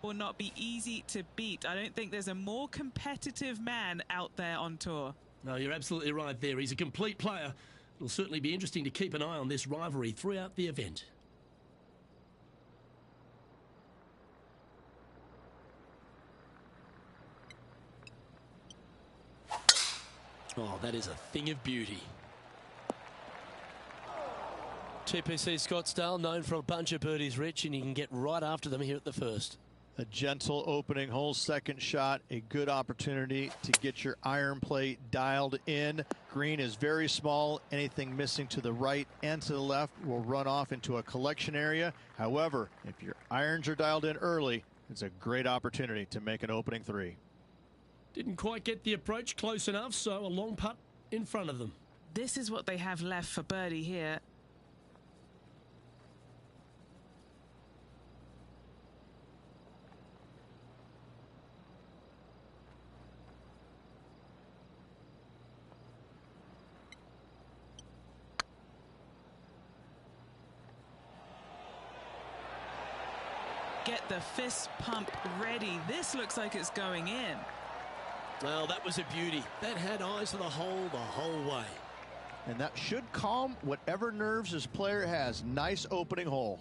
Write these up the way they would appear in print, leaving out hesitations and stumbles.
will not be easy to beat. I don't think there's a more competitive man out there on tour. No, you're absolutely right there. He's a complete player. It'll certainly be interesting to keep an eye on this rivalry throughout the event. Oh, that is a thing of beauty. TPC Scottsdale, known for a bunch of birdies, Rich, and you can get right after them here at the first. A gentle opening hole, second shot, a good opportunity to get your iron play dialed in. Green is very small. Anything missing to the right and to the left will run off into a collection area. However, if your irons are dialed in early, it's a great opportunity to make an opening three. Didn't quite get the approach close enough, so a long putt in front of them. This is what they have left for birdie here. Get the fist pump ready. This looks like it's going in. Well, that was a beauty. That had eyes for the whole way. And that should calm whatever nerves this player has. Nice opening hole.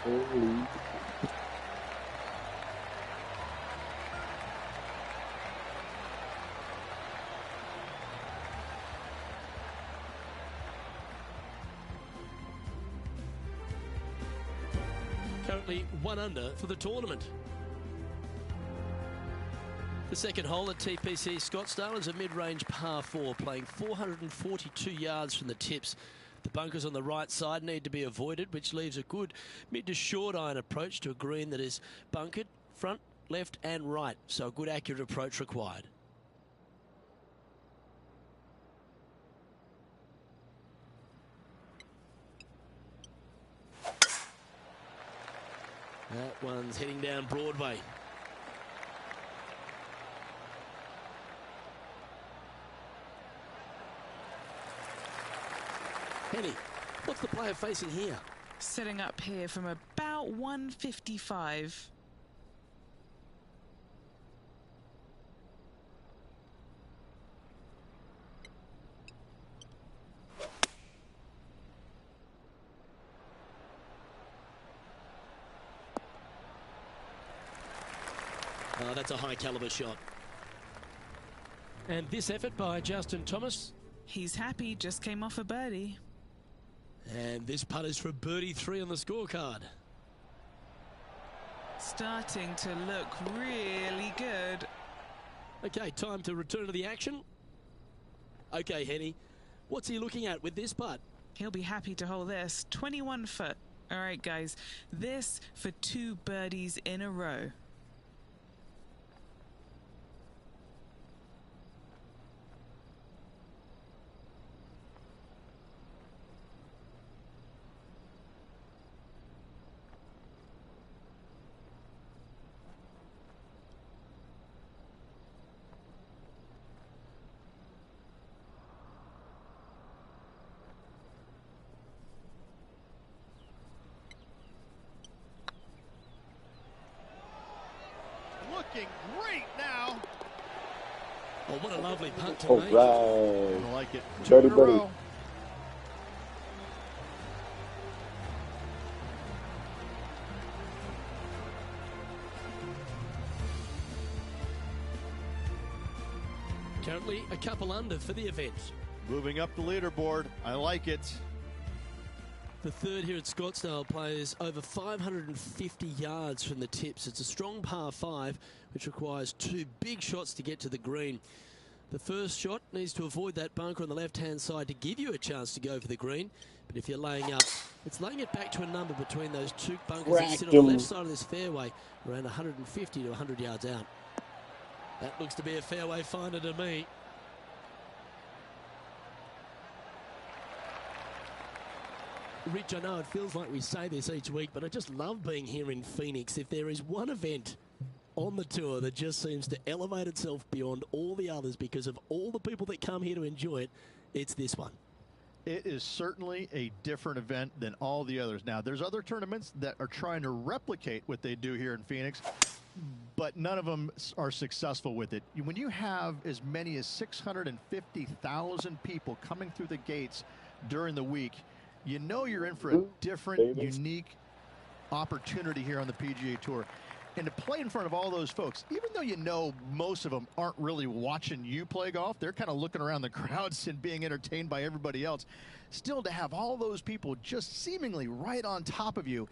Holy. Currently 1 under for the tournament. The second hole at TPC Scottsdale is a mid-range par 4, playing 442 yards from the tips. The bunkers on the right side need to be avoided, which leaves a good mid to short iron approach to a green that is bunkered front, left and right. So a good accurate approach required. That one's heading down Broadway. Henny, what's the player facing here? Setting up here from about 155. Oh, that's a high caliber shot. And this effort by Justin Thomas. He's happy, just came off a birdie. And this putt is for birdie 3 on the scorecard. Starting to look really good. Okay, time to return to the action. Okay, Henny, what's he looking at with this putt? He'll be happy to hold this. 21 foot. All right, guys, this for 2 birdies in a row. Looking great now. Oh, what a lovely putt to All make. right. I like it. Birdie, 2 in a birdie. row. Currently a couple under for the event. Moving up the leaderboard. I like it. The third here at Scottsdale plays over 550 yards from the tips. It's a strong par 5, which requires 2 big shots to get to the green. The first shot needs to avoid that bunker on the left-hand side to give you a chance to go for the green. But if you're laying up, it's laying it back to a number between those 2 bunkers that sit on the left side of this fairway, around 150 to 100 yards out. That looks to be a fairway finder to me. Rich, I know it feels like we say this each week, but I just love being here in Phoenix. If there is one event on the tour that just seems to elevate itself beyond all the others because of all the people that come here to enjoy it. It's this one. It is certainly a different event than all the others. Now, there's other tournaments that are trying to replicate what they do here in Phoenix, but none of them are successful with it. When you have as many as 650,000 people coming through the gates during the week, you know you're in for a different, unique opportunity here on the PGA Tour. And to play in front of all those folks, even though you know most of them aren't really watching you play golf, they're kind of looking around the crowds and being entertained by everybody else. Still, to have all those people just seemingly right on top of you,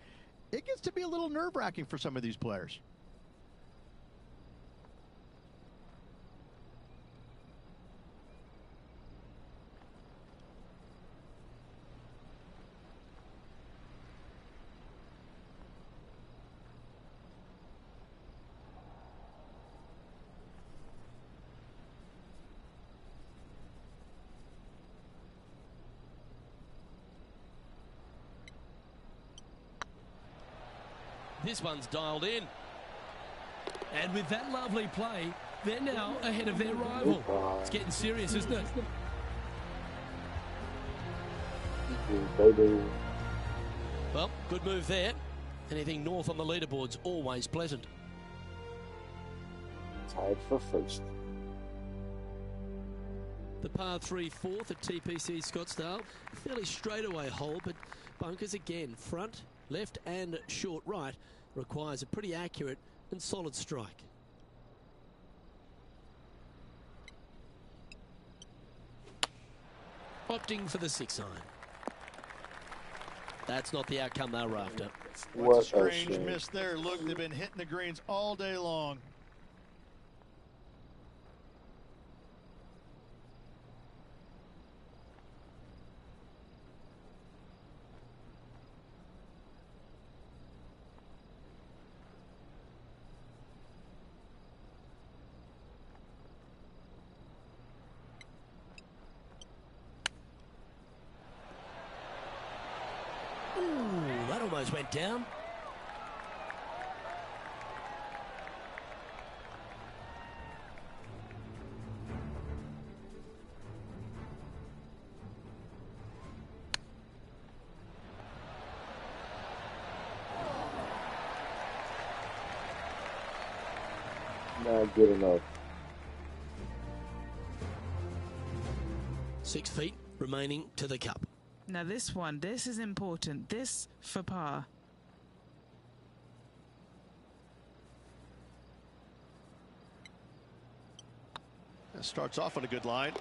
it gets to be a little nerve-wracking for some of these players. This one's dialed in. And with that lovely play, they're now ahead of their rival. It's getting serious, isn't it? Well, good move there. Anything north on the leaderboard's always pleasant. Tied for first. The par 3 fourth at TPC Scottsdale. Fairly straightaway hole, but bunkers again. Front, left and short right requires a pretty accurate and solid strike. Opting for the 6-iron. That's not the outcome they were after. What's a strange miss there. Look, they've been hitting the greens all day long. Ooh, that almost went down. Not good enough. 6 feet remaining to the cup. Now this is important. This for par. That starts off on a good line.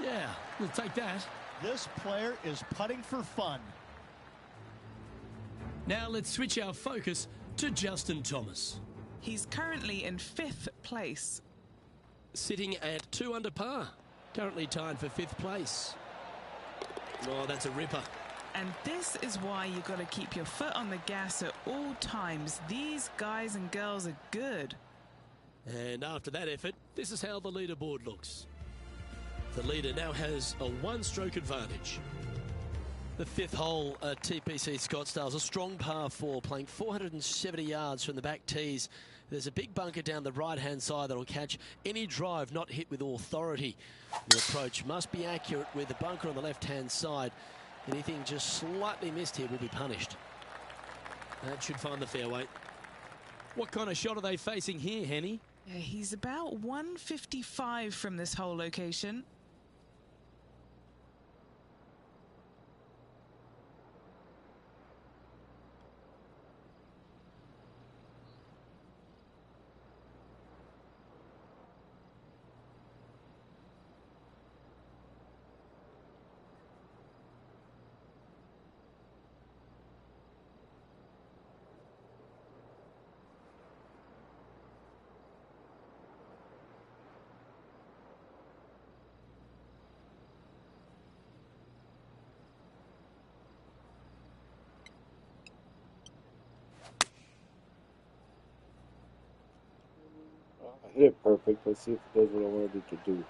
Yeah, we'll take that. This player is putting for fun. Now let's switch our focus to Justin Thomas. He's currently in 5th place. Sitting at 2 under par. Currently tied for 5th place. Oh, that's a ripper. And this is why you've got to keep your foot on the gas at all times. These guys and girls are good. And after that effort, this is how the leaderboard looks. The leader now has a 1-stroke advantage. The 5th hole at TPC Scottsdale is a strong par 4, playing 470 yards from the back tees. There's a big bunker down the right-hand side that will catch any drive not hit with authority. The approach must be accurate with the bunker on the left-hand side. Anything just slightly missed here will be punished. That should find the fairway. What kind of shot are they facing here, Henny? Yeah, he's about 155 from this hole location. I hit it perfect. Let's see if it does what I wanted it to do.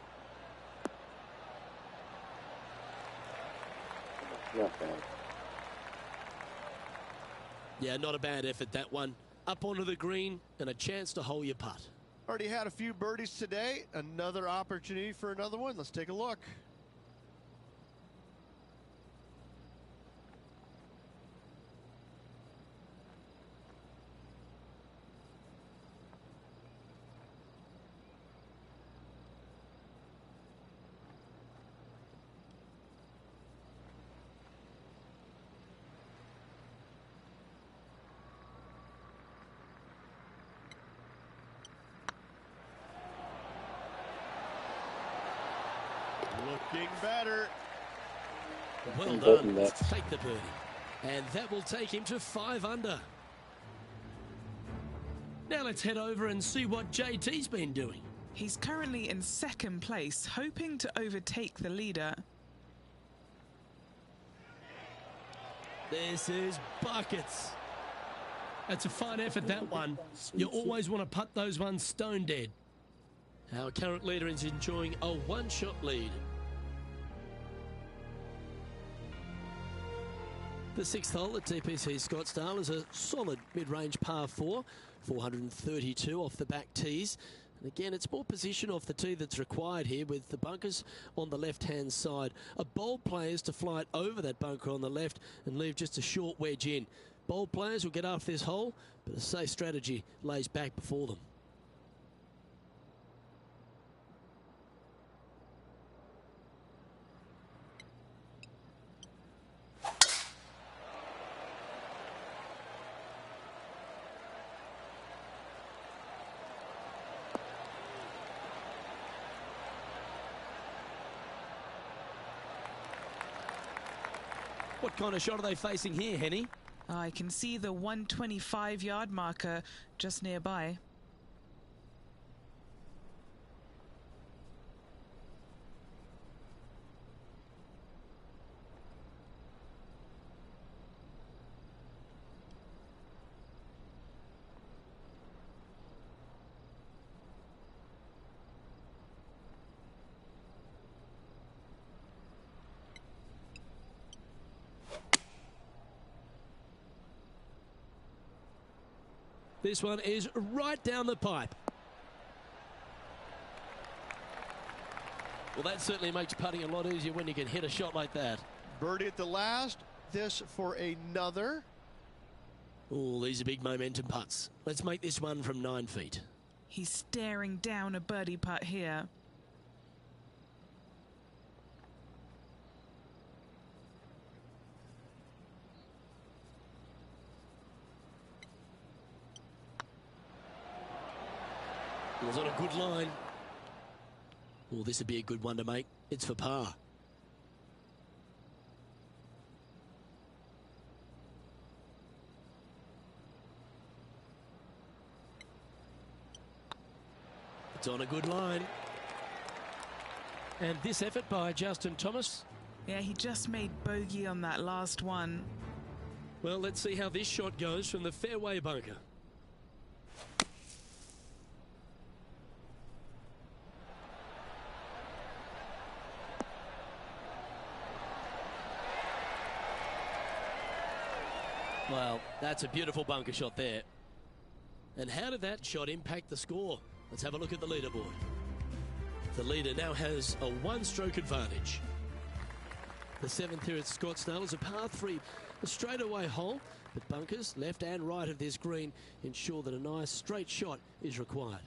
Not bad. Yeah, not a bad effort, that one. up onto the green and a chance to hole your putt. Already had a few birdies today. Another opportunity for another one. Let's take a look. Looking better. Well done. Take the birdie. And that will take him to 5 under. Now let's head over and see what JT's been doing. He's currently in second place, hoping to overtake the leader. This is buckets. That's a fine effort, that one. You always want to putt those ones stone dead. Our current leader is enjoying a one-shot lead. The 6th hole at TPC Scottsdale is a solid mid-range par 4, 432 off the back tees. And again, it's more position off the tee that's required here, with the bunkers on the left-hand side. A bold player is to fly it over that bunker on the left and leave just a short wedge in. Bold players will get after this hole, but a safe strategy lays back before them. What kind of shot are they facing here, Henny? I can see the 125-yard marker just nearby. This one is right down the pipe. Well, that certainly makes putting a lot easier when you can hit a shot like that. Birdie at the last. This for another. Oh, these are big momentum putts. Let's make this one from 9 feet. He's staring down a birdie putt here. It was on a good line. Well, this would be a good one to make. It's for par. It's on a good line. And this effort by Justin Thomas. Yeah, he just made bogey on that last one. Well, let's see how this shot goes from the fairway bunker. Well, that's a beautiful bunker shot there. And how did that shot impact the score? Let's have a look at the leaderboard. The leader now has a 1-stroke advantage. The 7th here at Scottsdale is a par 3, a straightaway hole, but bunkers left and right of this green ensure that a nice straight shot is required.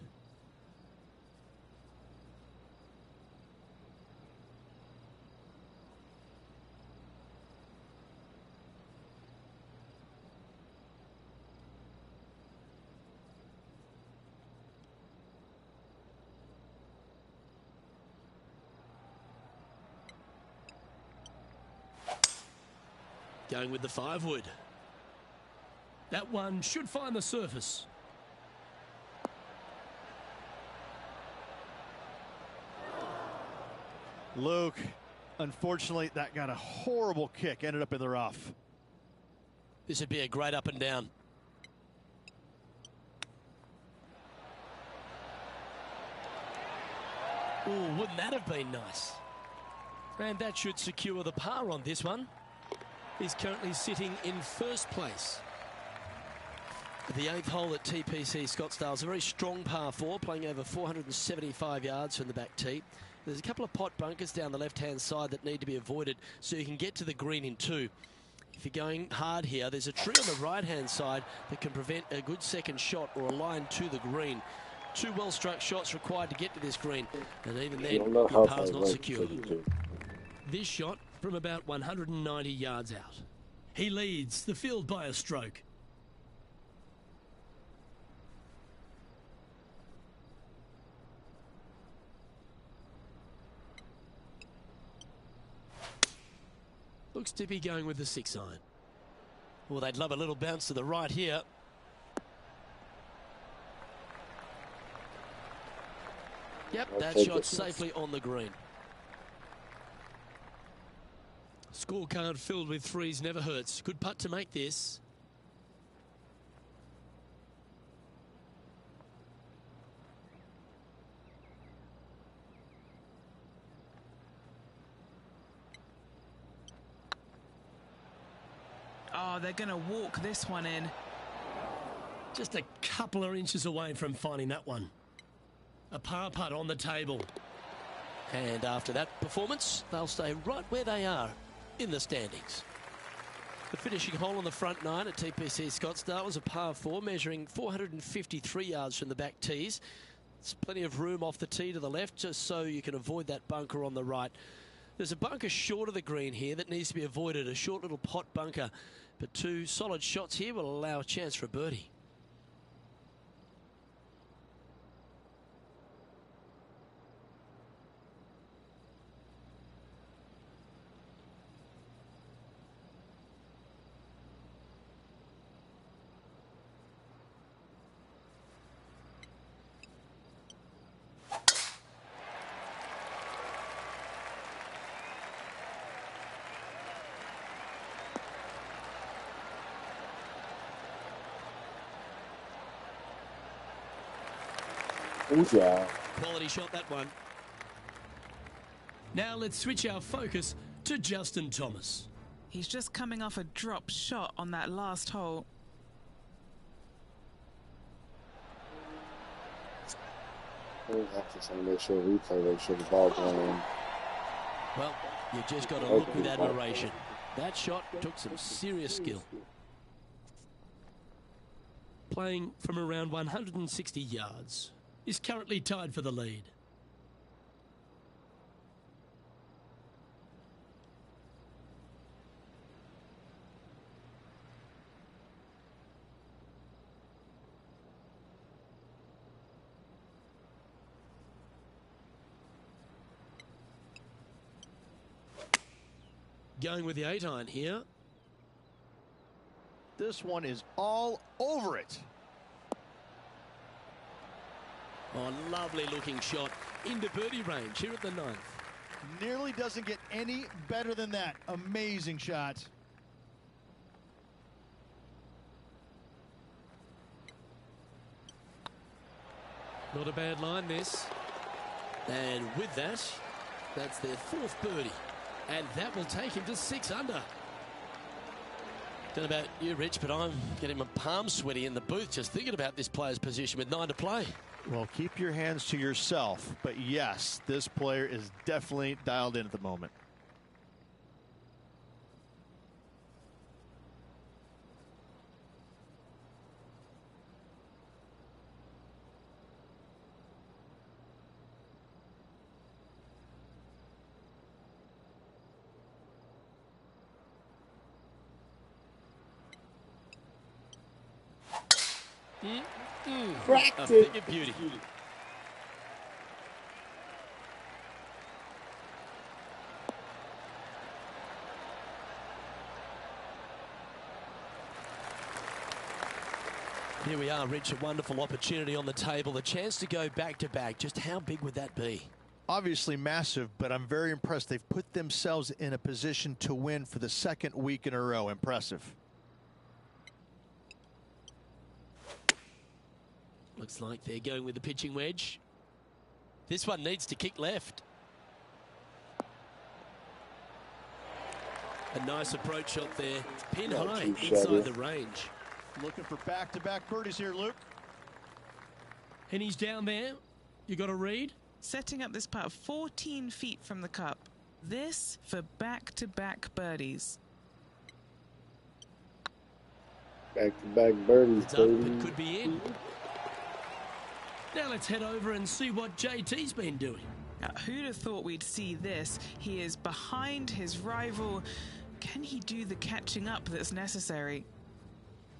Going with the 5-wood. That one should find the surface. Luke, unfortunately, that got a horrible kick. Ended up in the rough. This would be a great up and down. Oh, wouldn't that have been nice? And that should secure the par on this one. He's currently sitting in 1st place. The 8th hole at TPC Scottsdale is a very strong par 4, playing over 475 yards from the back tee. There's a couple of pot bunkers down the left-hand side that need to be avoided so you can get to the green in 2. If you're going hard here, there's a tree on the right-hand side that can prevent a good second shot or a line to the green. 2 well-struck shots required to get to this green, and even then, your par's not secure. This shot from about 190 yards out. He leads the field by a stroke. Looks to be going with the 6-iron. Well, they'd love a little bounce to the right here. Yep, that shot safely on the green. Scorecard filled with 3s never hurts. Good putt to make this. Oh, they're going to walk this one in. Just a couple of inches away from finding that one. A par putt on the table. And after that performance, they'll stay right where they are in the standings. The finishing hole on the front 9 at TPC Scottsdale was a par 4, measuring 453 yards from the back tees. There's plenty of room off the tee to the left, just so you can avoid that bunker on the right. There's a bunker short of the green here that needs to be avoided, a short little pot bunker. But 2 solid shots here will allow a chance for a birdie. Quality shot, that one. Now let's switch our focus to Justin Thomas. He's just coming off a drop shot on that last hole. We have to make sure replay, make sure the ball going in. Well, you've just got to look with admiration. That shot took some serious skill. Playing from around 160 yards. Is currently tied for the lead. Going with the 8-iron here. This one is all over it. Oh, lovely looking shot into birdie range here at the 9th. Nearly doesn't get any better than that. Amazing shot. Not a bad line, this. And with that, that's their 4th birdie. And that will take him to 6 under. Don't know about you, Rich, but I'm getting my palms sweaty in the booth just thinking about this player's position with 9 to play. Well, keep your hands to yourself. But yes, this player is definitely dialed in at the moment. A thing of beauty. Here we are, Rich, a wonderful opportunity on the table, the chance to go back-to-back. Just how big would that be? Obviously massive, but I'm very impressed. They've put themselves in a position to win for the 2nd week in a row. Impressive. Looks like they're going with the pitching wedge. This one needs to kick left. A nice approach shot there. Pin high inside the range. Looking for back-to-back birdies here, Luke. And he's down there. You got a read? Setting up this putt 14 feet from the cup. This for back-to-back birdies. Back-to-back birdies, It's up, baby. it could be in. Now let's head over and see what JT's been doing. Now, who'd have thought we'd see this? He is behind his rival. Can he do the catching up that's necessary?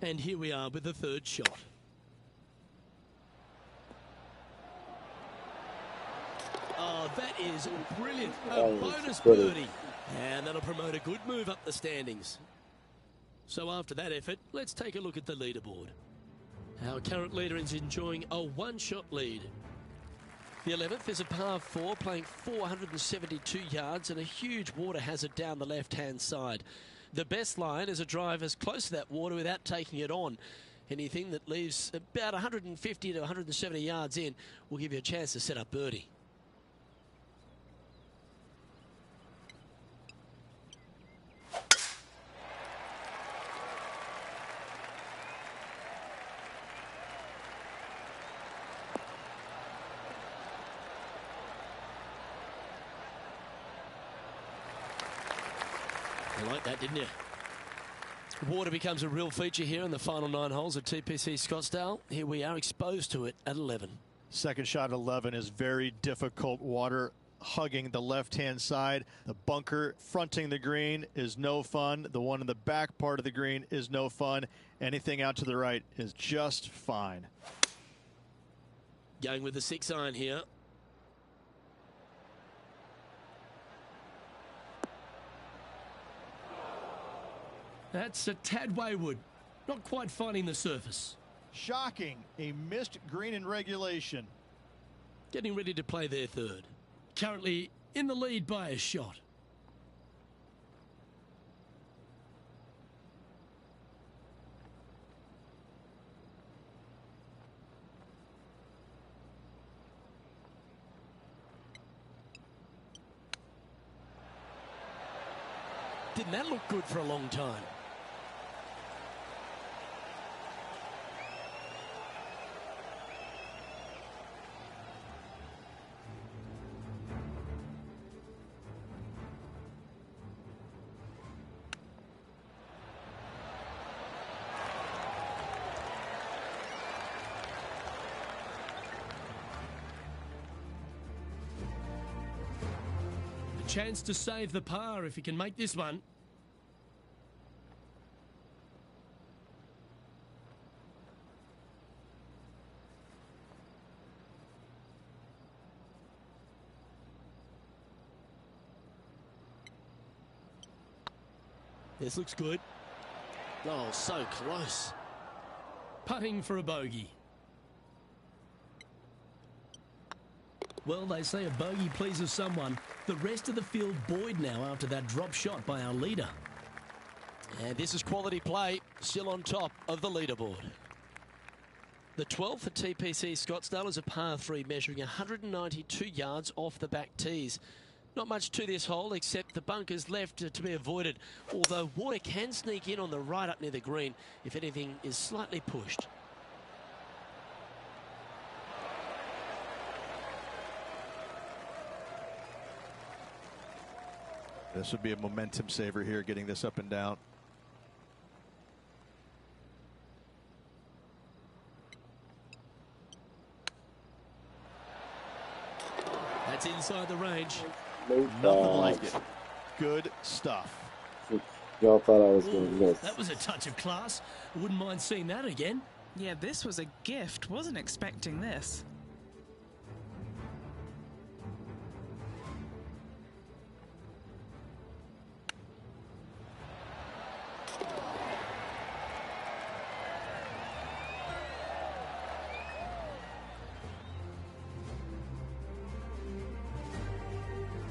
And here we are with the third shot. Oh, that is brilliant. A That was bonus pretty. birdie. And that'll promote a good move up the standings. So after that effort, let's take a look at the leaderboard. Our current leader is enjoying a one-shot lead. The 11th is a par 4 playing 472 yards and a huge water hazard down the left-hand side. The best line is a drive as close to that water without taking it on. Anything that leaves about 150 to 170 yards in will give you a chance to set up birdie. You like that, didn't you? Water becomes a real feature here in the final 9 holes of TPC Scottsdale. Here we are exposed to it at 11. Second shot at 11 is very difficult. Water hugging the left-hand side. The bunker fronting the green is no fun. The one in the back part of the green is no fun. Anything out to the right is just fine. Going with the 6-iron here. That's a tad wayward. Not quite finding the surface. Shocking. A missed green in regulation. Getting ready to play their third. Currently in the lead by a shot. Didn't that look good for a long time? Chance to save the par if he can make this one. This looks good. Oh, so close. Putting for a bogey. Well, they say a bogey pleases someone. The rest of the field buoyed now after that drop shot by our leader. And this is quality play, still on top of the leaderboard. The 12th at TPC Scottsdale is a par 3 measuring 192 yards off the back tees. Not much to this hole except the bunkers left to be avoided, although water can sneak in on the right up near the green if anything is slightly pushed. This would be a momentum saver here, getting this up and down. That's inside the range. Nothing like it. Good stuff. Y'all thought I was going to miss. That was a touch of class. Wouldn't mind seeing that again. Yeah, this was a gift. Wasn't expecting this.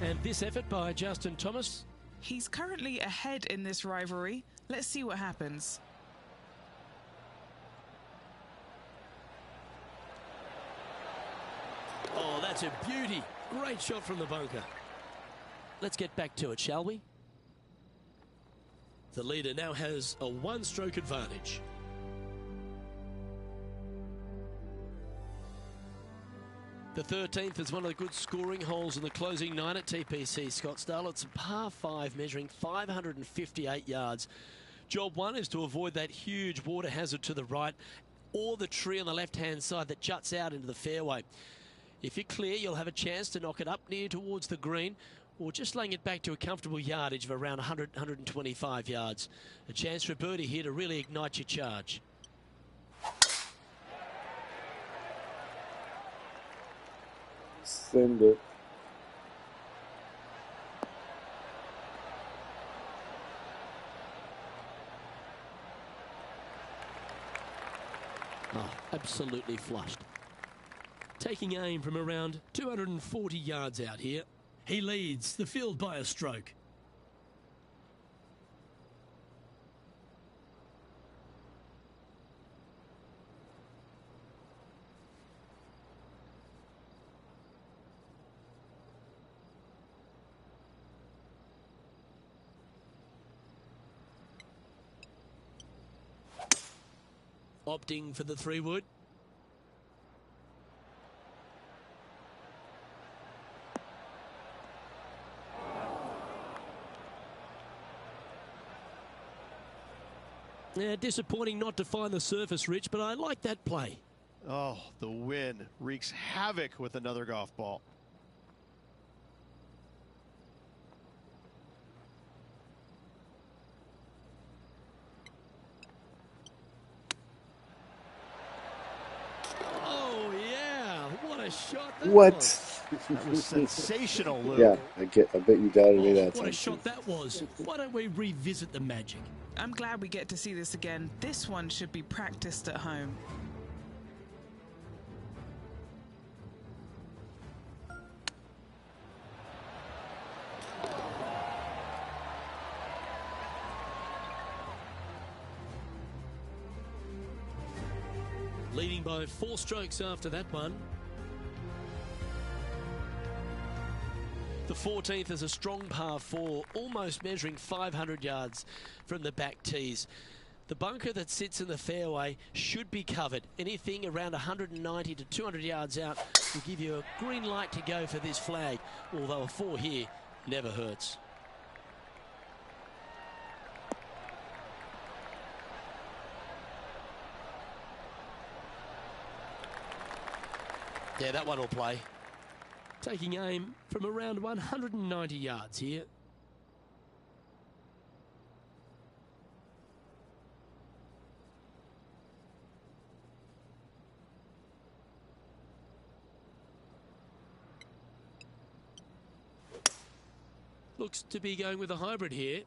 And this effort by Justin Thomas. He's currently ahead in this rivalry. Let's see what happens. Oh, that's a beauty. Great shot from the bunker. Let's get back to it, shall we? The leader now has a one-stroke advantage. The 13th is one of the good scoring holes in the closing 9 at TPC Scottsdale. It's a par 5 measuring 558 yards. Job 1 is to avoid that huge water hazard to the right or the tree on the left-hand side that juts out into the fairway. If you're clear, you'll have a chance to knock it up near towards the green or just laying it back to a comfortable yardage of around 100, 125 yards. A chance for a birdie here to really ignite your charge. Send it. Oh, absolutely flushed. Taking aim from around 240 yards out here. He leads the field by a stroke. Opting for the 3-wood. Yeah, disappointing not to find the surface, Rich, but I like that play. Oh, the wind wreaks havoc with another golf ball. Oh, yeah. What a shot that What? was. That was sensational, Luke. Yeah, I bet you doubted me that What time. a shot that was. Why don't we revisit the magic? I'm glad we get to see this again. This one should be practiced at home. Leading by 4 strokes after that one. The 14th is a strong par 4, almost measuring 500 yards from the back tees. The bunker that sits in the fairway should be covered. Anything around 190 to 200 yards out will give you a green light to go for this flag, although a 4 here never hurts. Yeah, that one will play. Taking aim from around 190 yards here. Looks to be going with a hybrid here.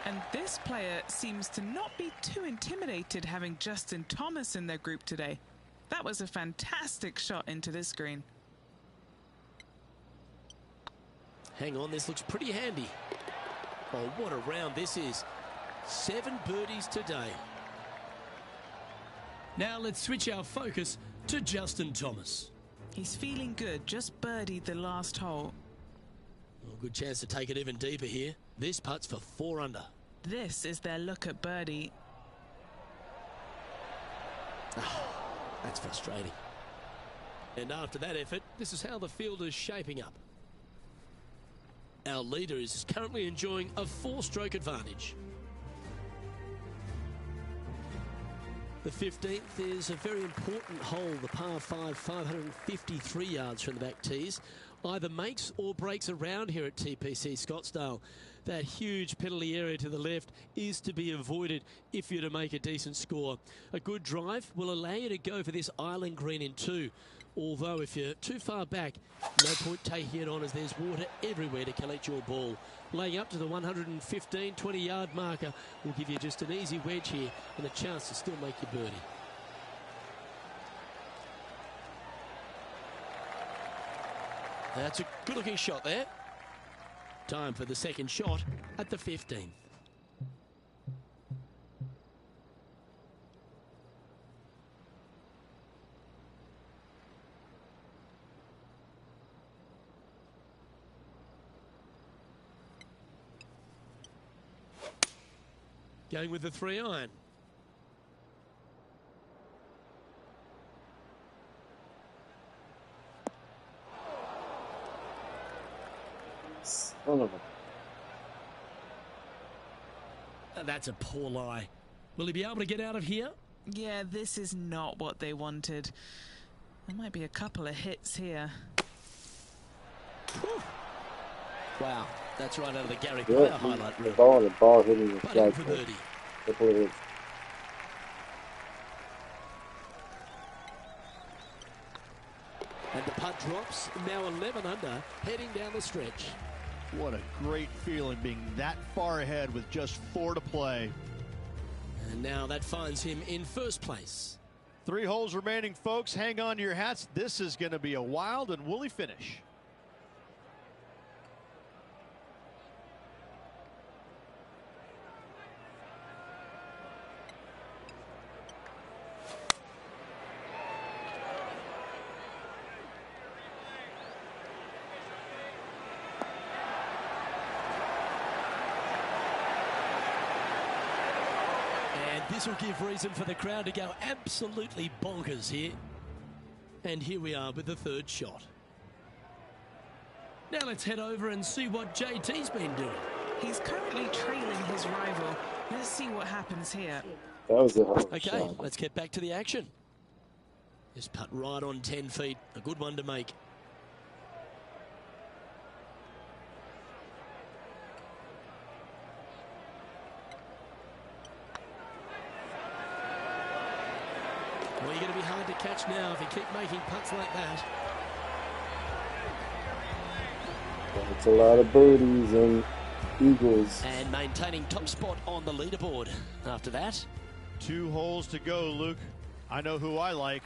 And this player seems to not be too intimidated having Justin Thomas in their group today. That was a fantastic shot into this green. Hang on, this looks pretty handy. Oh, what a round this is. 7 birdies today. Now let's switch our focus to Justin Thomas. He's feeling good, just birdied the last hole. Well, good chance to take it even deeper here. This putt's for 4 under. This is their look at birdie. That's frustrating. And after that effort, this is how the field is shaping up. Our leader is currently enjoying a 4-stroke advantage. The 15th is a very important hole, the par 5, 553 yards from the back tees. Either makes or breaks around here at TPC Scottsdale. That huge penalty area to the left is to be avoided if you're to make a decent score. A good drive will allow you to go for this island green in 2. Although if you're too far back, no point taking it on as there's water everywhere to collect your ball. Laying up to the 115, 20-yard marker will give you just an easy wedge here and a chance to still make your birdie. That's a good-looking shot there. Time for the second shot at the 15th. Going with the 3-iron. Son of a... That's a poor lie. Will he be able to get out of here? Yeah, this is not what they wanted. There might be a couple of hits here. Whew. Wow, that's right out of the Gary Yeah, Player highlight the reel. ball hitting the Putting flag. for birdie. Couple of hits. And the putt drops, now 11 under, heading down the stretch. What a great feeling being that far ahead with just 4 to play. And now that finds him in first place. 3 holes remaining, folks. Hang on to your hats. This is going to be a wild and woolly finish. This will give reason for the crowd to go absolutely bonkers here. And here we are with the third shot. Now let's head over and see what JT's been doing. He's currently trailing his rival. Let's see what happens here. That was a hell of a Okay, shot. let's get back to the action. This putt right on 10 feet. A good one to make. Well, you're going to be hard to catch now if you keep making putts like that. It's a lot of birdies and eagles. And maintaining top spot on the leaderboard after that. 2 holes to go, Luke. I know who I like.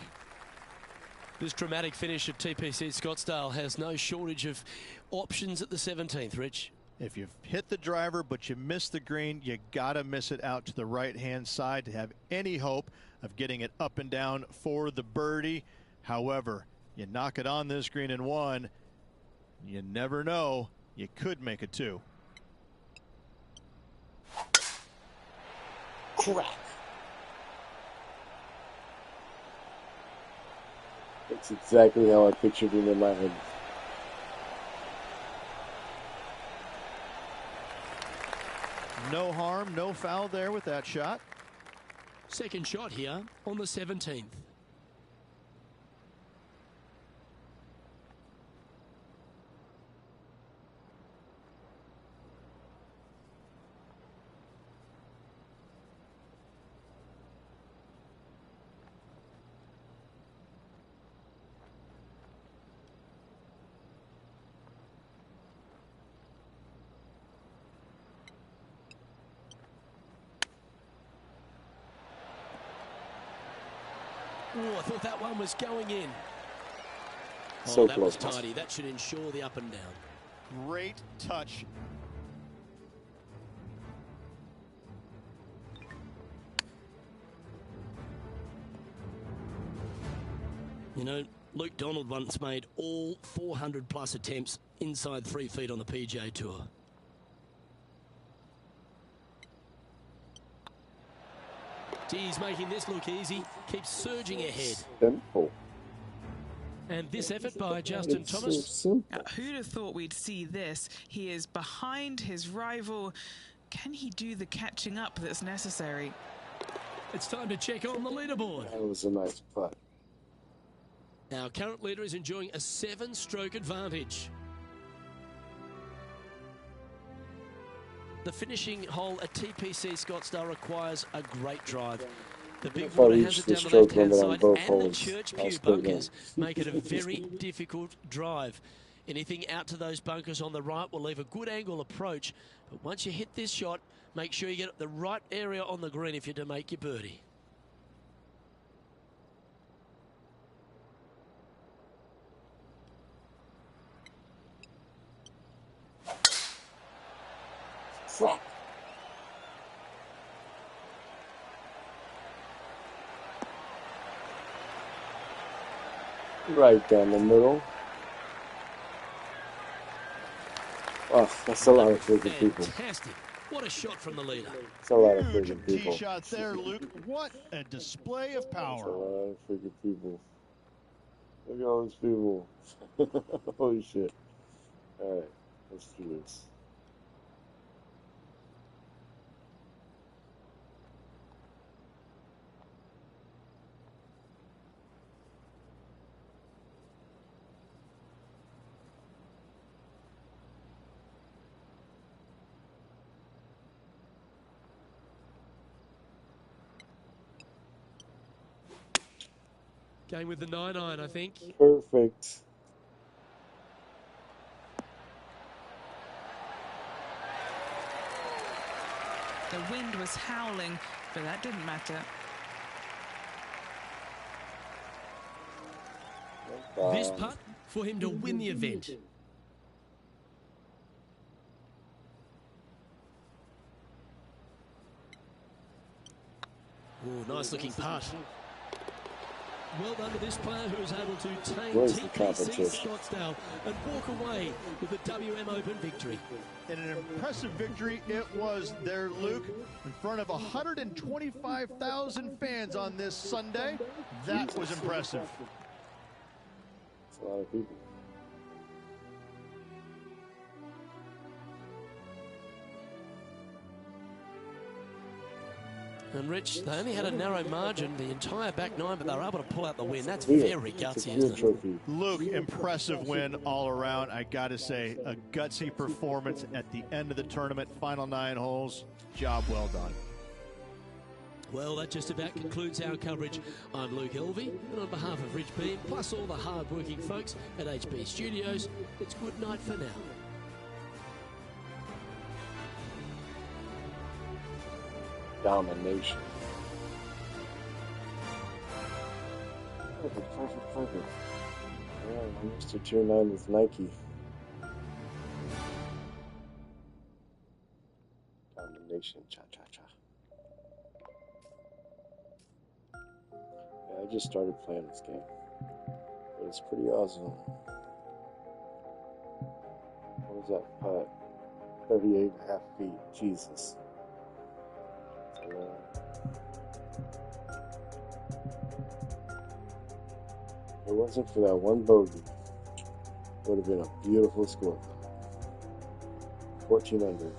This dramatic finish at TPC Scottsdale has no shortage of options at the 17th, Rich. If you've hit the driver but you miss the green, you gotta miss it out to the right-hand side to have any hope of getting it up and down for the birdie. However, you knock it on this green in 1, you never know, you could make it 2. Crack. That's exactly how I pictured him in my head. No harm, no foul there with that shot. Second shot here on the 17th. Oh, I thought that one was going in. So Oh, that was close. tidy. That should ensure the up and down. Great touch. You know, Luke Donald once made all 400 plus attempts inside 3 feet on the PGA Tour. He's making this look easy. Keeps surging ahead. Simple. And this effort by Justin It's so Thomas. simple. Who'd have thought we'd see this? He is behind his rival. Can he do the catching up that's necessary? It's time to check on the leaderboard. That was a nice putt. Our current leader is enjoying a 7-stroke advantage. The finishing hole at TPC Scottsdale requires a great drive. The big If I water reach has it the down the stroke left-hand limit on side, both and the holes, church I'll pew stay there. bunkers make it a very difficult drive. Anything out to those bunkers on the right will leave a good angle approach, but once you hit this shot, make sure you get the right area on the green if you're to make your birdie. Fuck. Right down the middle. Oh, that's a lot of freaking people. Fantastic. What a shot from the leader. It's a lot of Huge freaking tee people. shot there, Luke. What a display of It's a power. lot of freaking people. Look at all these people. Holy shit. Alright, let's do this. Going with the 9-iron, I think. Perfect. The wind was howling, but that didn't matter. This putt for him to win the event. Ooh, nice looking putt. Well done to this player who was able to tame Where's the TPC competition? Scottsdale and walk away with the WM Open victory. And an impressive victory it was there, Luke, in front of 125,000 fans on this Sunday. That was impressive. It's a lot of people. And Rich, they only had a narrow margin the entire back nine, but they were able to pull out the win. That's Good. very It's a gutsy, good isn't it? trophy. Luke, impressive win all around. I got to say, a gutsy performance at the end of the tournament. Final 9 holes. Job well done. Well, that just about concludes our coverage. I'm Luke Elvey, and on behalf of Rich Beam, plus all the hard-working folks at HB Studios, it's good night for now. Domination. Perfect. Yeah, Mr. Tier 9 with Nike. Domination. Cha-cha-cha. Yeah, I just started playing this game. But it's pretty awesome. What was that putt? 38.5 feet. Jesus. If it wasn't for that one bogey, it would have been a beautiful score. 14 under.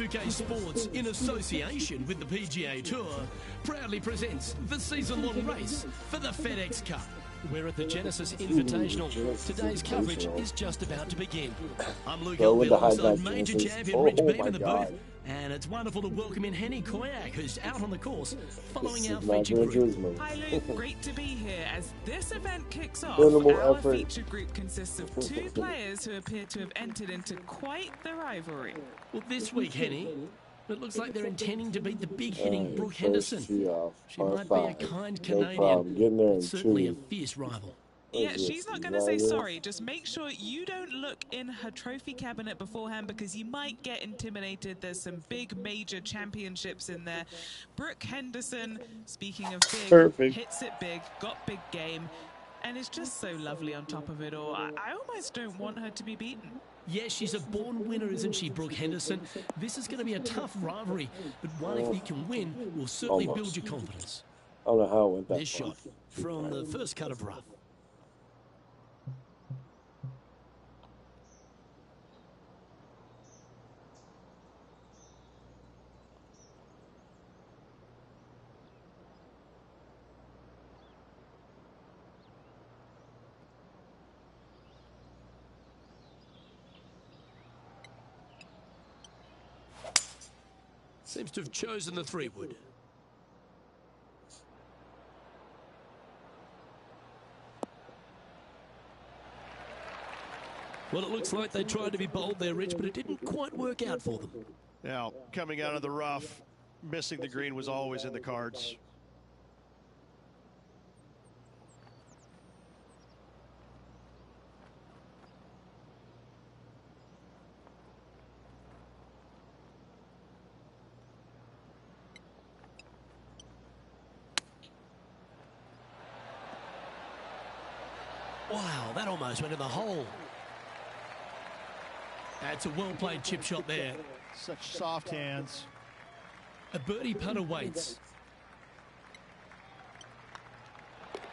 2K Sports, in association with the PGA Tour, proudly presents the season-long race for the FedEx Cup. We're at the Genesis Invitational. Today's coverage is just about to begin. I'm Luke Elville alongside major champion Rich Beam in the booth. And it's wonderful to welcome in Henny Koyak, who's out on the course following our feature group. Hi Luke, great to be here. As this event kicks off, Minimal our effort. feature group consists of 2 players who appear to have entered into quite the rivalry. Well, this week, Henny, it looks like they're intending to beat the big-hitting Brooke Henderson. She might be a kind Canadian, but certainly a fierce rival. Yeah, she's not going to say sorry. Just make sure you don't look in her trophy cabinet beforehand because you might get intimidated. There's some big major championships in there. Brooke Henderson, speaking of big, Perfect. hits it big, got big game, and is just so lovely on top of it all. I almost don't want her to be beaten. Yes, she's a born winner, isn't she, Brooke Henderson? This is going to be a tough rivalry, but one if you can win will certainly build your confidence. I don't know how it went that This far. shot from the first cut of rough. Seems to have chosen the 3-wood. Well, it looks like they tried to be bold there, Rich, but it didn't quite work out for them. Now, coming out of the rough, missing the green was always in the cards. Wow, that almost went in the hole. That's a well-played chip shot there. Such soft hands. A birdie putt awaits.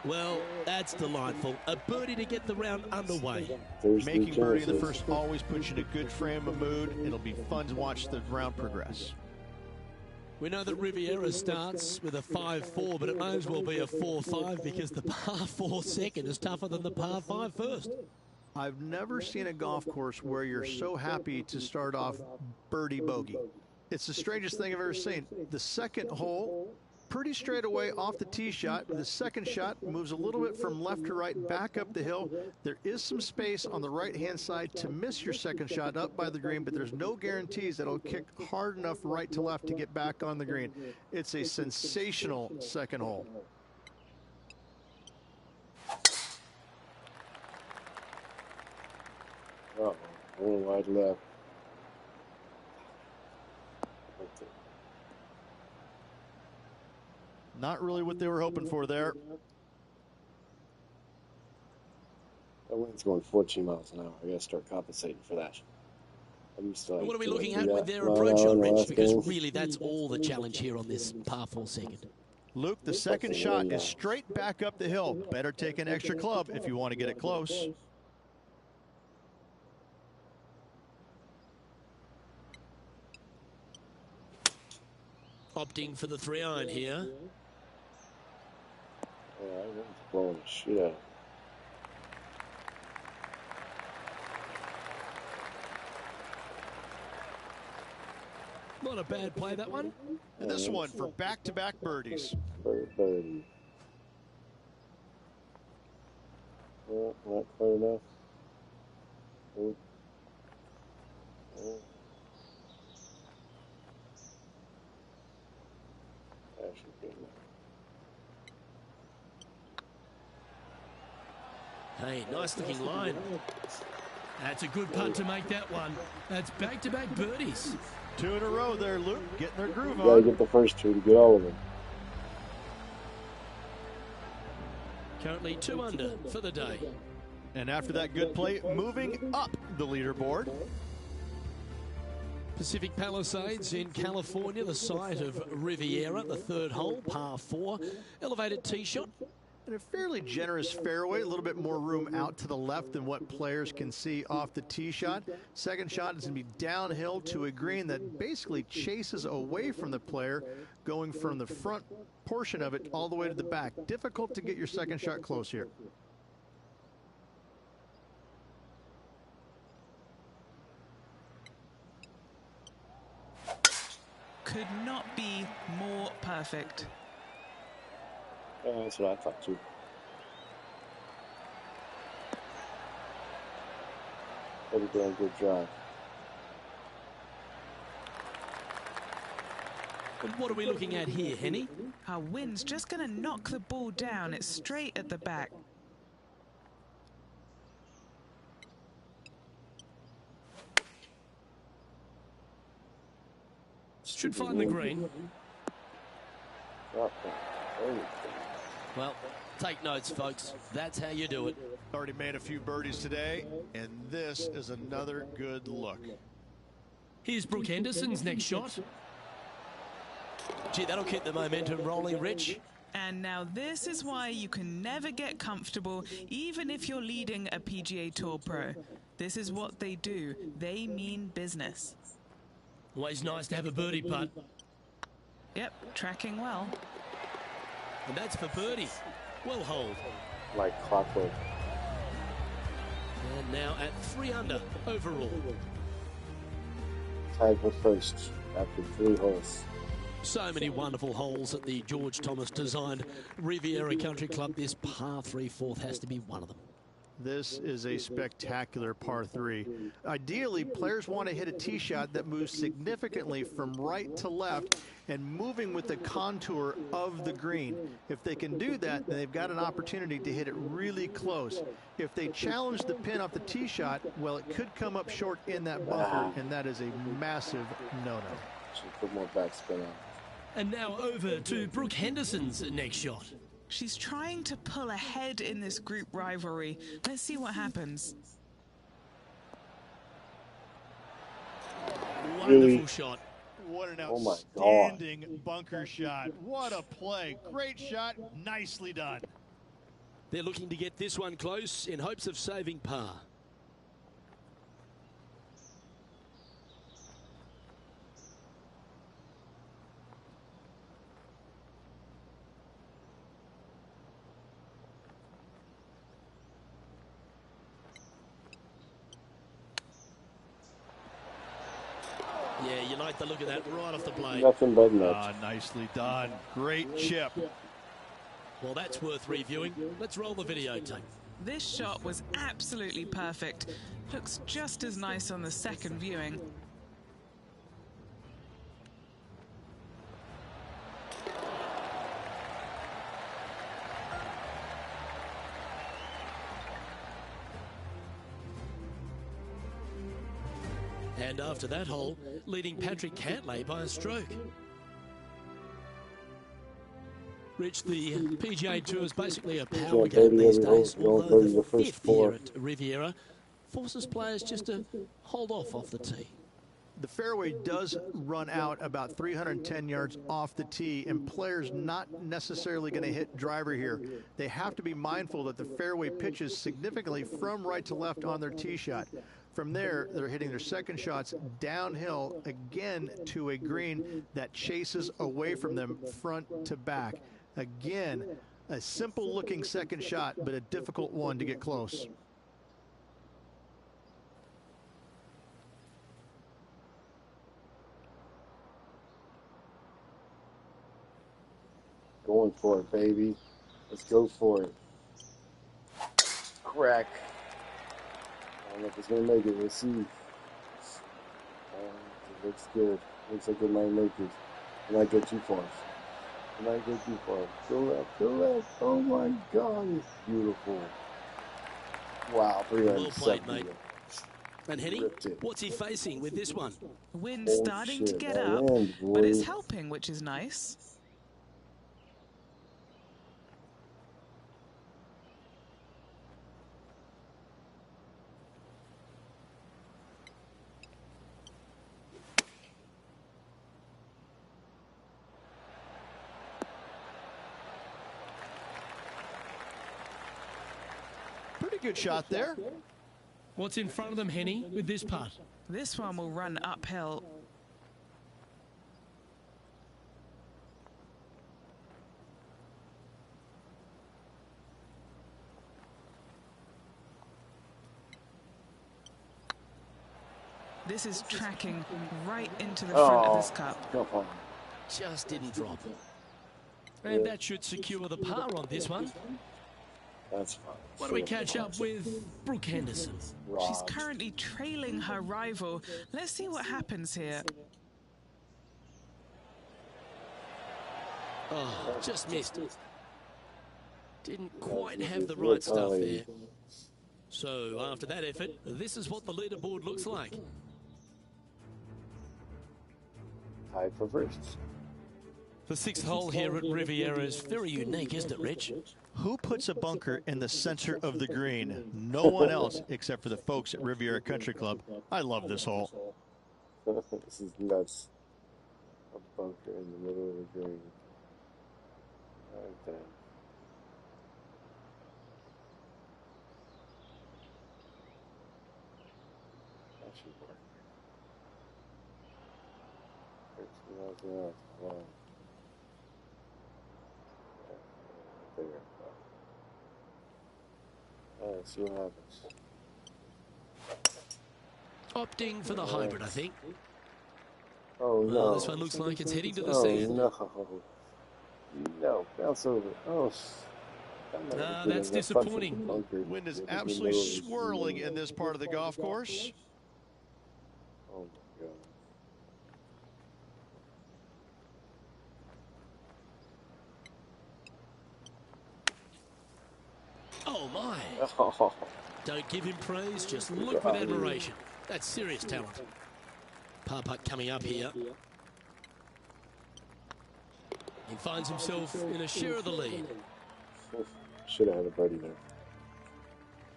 Well, that's delightful. A birdie to get the round underway. Making birdie in the first always puts you in a good frame of mood. It'll be fun to watch the round progress. We know that Riviera starts with a 5-4, but it may as well be a 4-5 because the par 4 second is tougher than the par 5 first. I've never seen a golf course where you're so happy to start off birdie bogey. It's the strangest thing I've ever seen. The second hole, pretty straight away off the tee shot. The second shot moves a little bit from left to right, back up the hill. There is some space on the right-hand side to miss your second shot up by the green, but there's no guarantees that it'll kick hard enough right to left to get back on the green. It's a sensational second hole. Oh, one wide left. Not really what they were hoping for there. That wind's going 14 miles an hour. I gotta start compensating for that. I'm used to, like, What are we looking do at that. with their No, approach no, on no, Rich? that's Because good. really that's all the challenge here on this par 4 second. Luke, the second shot is straight back up the hill. Better take an extra club if you want to get it close. Opting for the 3-iron here. Yeah, that wind's blowing the shit out. Not a bad play, that one. And this one for back-to-back birdies. Birdie. Well, not quite enough. Oh. Oh. That should be enough. Hey, nice looking line. That's a good putt to make that one. That's back-to-back birdies. 2 in a row there, Luke. Getting their groove You gotta on. get the first 2 to get all of them. Currently 2 under for the day. And after that good play, moving up the leaderboard. Pacific Palisades in California, the site of Riviera, the 3rd hole, par 4. Elevated tee shot. And a fairly generous fairway, a little bit more room out to the left than what players can see off the tee shot. Second shot is going to be downhill to a green that basically chases away from the player, going from the front portion of it all the way to the back. Difficult to get your second shot close here. Could not be more perfect. Yeah, that's what I thought too. Pretty damn good drive. And what are we looking at here, Henny? Our wind's just going to knock the ball down. It's straight at the back. Should find the green. Well, take notes, folks. That's how you do it. Already made a few birdies today, and this is another good look. Here's Brooke Henderson's next shot. Gee, that'll keep the momentum rolling, Rich. And now this is why you can never get comfortable, even if you're leading a PGA Tour pro. This is what they do. They mean business. Always nice to have a birdie putt. Yep, tracking well. And that's for birdie. Well holed. Like clockwork. And now at 3 under overall. Tied for first after 3 holes. So many wonderful holes at the George Thomas designed Riviera Country Club. This par 3 fourth has to be one of them. This is a spectacular par 3. Ideally, players want to hit a tee shot that moves significantly from right to left and moving with the contour of the green. If they can do that, then they've got an opportunity to hit it really close. If they challenge the pin off the tee shot, well, it could come up short in that bunker, and that is a massive no-no. Should put more backspin on. And now over to Brooke Henderson's next shot. She's trying to pull ahead in this group rivalry. Let's see what happens. Wonderful shot. What an Oh my outstanding bunker shot. What a play. Great shot. Nicely done. They're looking to get this one close in hopes of saving par. Yeah, you like the look of that right off the blade. Nothing but nuts. Nicely done. Great chip. Well, that's worth reviewing. Let's roll the videotape. This shot was absolutely perfect. Looks just as nice on the second viewing. And after that hole, leading Patrick Cantlay by a stroke. Rich, the PGA Tour is basically a power game these days, although the fifth here at Riviera forces players just to hold off the tee. The fairway does run out about 310 yards off the tee, and players not necessarily going to hit driver here. They have to be mindful that the fairway pitches significantly from right to left on their tee shot. From there, they're hitting their second shots downhill again to a green that chases away from them front to back. Again, a simple looking second shot, but a difficult one to get close. Going for it, baby. Let's go for it. Crack. I don't know if it's going to make it. We'll see. It looks good. Looks like it might make it. It might get too far. It might get too far. Go left. Go left. Oh my God. It's beautiful. Wow. Well played, mate. And Henny, what's he facing with this one? Wind's starting to get up, but it's helping, which is nice. good shot there. What's in front of them, Henny, with this putt? This one will run uphill. This is tracking right into the front of this cup. Come on. Just didn't drop. And that should secure the par on this one. That's fine. What do we catch up with Brooke Henderson? She's currently trailing her rival. Let's see what happens here. Oh, just missed it. Didn't quite have the right stuff there. So after that effort, this is what the leaderboard looks like. Tied for first. The sixth hole here at Riviera is very unique, isn't it, Rich? Who puts a bunker in the center of the green? No one else except for the folks at Riviera Country Club. I love this hole. This is nuts. A bunker in the middle of the green. Right there. That should work. 13 miles an hour. Wow. There. All right, see what happens. Opting for the hybrid, I think. Oh no. Well, this one looks like it's heading to the sand. No, bounce over. Oh, No, that's disappointing. Wind is absolutely swirling in this part of the golf course. Oh my God. Oh my. Oh. Don't give him praise, just look with admiration. That's serious talent. Par putt coming up here. He finds himself in a share of the lead. Should have had a birdie there.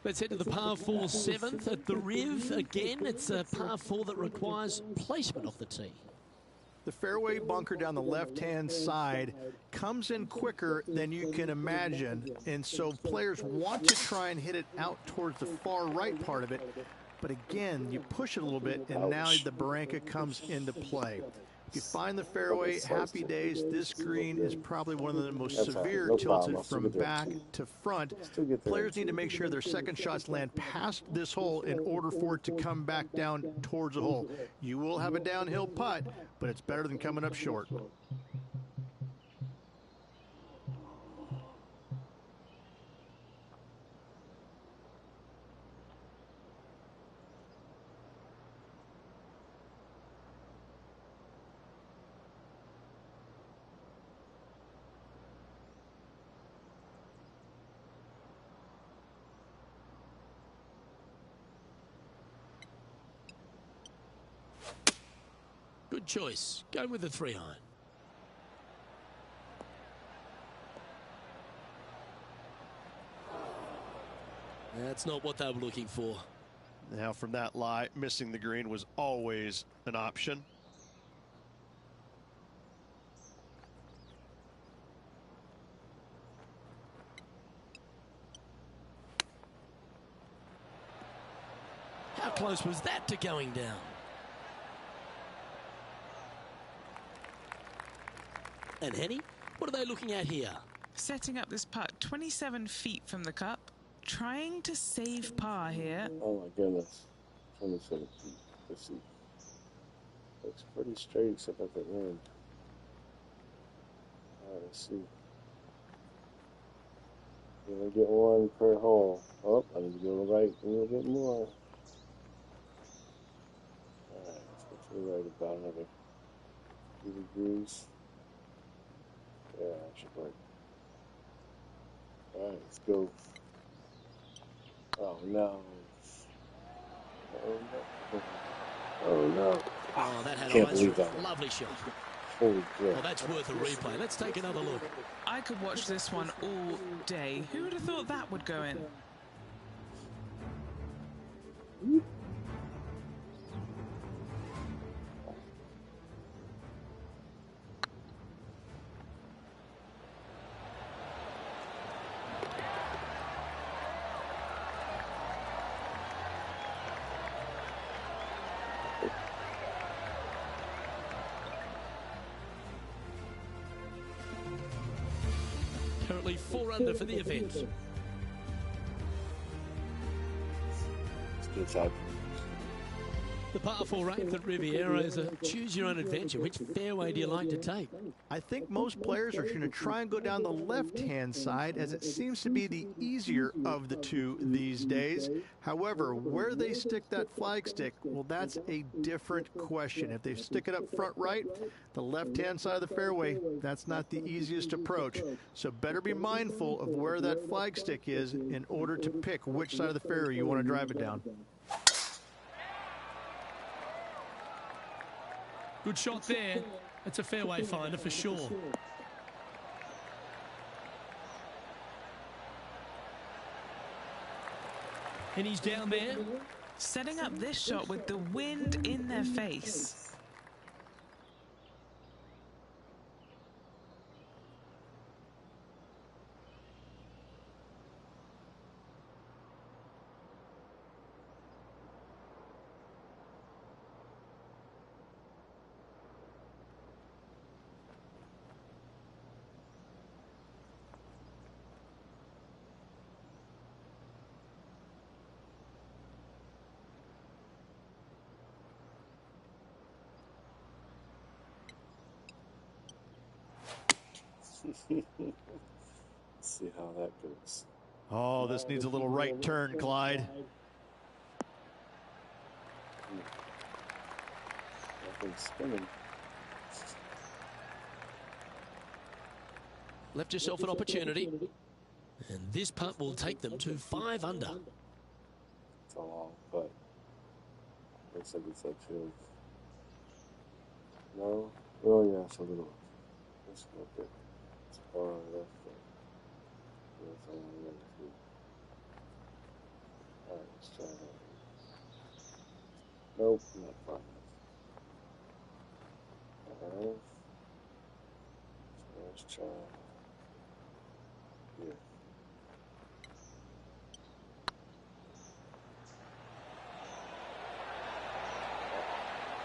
Let's head to the par 4 7th at the Riv. Again, it's a par 4 that requires placement off the tee. The fairway bunker down the left-hand side comes in quicker than you can imagine, and so players want to try and hit it out towards the far right part of it. But again, you push it a little bit, and now the barranca comes into play. If you find the fairway, happy days. This green is probably one of the most severe tilted from back to front. Players need to make sure their second shots land past this hole in order for it to come back down towards the hole. You will have a downhill putt, but it's better than coming up short. Good choice. Go with the 3-iron. That's not what they were looking for. Now from that lie, missing the green was always an option. How close was that to going down? And Henny, what are they looking at here? Setting up this putt 27 feet from the cup, trying to save par here. Oh my goodness. 27 feet. Let's see. Looks pretty straight except at the end. Alright, let's see. You're gonna get one per hole. Oh, I need to go right a little bit more. Alright, let's get to the right about another 2 degrees. Yeah, that should work. Alright, let's go. Oh no. Oh no. Oh no. Oh, that had Can't eyes believe for that. a lovely shot. Holy crap. Well, that's worth a replay. Let's take another look. I could watch this one all day. Who would have thought that would go in? Currently 4 under for the event. It's good shot. The par 4 8th at Riviera is a choose-your-own-adventure. Which fairway do you like to take? I think most players are going to try and go down the left-hand side, as it seems to be the easier of the two these days. However, where they stick that flagstick, well, that's a different question. If they stick it up front right, the left-hand side of the fairway, that's not the easiest approach. So better be mindful of where that flagstick is in order to pick which side of the fairway you want to drive it down. Good shot there. It's a fairway finder for sure. And he's down there. Setting up this shot with the wind in their face. Let's see how that goes. Oh, this needs a little right turn, Clyde. Nothing's spinning. Left yourself an opportunity. And this putt will take them to 5 under. It's a long putt. Looks like it's uphill. No? Oh, yeah, it's a little. Let's go up there. It's far left there. That's all I got to do. Alright, let's try that. Nope, not far enough. Alright. So let's try. Yeah.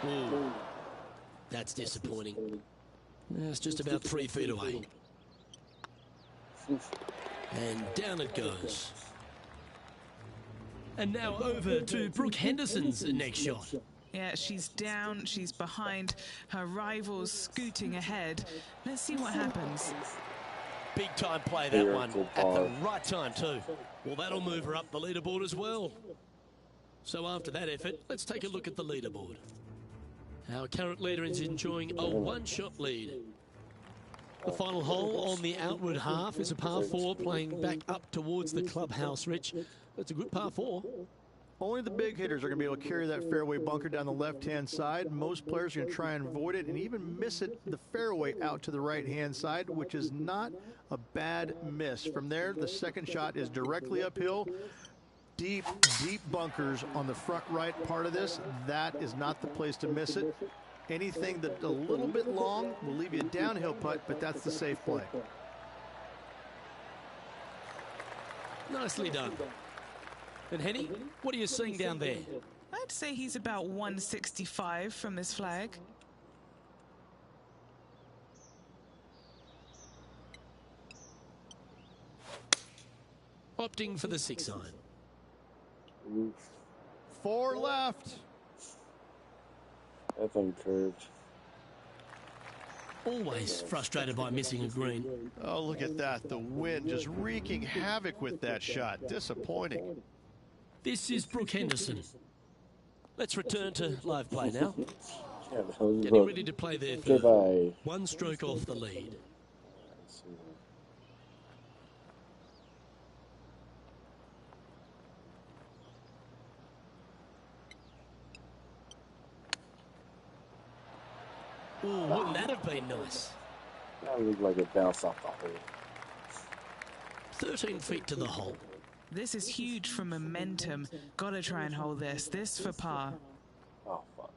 Ooh, that's disappointing. It's just about 3 feet away. And down it goes. And now over to Brooke Henderson's next shot. Yeah, she's down, she's behind, her rivals scooting ahead. Let's see what happens. Big time play, that one, at the right time too. Well, that'll move her up the leaderboard as well. So after that effort, let's take a look at the leaderboard. Our current leader is enjoying a 1-shot lead. The final hole on the outward half is a par 4 playing back up towards the clubhouse, Rich. It's a good par 4. Only the big hitters are going to be able to carry that fairway bunker down the left-hand side. Most players are going to try and avoid it and even miss it the fairway out to the right-hand side, which is not a bad miss. From there, the second shot is directly uphill. Deep, deep bunkers on the front right part of this. That is not the place to miss it. Anything that's a little bit long will leave you a downhill putt, but that's the safe play. Nicely done. And Henny, what are you seeing down there? I'd say he's about 165 from this flag. Opting for the 6 iron. 4 left. That thing curved. Always frustrated by missing a green. Oh, look at that. The wind just wreaking havoc with that shot. Disappointing. This is Brooke Henderson. Let's return to live play now. Yeah, that was Getting Brooke. ready to play their third. Goodbye. 1 stroke off the lead. Let's see. Ooh, wouldn't that have been nice? That looked like it bounced off the hole. 13 feet to the hole. This is huge for momentum. Gotta try and hold this. This for par. Oh, fuck.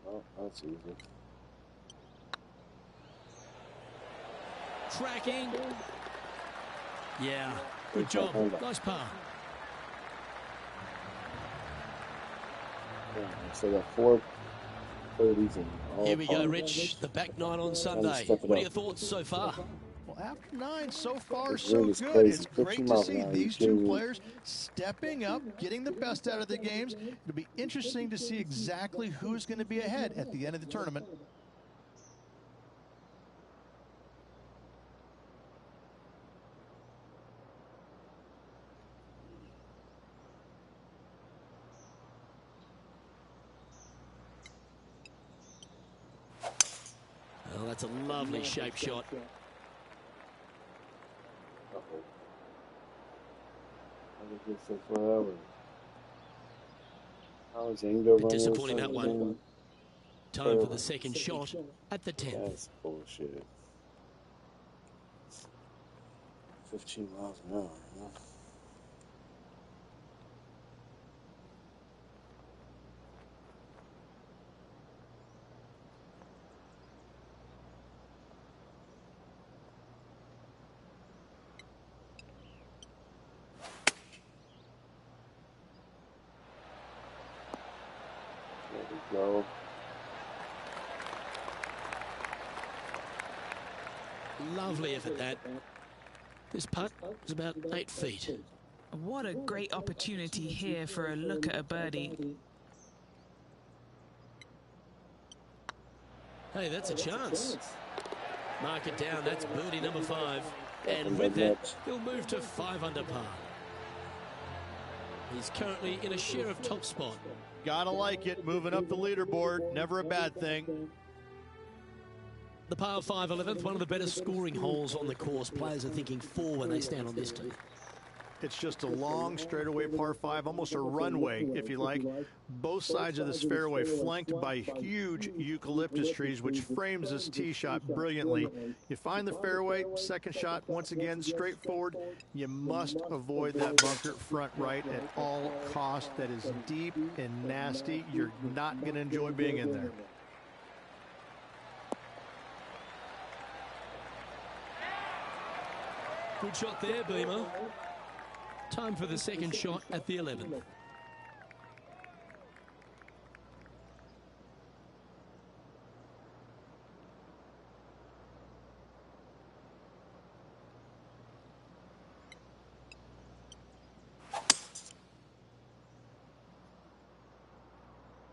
Oh, that's easy. Tracking. Yeah, good job. Nice par. Yeah, so I got 4 birdies and all. Here we go, Rich. The back 9 on Sunday. What are your thoughts so far? Well, after 9, so far, This so wind is good. crazy. It's great 15 to miles an see hour. these You two kidding me? players stepping up, getting the best out of their games. It'll be interesting to see exactly who's going to be ahead at the end of the tournament. Oh, that's a lovely shape shot. Bit disappointing, that one. Time for the second shot at the 10th. That's bullshit. 15 miles an hour, you know? There we go. Lovely effort, that. This putt is about 8 feet. What a great opportunity here for a look at a birdie. Hey, that's a chance. Mark it down. That's birdie number 5. And with that, he'll move to 5 under par. He's currently in a share of top spot. Gotta like it. Moving up the leaderboard. Never a bad thing. The par 5 11th, one of the better scoring holes on the course. Players are thinking 4 when they stand on this tee. It's just a long straightaway par 5, almost a runway, if you like. Both sides of this fairway flanked by huge eucalyptus trees, which frames this tee shot brilliantly. You find the fairway, second shot, once again, straightforward. You must avoid that bunker front right at all costs. That is deep and nasty. You're not going to enjoy being in there. Good shot there, Beamer. Time for the second shot at the 11th.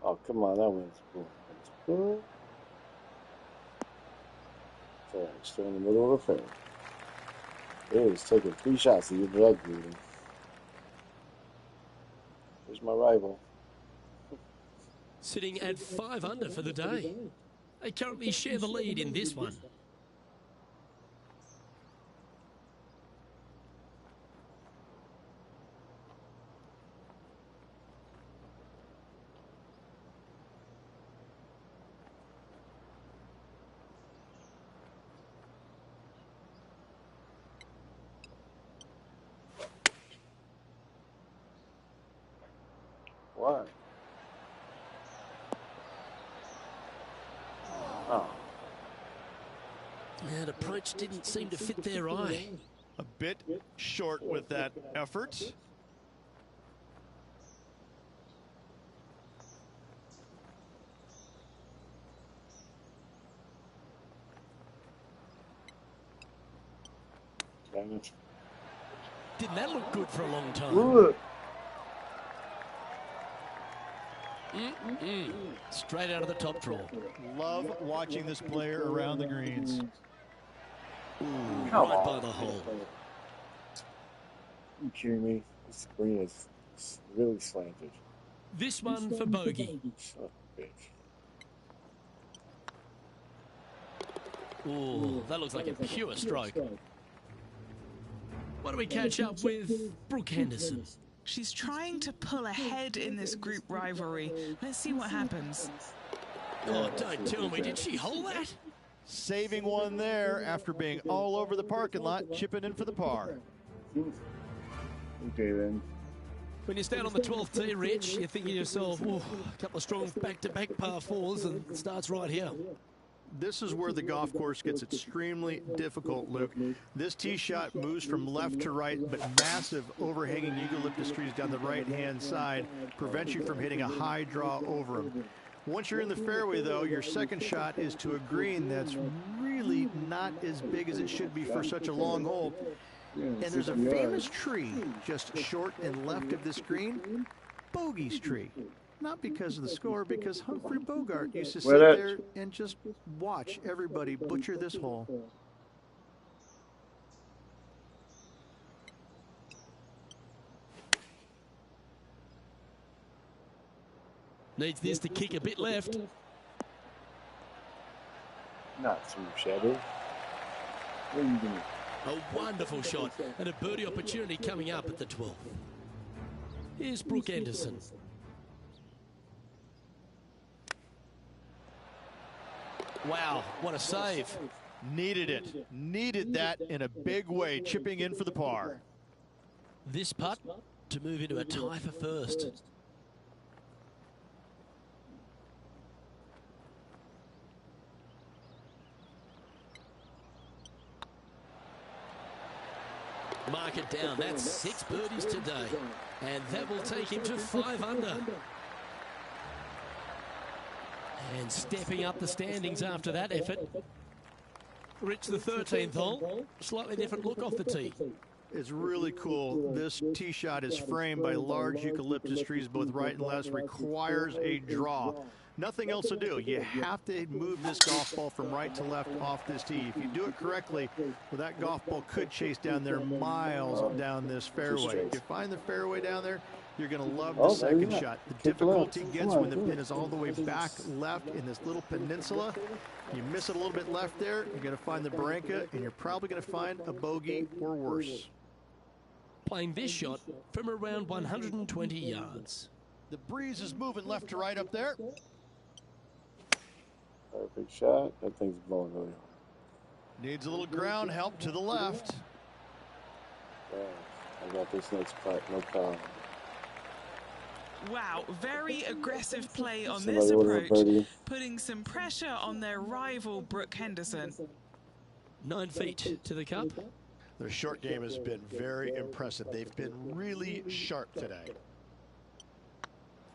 Oh, come on, that one's cool. That's cool. Okay, still in the middle of the fairway. It is taking 3 shots of your drug bleeding. Here's my rival. Sitting at 5 under for the day. They currently share the lead in this one. Why? Oh. That approach didn't seem to fit their eye. A bit short with that effort. Damage. Didn't that look good for a long time? Good. Straight out of the top draw. Love watching this player around the greens. Right by the hole. You kidding me? This green is really slanted. This one for bogey. Son of a bitch. Ooh, that looks like a pure stroke. Why don't we catch up with Brooke Henderson? She's trying to pull ahead in this group rivalry. Let's see what happens. Oh, don't tell me. Did she hold that? Saving one there after being all over the parking lot, chipping in for the par. Okay, then. When you stand on the 12th tee, Rich, you're thinking to yourself, oh, a couple of strong back-to-back par 4s, and it starts right here. This is where the golf course gets extremely difficult, Luke. This tee shot moves from left to right, but massive overhanging eucalyptus trees down the right-hand side prevents you from hitting a high draw over them. Once you're in the fairway, though, your second shot is to a green that's really not as big as it should be for such a long hole. And there's a famous tree just short and left of this green, Bogey's tree. Not because of the score, because Humphrey Bogart used to sit there and just watch everybody butcher this hole. Needs this to kick a bit left. Not too shabby. What are you doing? A wonderful shot and a birdie opportunity coming up at the 12th. Here's Brooke Henderson. Wow, what a save. Needed it. Needed that in a big way, chipping in for the par. This putt to move into a tie for first. Mark it down. That's 6 birdies today. And that will take him to 5 under. And stepping up the standings after that effort. Rich, the 13th hole. Slightly different look off the tee. It's really cool. This tee shot is framed by large eucalyptus trees both right and left. Requires a draw. Nothing else to do. You have to move this golf ball from right to left off this tee. If you do it correctly, well, that golf ball could chase down there miles down this fairway. If you find the fairway down there, you're going to love the second shot. The difficulty gets when the pin is all the way back left in this little peninsula. You miss it a little bit left there, you're going to find the barranca, and you're probably going to find a bogey or worse. Playing this shot from around 120 yards. The breeze is moving left to right up there. Perfect shot. That thing's blowing really hard. Needs a little ground help to the left. Yeah, I got this next putt. No problem. Wow, very aggressive play on this approach, putting some pressure on their rival, Brooke Henderson. 9 feet to the cup. Their short game has been very impressive. They've been really sharp today.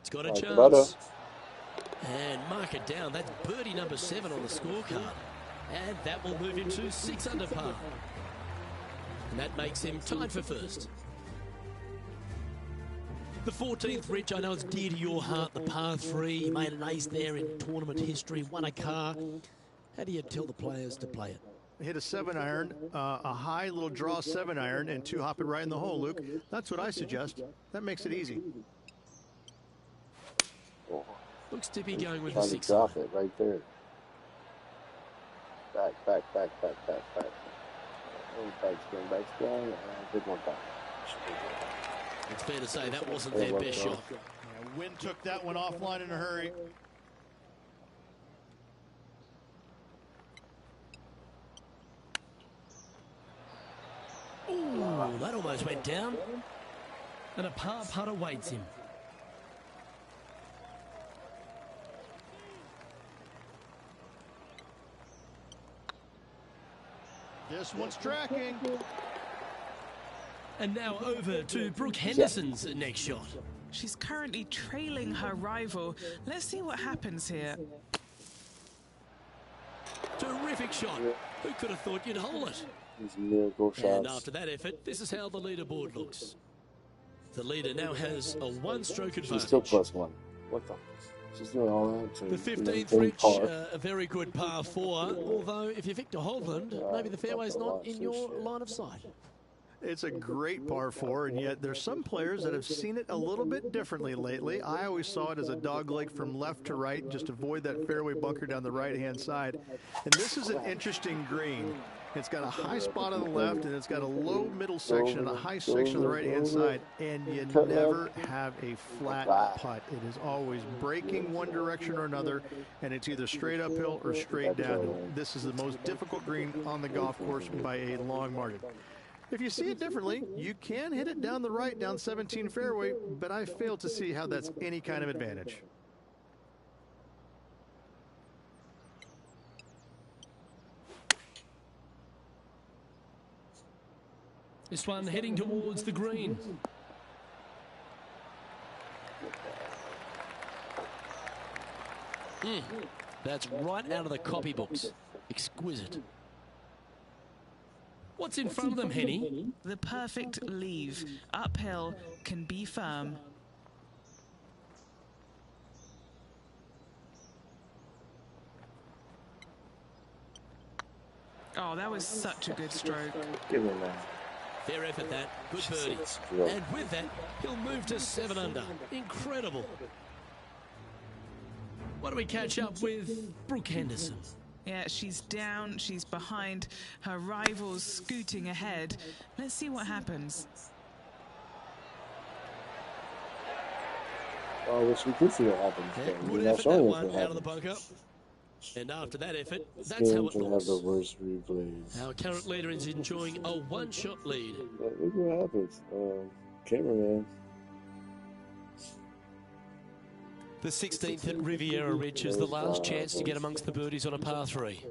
It's got a chance. And mark it down. That's birdie number 7 on the scorecard. And that will move him to 6 under par. And that makes him tied for first. The 14th, Rich, I know it's dear to your heart, the par 3. He made an ace there in tournament history, won a car. How do you tell the players to play it? Hit a 7-iron, a high little draw 7-iron, and 2 hop it right in the hole, Luke. That's what I suggest. That makes it easy. Looks to be going with the 6. Drop it right there. Back. Backspin. Big one back. It's fair to say that wasn't their best shot. Yeah, Wind took that one offline in a hurry. Ooh, that almost went down. And a par putt awaits him. This one's tracking. And now over to Brooke Henderson's next shot. She's currently trailing her rival. Let's see what happens here. Terrific shot. Who could have thought you'd hold it? These miracle shots. And after that effort, this is how the leaderboard looks. The leader now has a 1-stroke advantage. She's still +1. What the? She's doing all that. The 15th, Rich, a very good par 4. Although, if you're Victor Hovland, maybe the fairway's not in your line of sight. It's a great par 4, and yet there's some players that have seen it a little bit differently lately. I always saw it as a dogleg from left to right, just avoid that fairway bunker down the right-hand side. And this is an interesting green. It's got a high spot on the left, and it's got a low middle section and a high section on the right-hand side, and you never have a flat putt. It is always breaking one direction or another, and it's either straight uphill or straight downhill. This is the most difficult green on the golf course by a long margin. If you see it differently, you can hit it down the right, down 17 fairway, but I fail to see how that's any kind of advantage. This one heading towards the green. That's right out of the copybooks. Exquisite. What's in front of them, Henny? The perfect leave. Uphill, can be firm. Oh, that was such a good stroke. Give me that. Fair effort, that. Good birdie. And with that, he'll move to 7 under. Incredible. What do we catch up with Brooke Henderson? Yeah, she's down, she's behind, her rivals scooting ahead. Let's see what happens. Oh, I wish we could see what happens. Yeah, But good you're not effort, that showing us one, what out of the happens. bunker. And after that effort, This that's how game it can have looks. the worst replays. Our current leader is enjoying a one-shot lead. But look what happens. Cameraman. The 16th at Riviera Ridge is the last chance to get amongst the birdies on a par 3.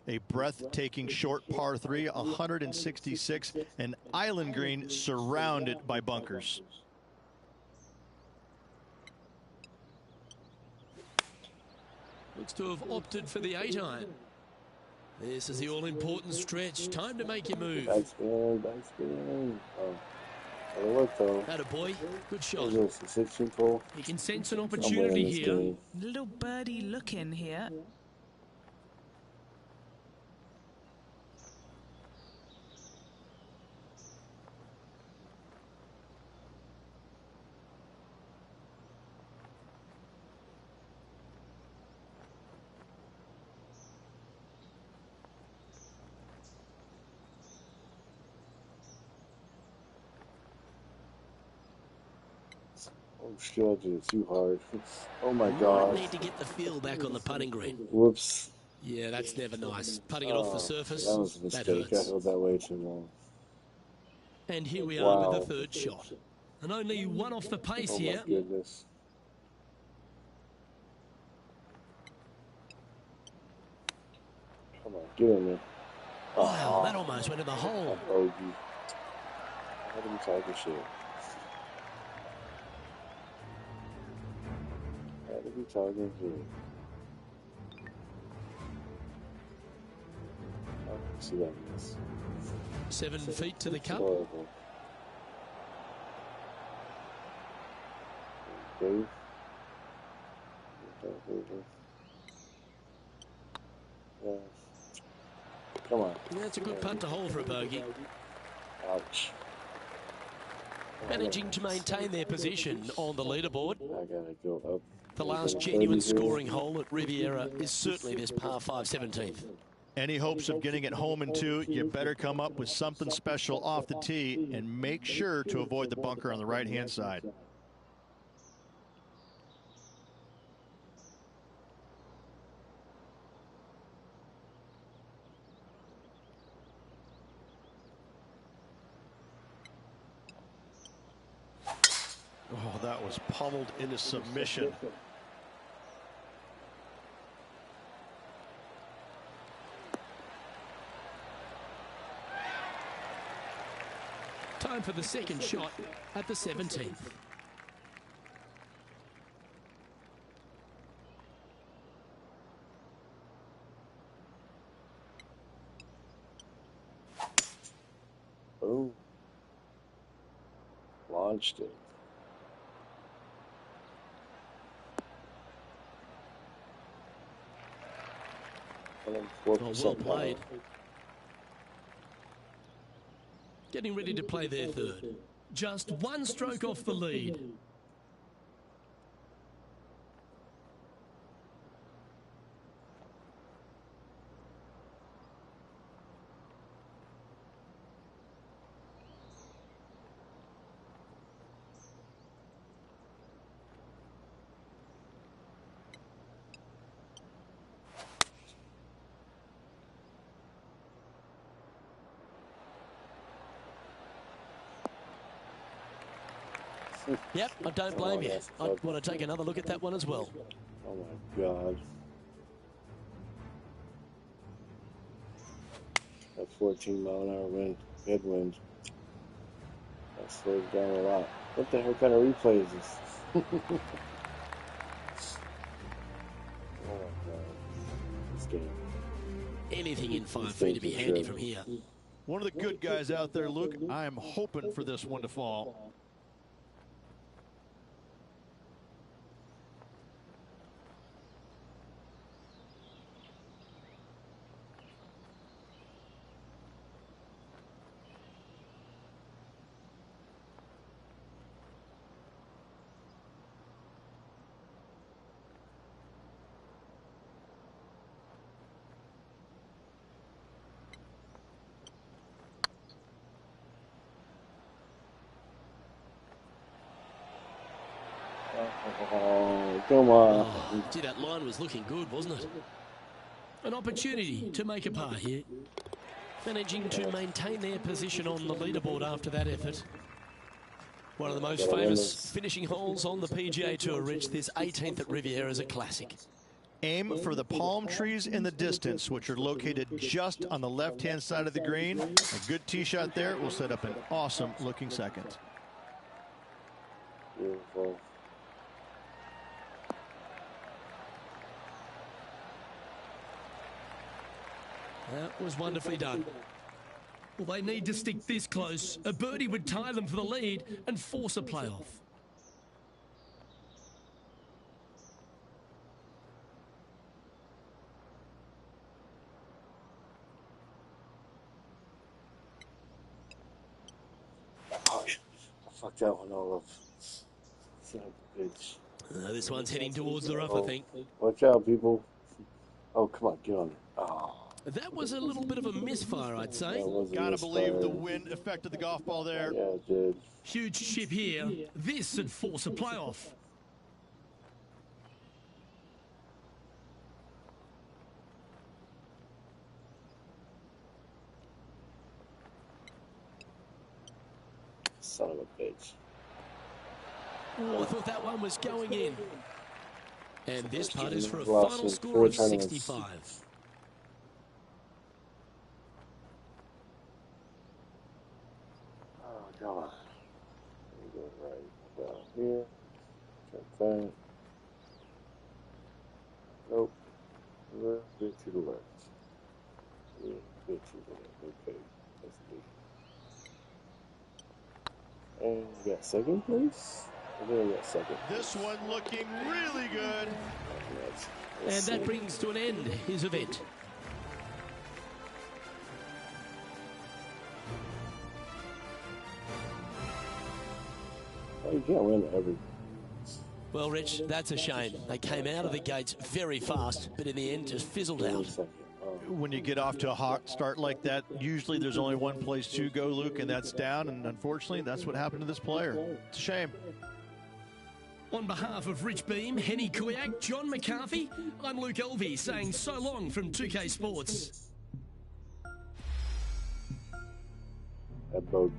A breathtaking short par 3, 166, an island green surrounded by bunkers. Looks to have opted for the 8-iron. This is the all-important stretch. Time to make your move. Backspin, backspin. Oh, that'll work though. Attaboy. Good shot. What is this, the 16th hole? He can sense an I'm opportunity winning this here. game. Little birdie look in here. Oh shit, I did it too hard. Oh my Might gosh. need to get the feel back on the putting green. Whoops. Yeah, that's never nice. Putting it off the surface, That was a that mistake. I hurts. held that way too long. And here we are Wow. with the 3rd shot. And only one off the pace Oh my here. goodness. Come on, get in there. Wow, that almost went in the hole. Bogey. I had him talking shit. I had to be talking shit. I can see that miss. 7 feet to the cup. Horrible. Dave. Yeah. Come on. That's a good putt to hold for a bogey. Ouch. Managing to maintain their position on the leaderboard. I gotta go up. The last genuine scoring hole at Riviera is certainly this par 5 17th. Any hopes of getting it home in 2, you better come up with something special off the tee and make sure to avoid the bunker on the right-hand side. Oh, that was pummeled into submission. Time for the 2nd shot at the 17th. Boom. Launched it. Oh, well played. Getting ready to play their 3rd. Just one stroke off the lead. Yep, I don't blame you. I want to take another look at that one as well. Oh my God. That 14-mile-an-hour wind, headwind. That slows down a lot. What the hell kind of replay is this? Oh my god. This game. Anything in 5 feet to be handy from here. One of the good guys out there, Luke. I am hoping for this one to fall. Oh, come on. Oh, gee, that line was looking good, wasn't it? An opportunity to make a par here. Managing to maintain their position on the leaderboard after that effort. One of the most famous finishing holes on the PGA Tour, Rich. This 18th at Riviera is a classic. Aim for the palm trees in the distance, which are located just on the left-hand side of the green. A good tee shot there will set up an awesome-looking second. Beautiful. That was wonderfully done. Well, they need to stick this close. A birdie would tie them for the lead and force a playoff. Oh, I fucked that one all up. Son of a bitch. This one's heading towards the rough, I think. Watch out, people. Oh, come on, get on it. Oh. That was a little bit of a misfire, I'd say. Gotta believe the wind affected the golf ball there. Yeah, it did. Huge chip here. This would force a playoff. Son of a bitch. Oh, I thought that one was going in. And this putt is for a Lost final in score 4 of tournaments. 65. Oh, God. Let me go right down here. Check that. Nope. A little bit to the left. A little bit to the left. Okay. That's good. And we got second place? I think we got second. This one looking really good. And that brings to an end his event. Oh, you can't win every. Well, Rich, that's a shame. They came out of the gates very fast, but in the end just fizzled out. When you get off to a hot start like that, usually there's only one place to go, Luke, and that's down. And unfortunately, that's what happened to this player. It's a shame. On behalf of Rich Beam, Henny Kuyak, John McCarthy, I'm Luke Elvey saying so long from 2K Sports. That boat.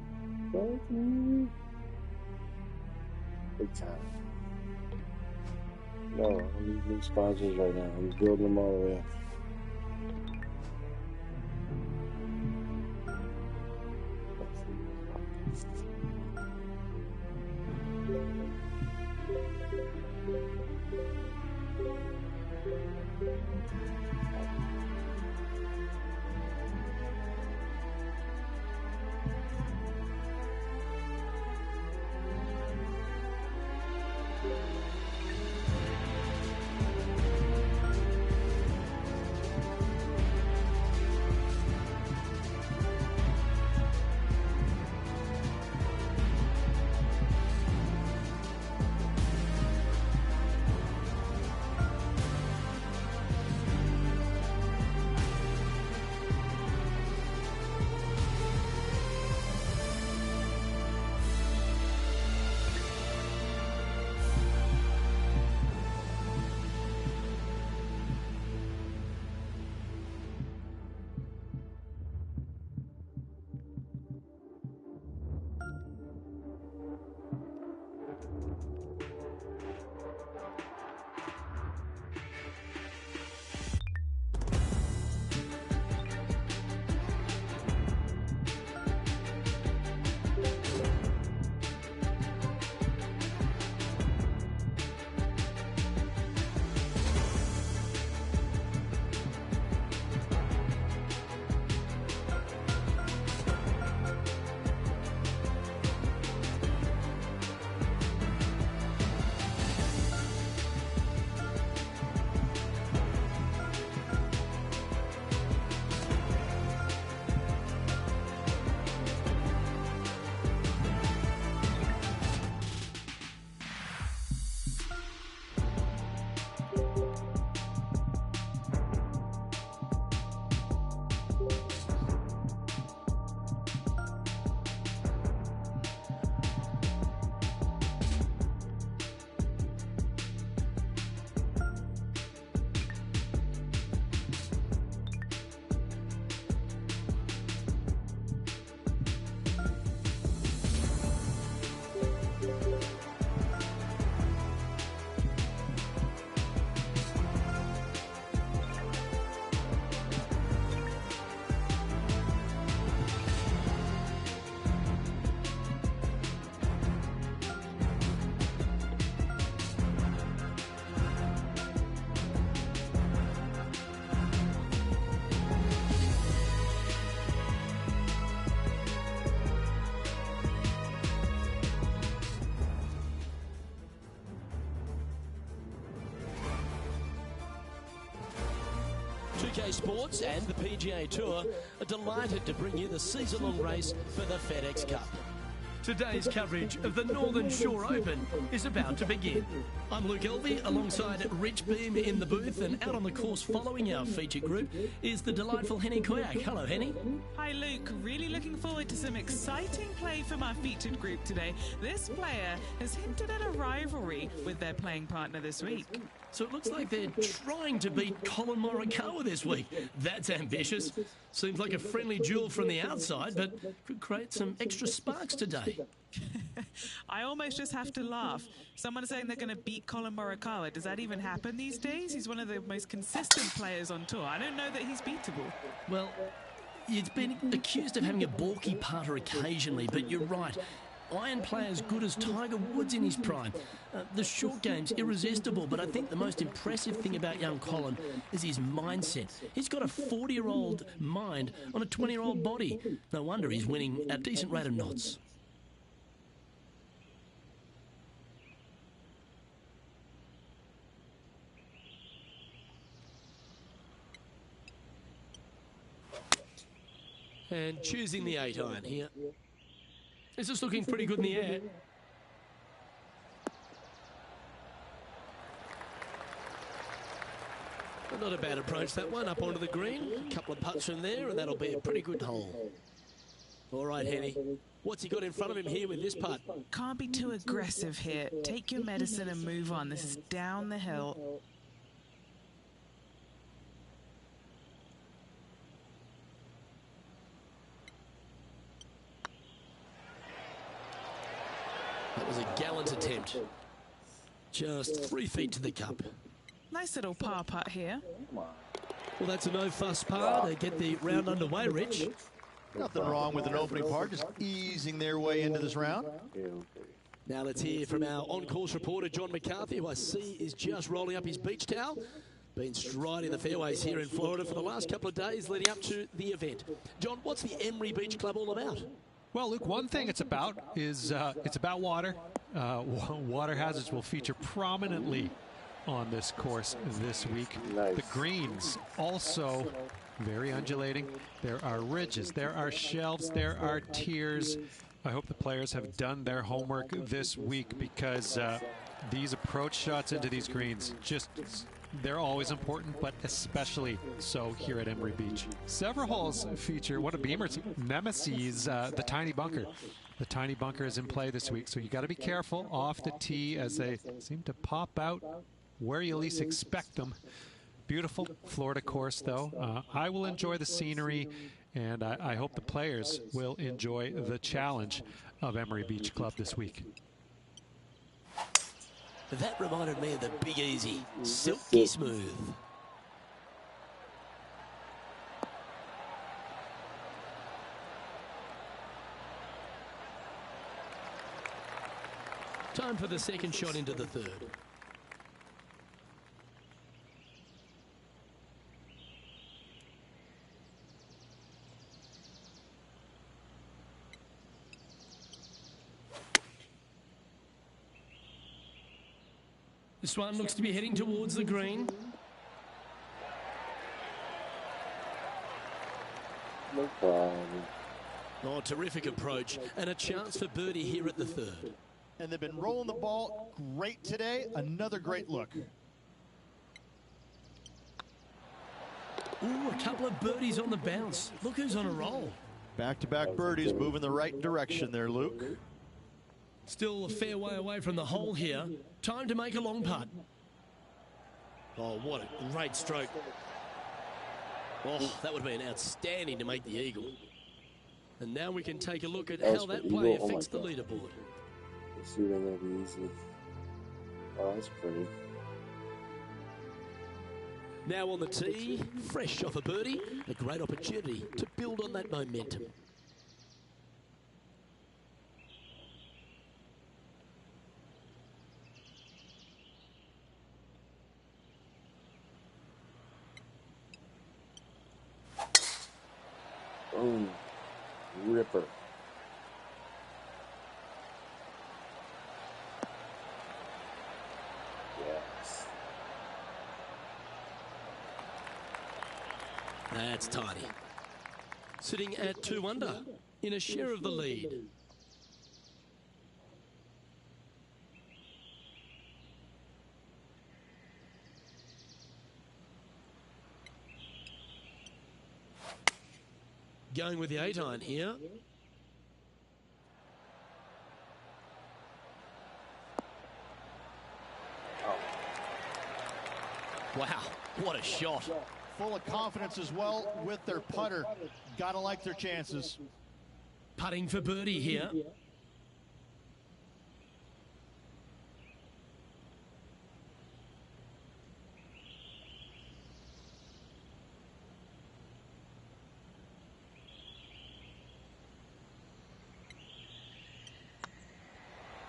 Big time. No, I don't need new sponsors right now. I'm building them all the way up. UK Sports and the PGA Tour are delighted to bring you the season-long race for the FedEx Cup. Today's coverage of the Northern Shore Open is about to begin. I'm Luke Elvey alongside Rich Beam in the booth, and out on the course following our feature group is the delightful Henny Koyak. Hello, Henny. Hi, Luke. Really looking forward to some exciting play from our featured group today. This player has hinted at a rivalry with their playing partner this week. So it looks like they're trying to beat Colin Morikawa this week. That's ambitious. Seems like a friendly duel from the outside, but could create some extra sparks today. I almost just have to laugh. Someone saying they're going to beat Colin Morikawa. Does that even happen these days? He's one of the most consistent players on tour. I don't know that he's beatable. Well, he's been accused of having a balky putter occasionally, but you're right. Iron play as good as Tiger Woods in his prime. The short game's irresistible, but I think the most impressive thing about young Colin is his mindset. He's got a 40-year-old mind on a 20-year-old body. No wonder he's winning a decent rate of knots. And choosing the 8-iron here. This is looking pretty good in the air. But not a bad approach, that one, up onto the green. A couple of putts from there, and that'll be a pretty good hole. All right, Henny. What's he got in front of him here with this putt? Can't be too aggressive here. Take your medicine and move on. This is down the hill. That was a gallant attempt. Just 3 feet to the cup. Nice little par putt here. Well, that's a no-fuss par to get the round underway, Rich. Nothing wrong with an opening par, just easing their way into this round. Now let's hear from our on-course reporter, John McCarthy, who I see is just rolling up his beach towel. Been striding the fairways here in Florida for the last couple of days leading up to the event. John, what's the Emery Beach Club all about? Well, Luke, one thing it's about is it's about water. Water hazards will feature prominently on this course this week. Nice. The greens also very undulating. There are ridges, there are shelves, there are tiers. I hope the players have done their homework this week, because these approach shots into these greens, they're always important, but especially so here at Emery Beach. Several holes feature one of Beamer's nemesis, the tiny bunker. The tiny bunker is in play this week, so you got to be careful off the tee as they seem to pop out where you least expect them. Beautiful Florida course, though. I will enjoy the scenery, and I hope the players will enjoy the challenge of Emery Beach Club this week. That reminded me of the Big Easy. Silky smooth. Time for the second shot into the third. This one looks to be heading towards the green. No problem. Oh, terrific approach, and a chance for birdie here at the third. And they've been rolling the ball great today. Another great look. Ooh, a couple of birdies on the bounce. Look who's on a roll. Back-to-back birdies, moving the right direction there, Luke. Still a fair way away from the hole here. Time to make a long putt. Oh, what a great stroke. Oh, that would have been outstanding to make the eagle. And now we can take a look at how that play affects the leaderboard. Let's see that maybe easy. Oh, that's pretty. Now on the tee, fresh off a birdie, a great opportunity to build on that momentum. Oh, ripper. Yes. That's tidy. Sitting at 2 under in a share of the lead. Going with the 8-iron here. Wow, what a shot. Full of confidence as well with their putter. Gotta like their chances. Putting for birdie here.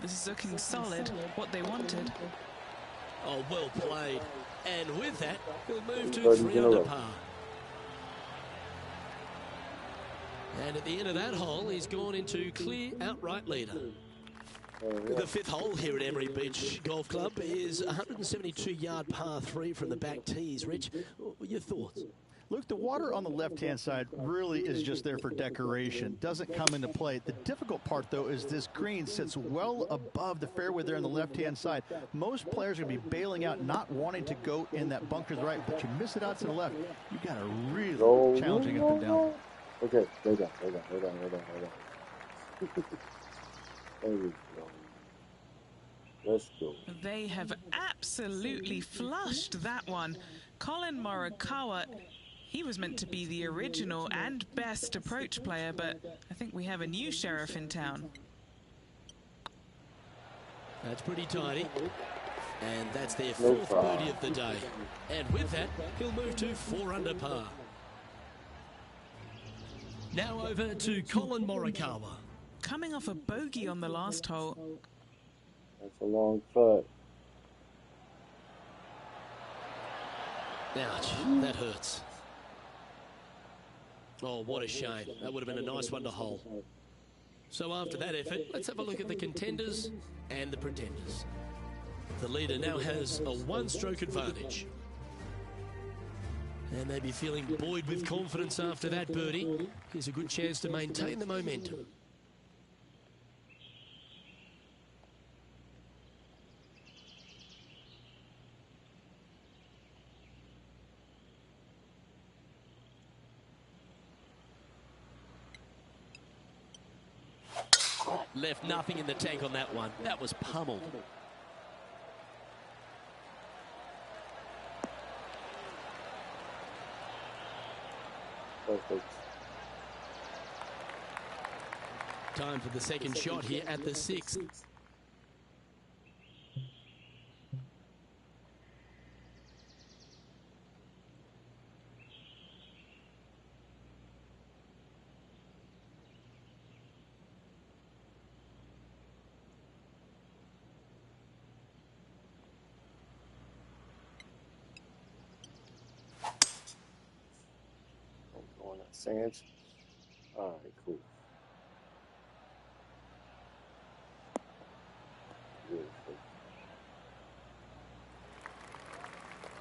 This is looking solid, what they wanted. Oh, well played. And with that, he'll move to 3 under par. And at the end of that hole, he's gone into clear outright leader. The 5th hole here at Emery Beach Golf Club is 172-yard par 3 from the back tees. Rich, your thoughts? Look, the water on the left-hand side really is just there for decoration. Doesn't come into play. The difficult part, though, is this green sits well above the fairway there on the left-hand side. Most players are going to be bailing out, not wanting to go in that bunker to the right, but you miss it out to the left. You got a really challenging up and down. Okay, hold on. There we go. Let's go. They have absolutely flushed that one. Colin Morikawa, he was meant to be the original and best approach player, but I think we have a new sheriff in town. That's pretty tidy. And that's their 4th birdie of the day. And with that, he'll move to 4 under par. Now over to Colin Morikawa. Coming off a bogey on the last hole. That's a long putt. Ouch, that hurts. Oh, what a shame. That would have been a nice one to hole. So after that effort, let's have a look at the contenders and the pretenders. The leader now has a 1-stroke advantage. And they'd be feeling buoyed with confidence after that birdie. Here's a good chance to maintain the momentum. Left nothing in the tank on that one. That was pummeled. Perfect. Time for the second shot here at the 6th. Sands. All right, cool. Beautiful.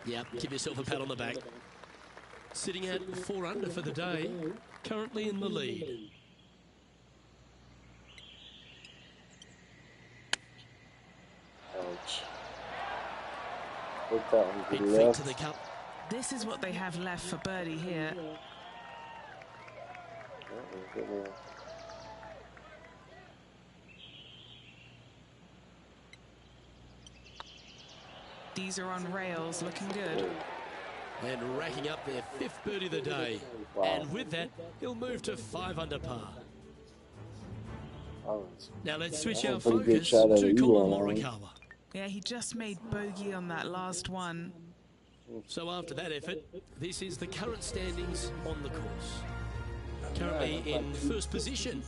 Yep, give yourself a pat on the back. Sitting at 4 under for the day, currently in the lead. Ouch. Look that one to Big the feet left. to the cup. This is what they have left for birdie here. These are on rails, looking good. And racking up their 5th birdie of the day. Wow. And with that, he'll move to 5 under par. Now let's switch our focus to Colin Morikawa. Yeah, he just made bogey on that last one. So after that effort, this is the current standings on the course. Currently in 1st position.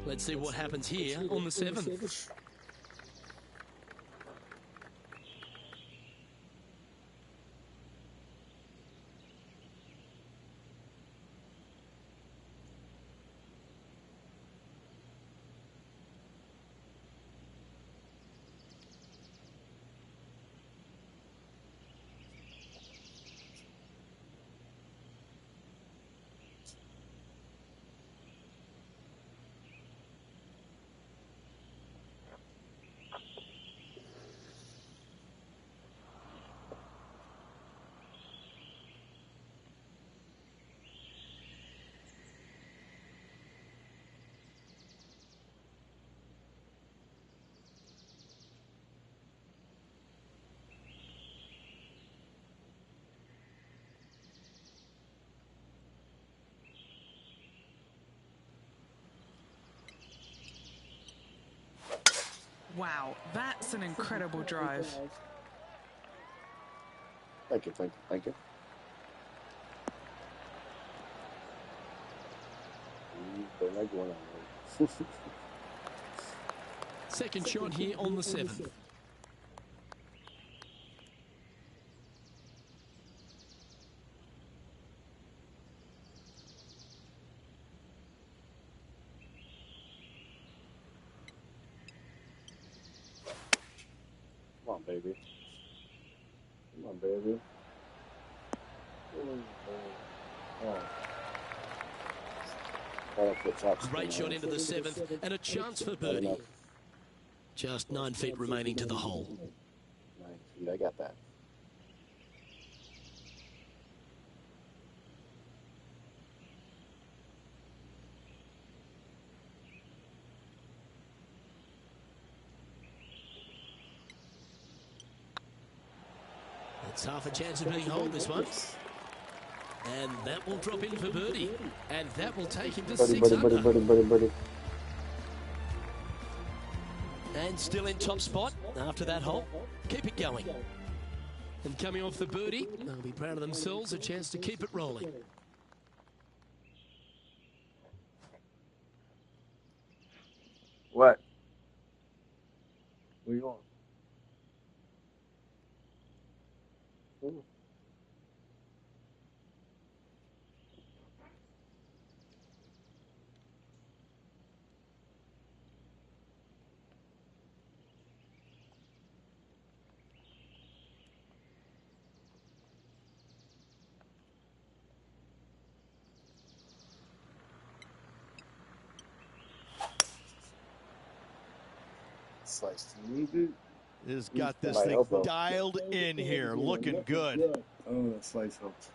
Let's see what happens here on the 7th. Wow, that's an incredible drive. Thank you, thank you, thank you. Don't like going on. Second shot here on the 7th. Come on, baby. Come on, baby. Great shot into the 7th and a chance for birdie. Just 9 feet remaining to the hole. 9 feet, I got that. It's half a chance of being holed, this one. And that will drop in for birdie. And that will take him to 6 under. And still in top spot after that hole. Keep it going. And coming off the birdie, they'll be proud of themselves, a chance to keep it rolling. What? Where you going? Ooh. Slice to me, dude. Has got this thing dialed in here, looking good. Oh, that slice helped.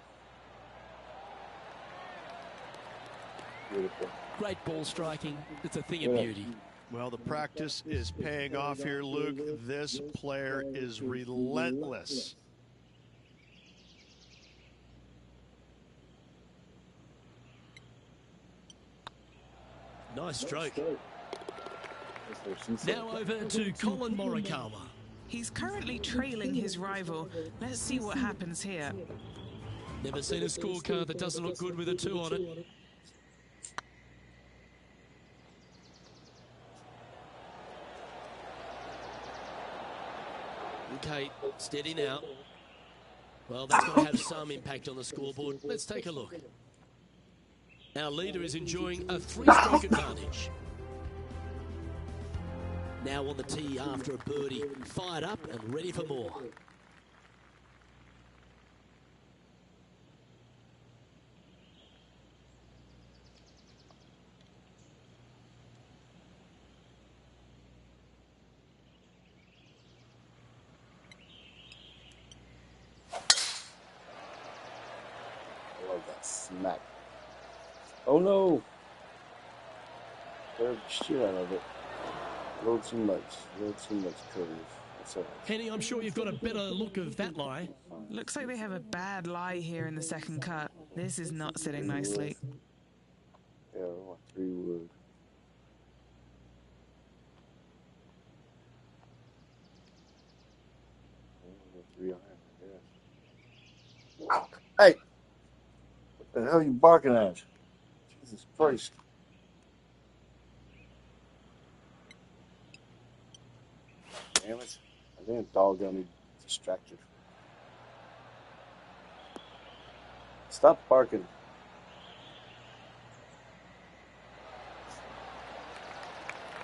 Beautiful. Great ball striking. It's a thing of beauty. Well, the practice is paying off here, Luke. This player is relentless. Nice stroke. Now over to Colin Morikawa. He's currently trailing his rival. Let's see what happens here. Never seen a scorecard that doesn't look good with a 2 on it. Okay, steady now. Well, that's going to have some impact on the scoreboard. Let's take a look. Our leader is enjoying a 3-stroke advantage. Now on the tee after a birdie, fired up and ready for more. I love that smack. Oh no! Curved shit out of it. A little too much curve. That's all right. Henny, I'm sure you've got a better look of that lie. Looks like they have a bad lie here in the second cut. This is not sitting nicely. Yeah, I want 3 wood. I want 3 iron, I guess. Hey! What the hell are you barking at? Jesus Christ. Damn it. I think a dog got me distracted. Stop barking.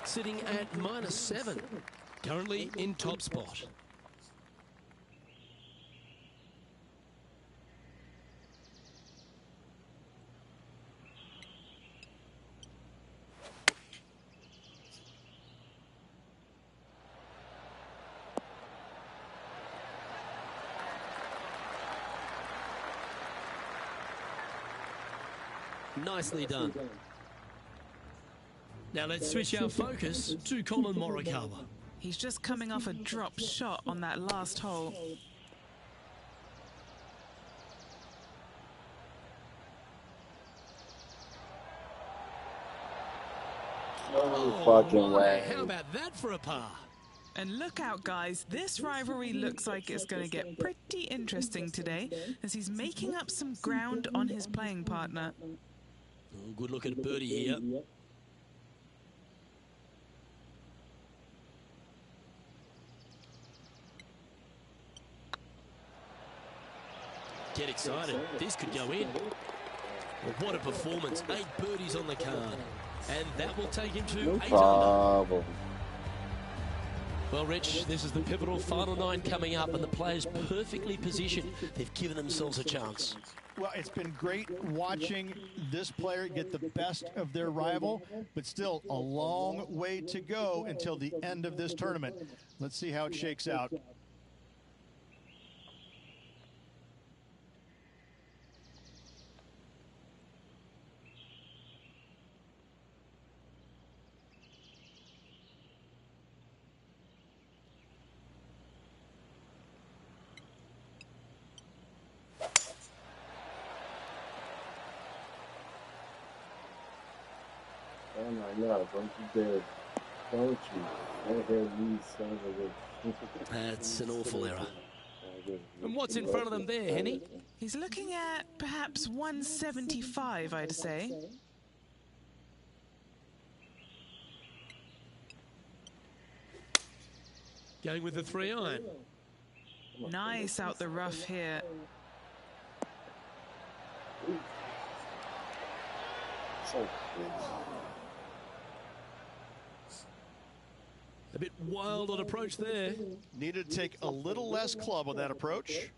Sitting at -7. Currently in top spot. Nicely done. Now let's switch our focus to Colin Morikawa. He's just coming off a drop shot on that last hole. Oh, fucking way. How about that for a par? And look out, guys. This rivalry looks like it's going to get pretty interesting today as he's making up some ground on his playing partner. Oh, good look at birdie here. Get excited. This could go in. Well, what a performance. 8 birdies on the card. And that will take him to 8 under. Well, Rich, this is the pivotal final 9 coming up, and the players perfectly positioned. They've given themselves a chance. Well, it's been great watching this player get the best of their rival, but still a long way to go until the end of this tournament. Let's see how it shakes out. Oh my God, don't you dare. Don't you. I heard these sons of a... That's an awful error. And what's in front of them there, Henny? He's looking at perhaps 175, I'd say. Going with the 3-iron. Nice out the rough here. A bit wild on approach there. Needed to take a little less club on that approach.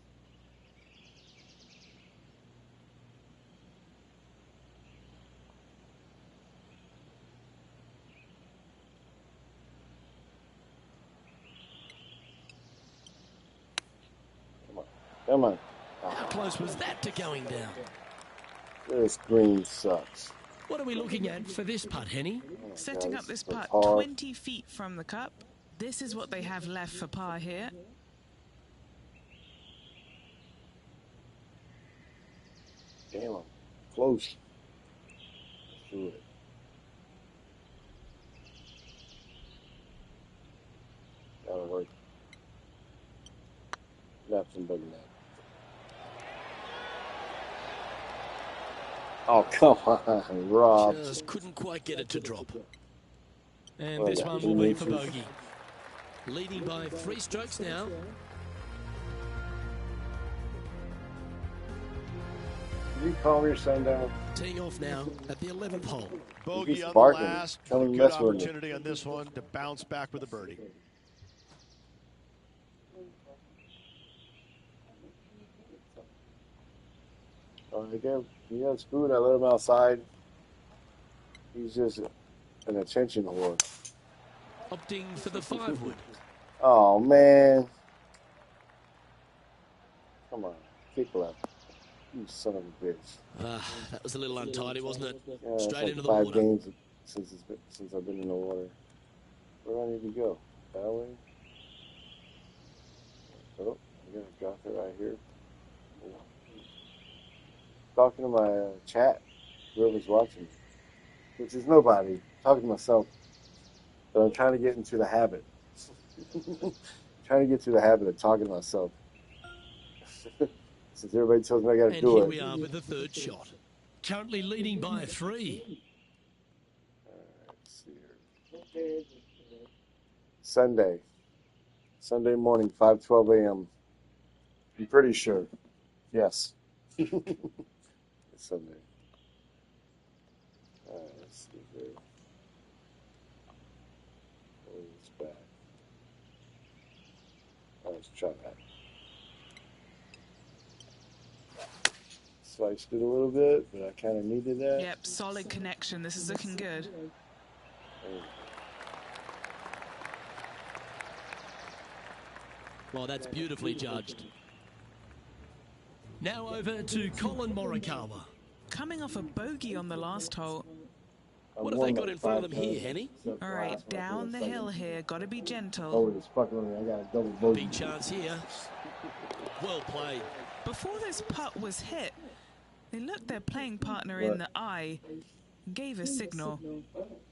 Come on. How close was that to going down? This green sucks. What are we looking at for this putt, Henny? Setting up this putt 20 feet from the cup. This is what they have left for par here. Damn, close. Let's do it. That'll work. Nothing but that. Oh, come on, Rob. Just couldn't quite get it to drop. And this one will be for bogey. Leading by 3 strokes now. Did you calm your son down? Teeing off now at the 11th hole. Bogey on the barking. last. Tell him Good mess with opportunity on this one to bounce back with a birdie. He has food. I let him outside. He's just an attention whore. Opting for the 5-wood. Oh, man. Come on. Kick left. You son of a bitch. That was a little untidy, wasn't it? Yeah, Straight like into the 5 water. games since I've been in the water. Where do I need to go? That way? Oh, I'm going to drop it right here. Talking to my chat, whoever's watching, which is nobody. Talking to myself, but I'm trying to get into the habit. Trying to get to the habit of talking to myself. Since everybody tells me I got to do it. And here we are with the 3rd shot. Currently leading by 3. Let's see here. Sunday morning, 5:12 a.m. I'm pretty sure. Yes. It's Sunday. Let's see here. Oh, it's back. Let's try that. Sliced it a little bit, but I kind of needed that. Yep, solid connection. This is looking good. Well, that's beautifully judged. Now over to Colin Morikawa. Coming off a bogey on the last hole. What have they got in front of them here, Henny? All right, down the hill here. Got to be gentle. Oh, it's fucking with me. I got a double bogey. Big chance here. Well played. Before this putt was hit, they looked their playing partner in the eye and gave a signal.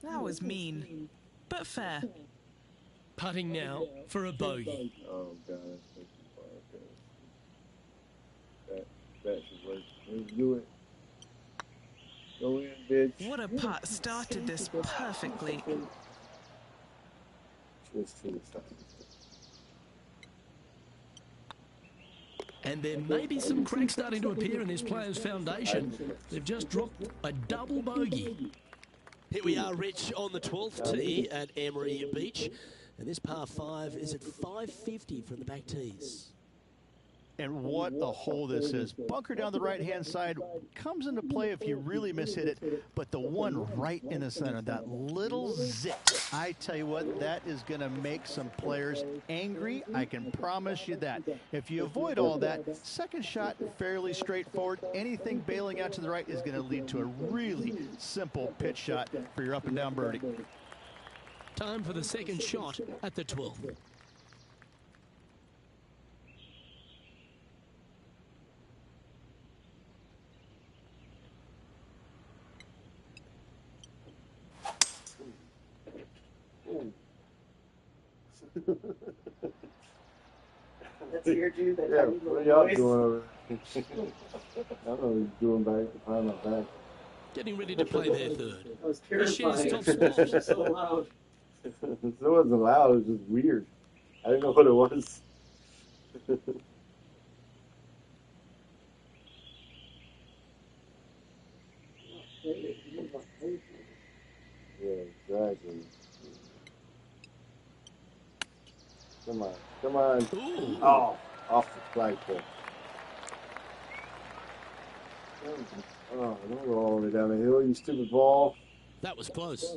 That was mean, but fair. Putting now for a bogey. Oh, God, that's making far. That should work. Let's do it. Go in, bitch. What a putt. Started this perfectly. Just to the side. And there may be some cracks starting to appear in this player's foundation. They've just dropped a double bogey. Here we are, Rich, on the 12th tee at Emery Beach. And this par 5 is at 550 from the back tees. And what a hole this is. Bunker down the right-hand side comes into play if you really mishit it, but the one right in the center, that little zit, I tell you what, that is going to make some players angry. I can promise you that. If you avoid all that, second shot, fairly straightforward. Anything bailing out to the right is going to lead to a really simple pitch shot for your up-and-down birdie. Time for the second shot at the 12th. That's weird, dude. Yeah, what are y'all doing over there? I don't know what he's doing back behind my back. Getting ready to play their third. That was He shares terrifying. top spot. So loud. It wasn't loud, it was just weird. I didn't know what it was. Yeah, exactly. Come on, come on. Ooh. Oh, off the flagpole. Oh, don't go all the way down the hill, you stupid ball. That was close.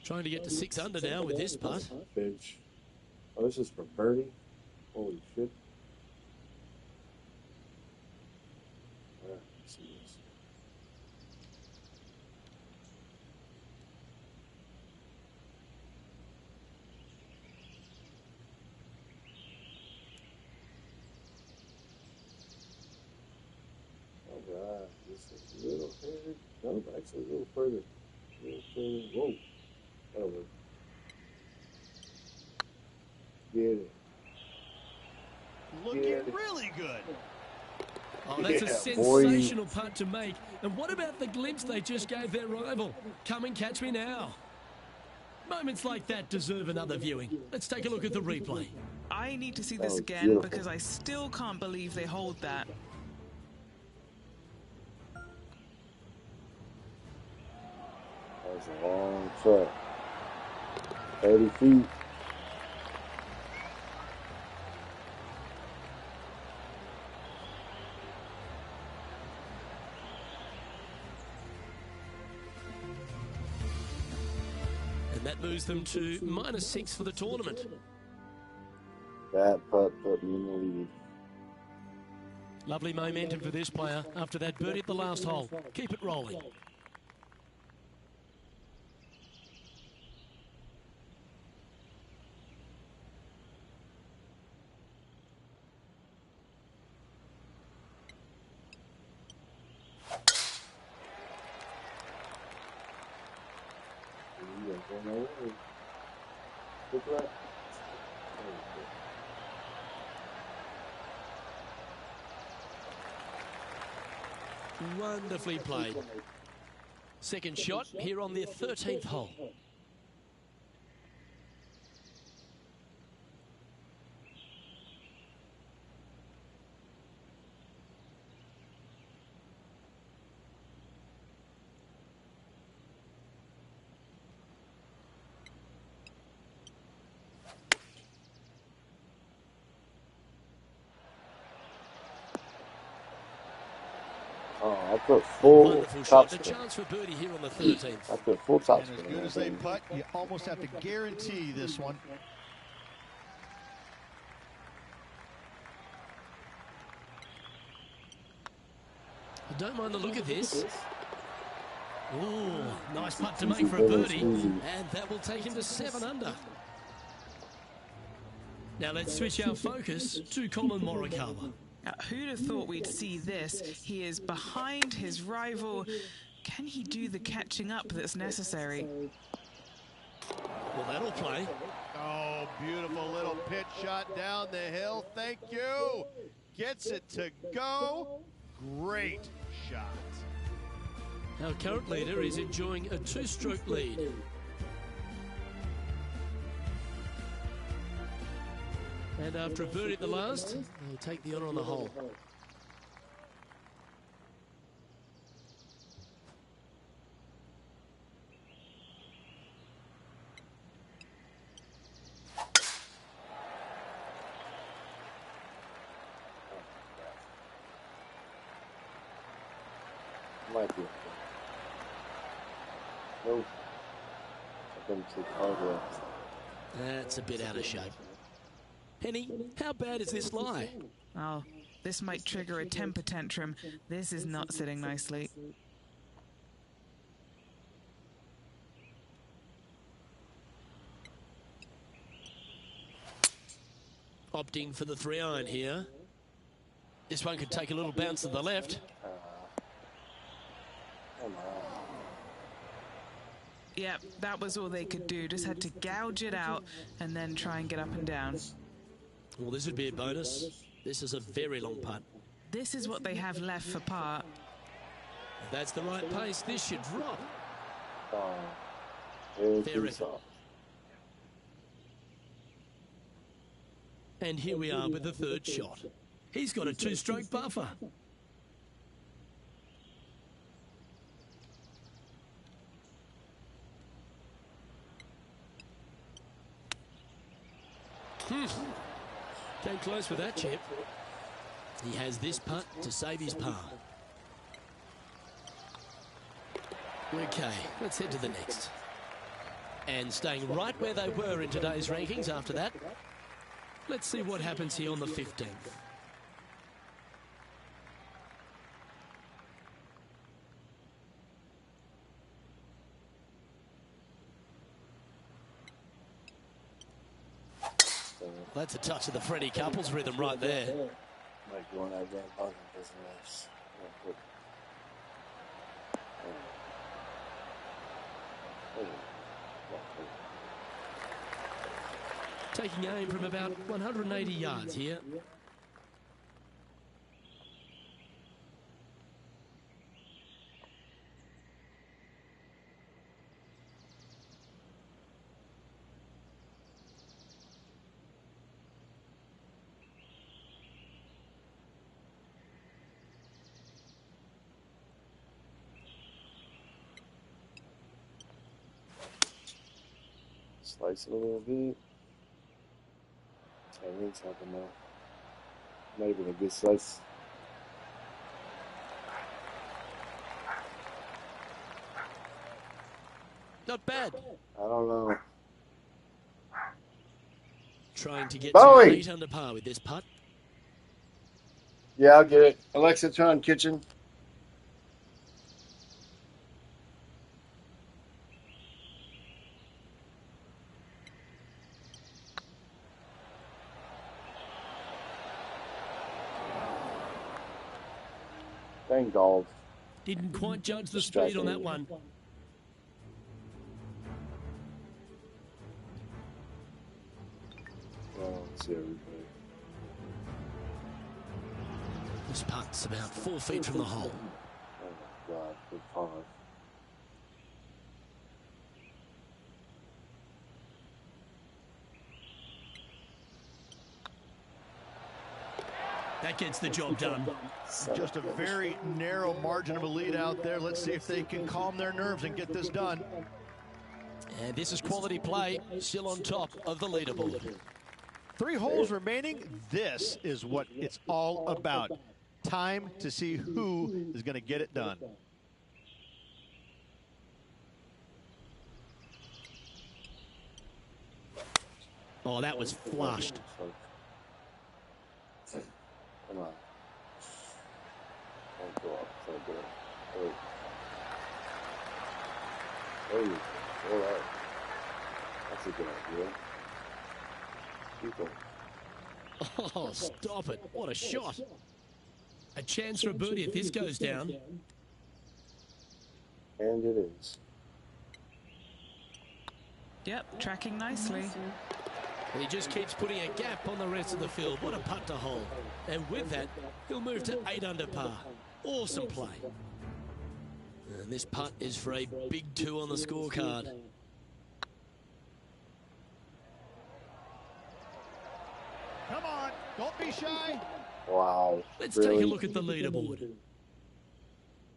Trying to get to 6 under now with this putt. Bitch. Oh, this is for birdie? Holy shit. Alright, let's see this. Alright, this is a little further. No, actually a little further. A little further. Whoa. That'll work. Get it. Looking really good. Oh, that's a Yeah, sensational putt to make. And what about the glimpse they just gave their rival? Come and catch me now. Moments like that deserve another viewing. Let's take a look at the replay. I need to see That this was again beautiful. because I still can't believe they hold that. That was a long shot. 30 feet. And that moves them to -6 for the tournament. That putt put me in the lead. Lovely momentum for this player after that birdie at the last hole. Keep it rolling. Look at that. Wonderfully played. Second shot here on the 13th hole. Oh, I put full Wonderful shot. top A spin. chance for birdie here on the 13th. I put full top And as spin. good as they putt, you almost have to guarantee this one. I don't mind the look of this. Ooh, nice putt to make for a birdie. And that will take him to 7 under. Now let's switch our focus to Colin Morikawa. Who'd have thought we'd see this? He is behind his rival. Can he do the catching up that's necessary? Well, that'll play. Oh, beautiful little pitch shot down the hill. Thank you. Gets it to go. Great shot. Our current leader is enjoying a 2-stroke lead. And after a birdie at the last, they'll take the honour on the hole. Might be. Nope. I think it's hard. That's a bit out of shape. Henny, how bad is this lie? Oh, this might trigger a temper tantrum. This is not sitting nicely. Opting for the 3-iron here. This one could take a little bounce to the left. Yeah, that was all they could do. Just had to gouge it out and then try and get up and down. Well, this would be a bonus. This is a very long putt. This is what they have left for par. If that's the right pace, this should drop. Fair effort. And here we are with the third shot. He's got a 2-stroke buffer. Came close with that chip. He has this putt to save his par. Okay, let's head to the next. And staying right where they were in today's rankings after that. Let's see what happens here on the 15th. That's a touch of the Freddie Couples rhythm right there. Like going out there buzzing business. Taking aim from about 180 yards here. Slice it a little bit. I think something now. Not even a good slice. Not bad. I don't know. Trying to get Bowie! to 8 under par with this putt. Yeah, I'll get it. Alexa, turn on kitchen. Thank God. Didn't quite judge the speed on that one. Well, let's see everybody. This putt's about 4 feet from the hole. Oh my God, good par. That gets the job done. Just a very narrow margin of a lead out there. Let's see if they can calm their nerves and get this done. And this is quality play, still on top of the leaderboard. 3 holes remaining. This is what it's all about. Time to see who is going to get it done. Oh, that was flushed. Come on. Don't go up. Don't go up. Oh, all right. That's a good idea. Keep going. Oh, stop it. What a shot. A chance for a birdie if this goes down. And it is. Yep, tracking nicely. And he just keeps putting a gap on the rest of the field. What a putt to hold. And with that, he'll move to 8 under par. Awesome play. And this putt is for a big 2 on the scorecard. Come on, don't be shy. Wow. Let's really? take a look at the leaderboard.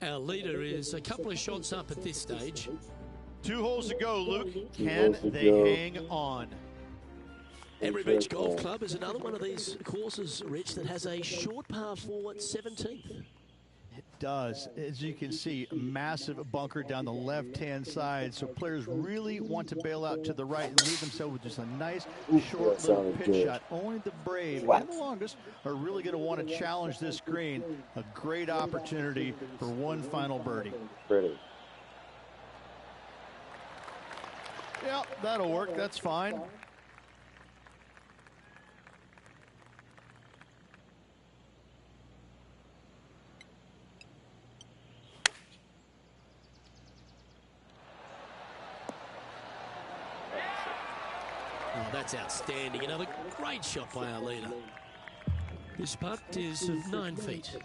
Our leader is a couple of shots up at this stage. 2 holes to go, Luke. Can holes to they go. hang on? Emery Beach Golf Club is another one of these courses, Rich, that has a short par 4 at 17th. It does. As you can see, a massive bunker down the left-hand side. So players really want to bail out to the right and leave themselves with just a nice, short little pitch shot. Only the brave and the longest are really going to want to challenge this green. A great opportunity for one final birdie. Pretty. Yep, that'll work. That's fine. Oh, that's outstanding. Another great shot by our leader. This putt is of 9 feet.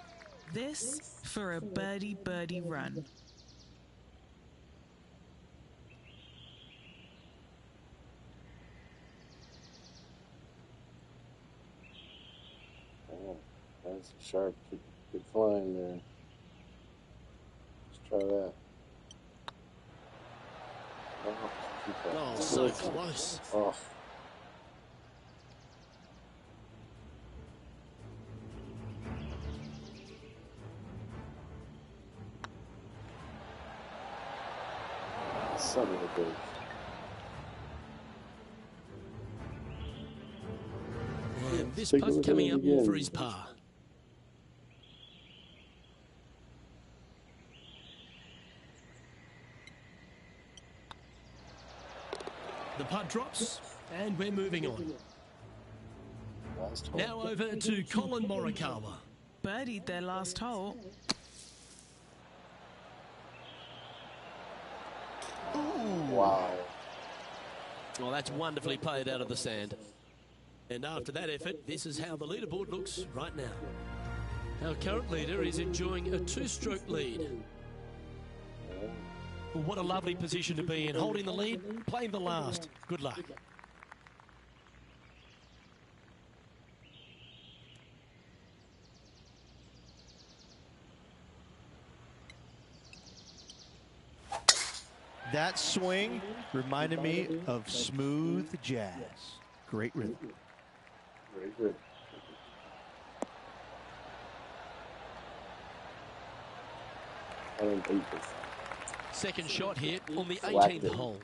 This for a birdie run. Oh, that's sharp. Keep flying there. Let's try that. Oh, so close. Oh. Son of a bitch. And this Take a putt look coming at up it again. for his par. The putt drops, and we're moving on. Now over to Colin Morikawa. Birdied their last hole. Wow. Well, that's wonderfully played out of the sand. And after that effort, this is how the leaderboard looks right now. Our current leader is enjoying a 2-stroke lead. Well, what a lovely position to be in, holding the lead, playing the last. Good luck. That swing reminded me of smooth jazz. Great rhythm. Very good. Second shot here on the 18th hole.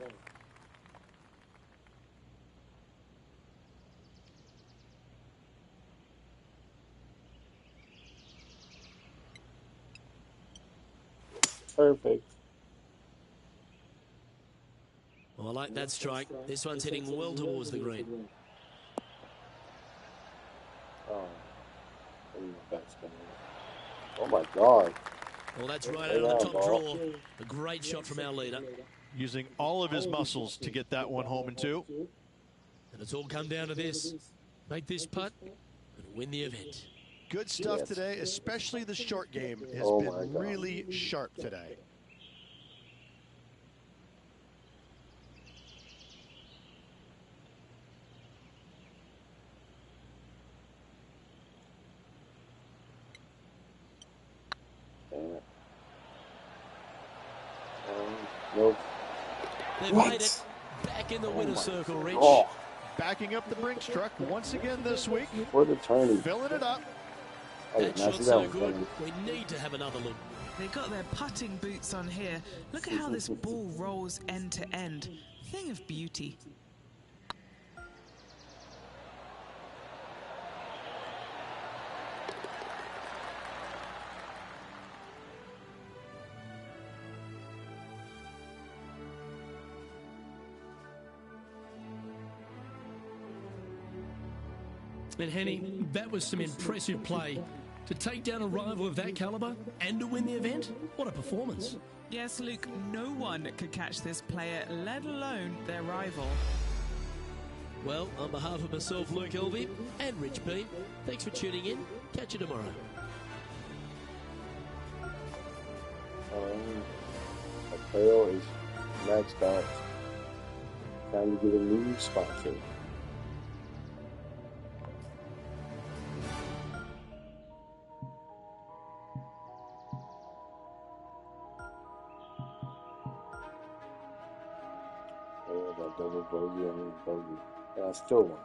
Perfect. Well, I like that strike. This one's heading well towards the green. Oh, oh my God. Well, that's right out of the top draw. A great shot from our leader. Using all of his muscles to get that one home in 2. And it's all come down to this. Make this putt and win the event. Good stuff today, especially the short game has been really sharp today. Nope. They've made it back in the winner's circle, Rich. Oh. Backing up the Brinks truck once again this week. For the tourney. Filling it up. That shot's so good, we need to have another look. They got their putting boots on here. Look at how this ball rolls end to end. Thing of beauty. And Henny, that was some impressive play To take down a rival of that caliber and to win the event? What a performance. Yes, Luke, no one could catch this player, let alone their rival. Well, on behalf of myself, Luke Elvey, and Rich Beam, thanks for tuning in. Catch you tomorrow. Apparel is maxed out. Time to get a new sponsor. Oh, that double bogey, bogey. And I still won.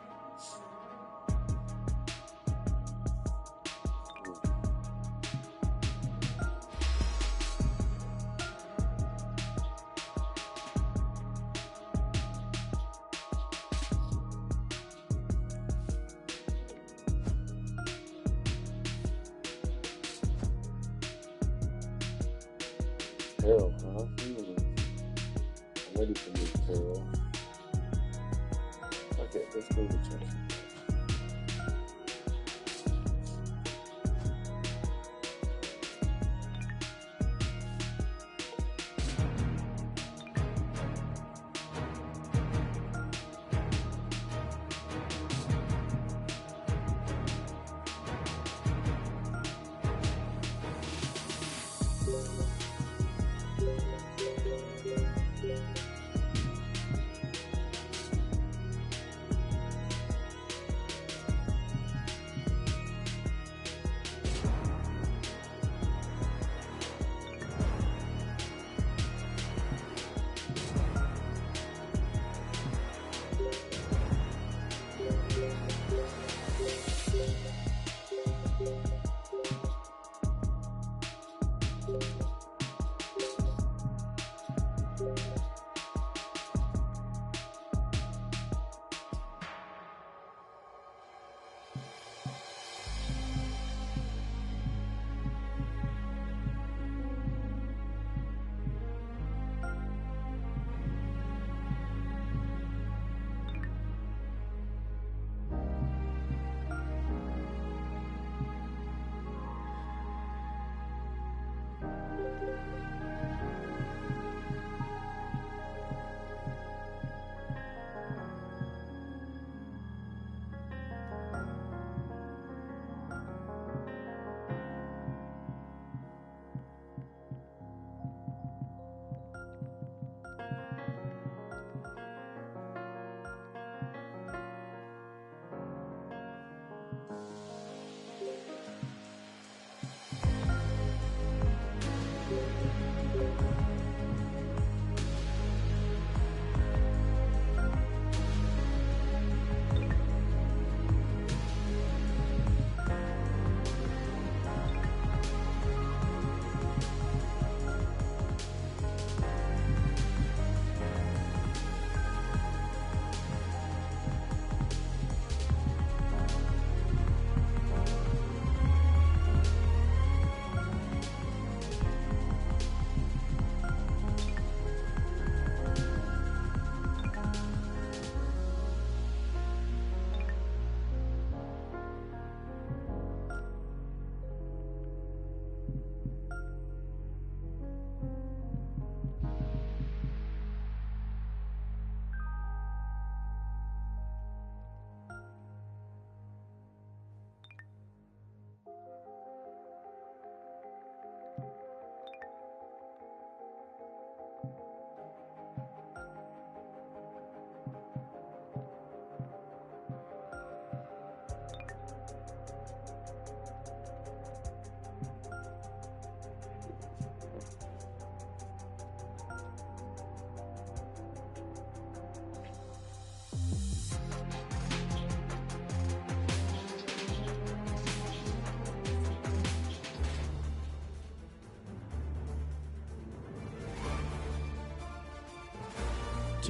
Carol, huh? I'm ready for new Carol. Okay, let's go to church.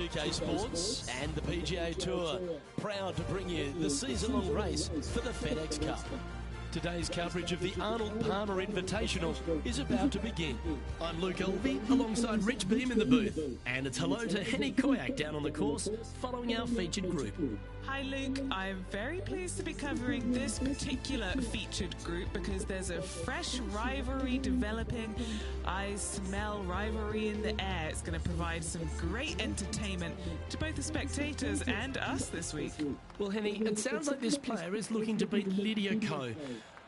PGA Sports and the PGA Tour, proud to bring you the season-long race for the FedEx Cup. Today's coverage of the Arnold Palmer Invitational is about to begin. I'm Luke Elvey alongside Rich Beam in the booth. And it's hello to Henny Koyak down on the course following our featured group. Hi Luke, I'm very pleased to be covering this particular featured group because there's a fresh rivalry developing. I smell rivalry in the air. It's going to provide some great entertainment to both the spectators and us this week. Well, Henny, it sounds like this player is looking to beat Lydia Ko,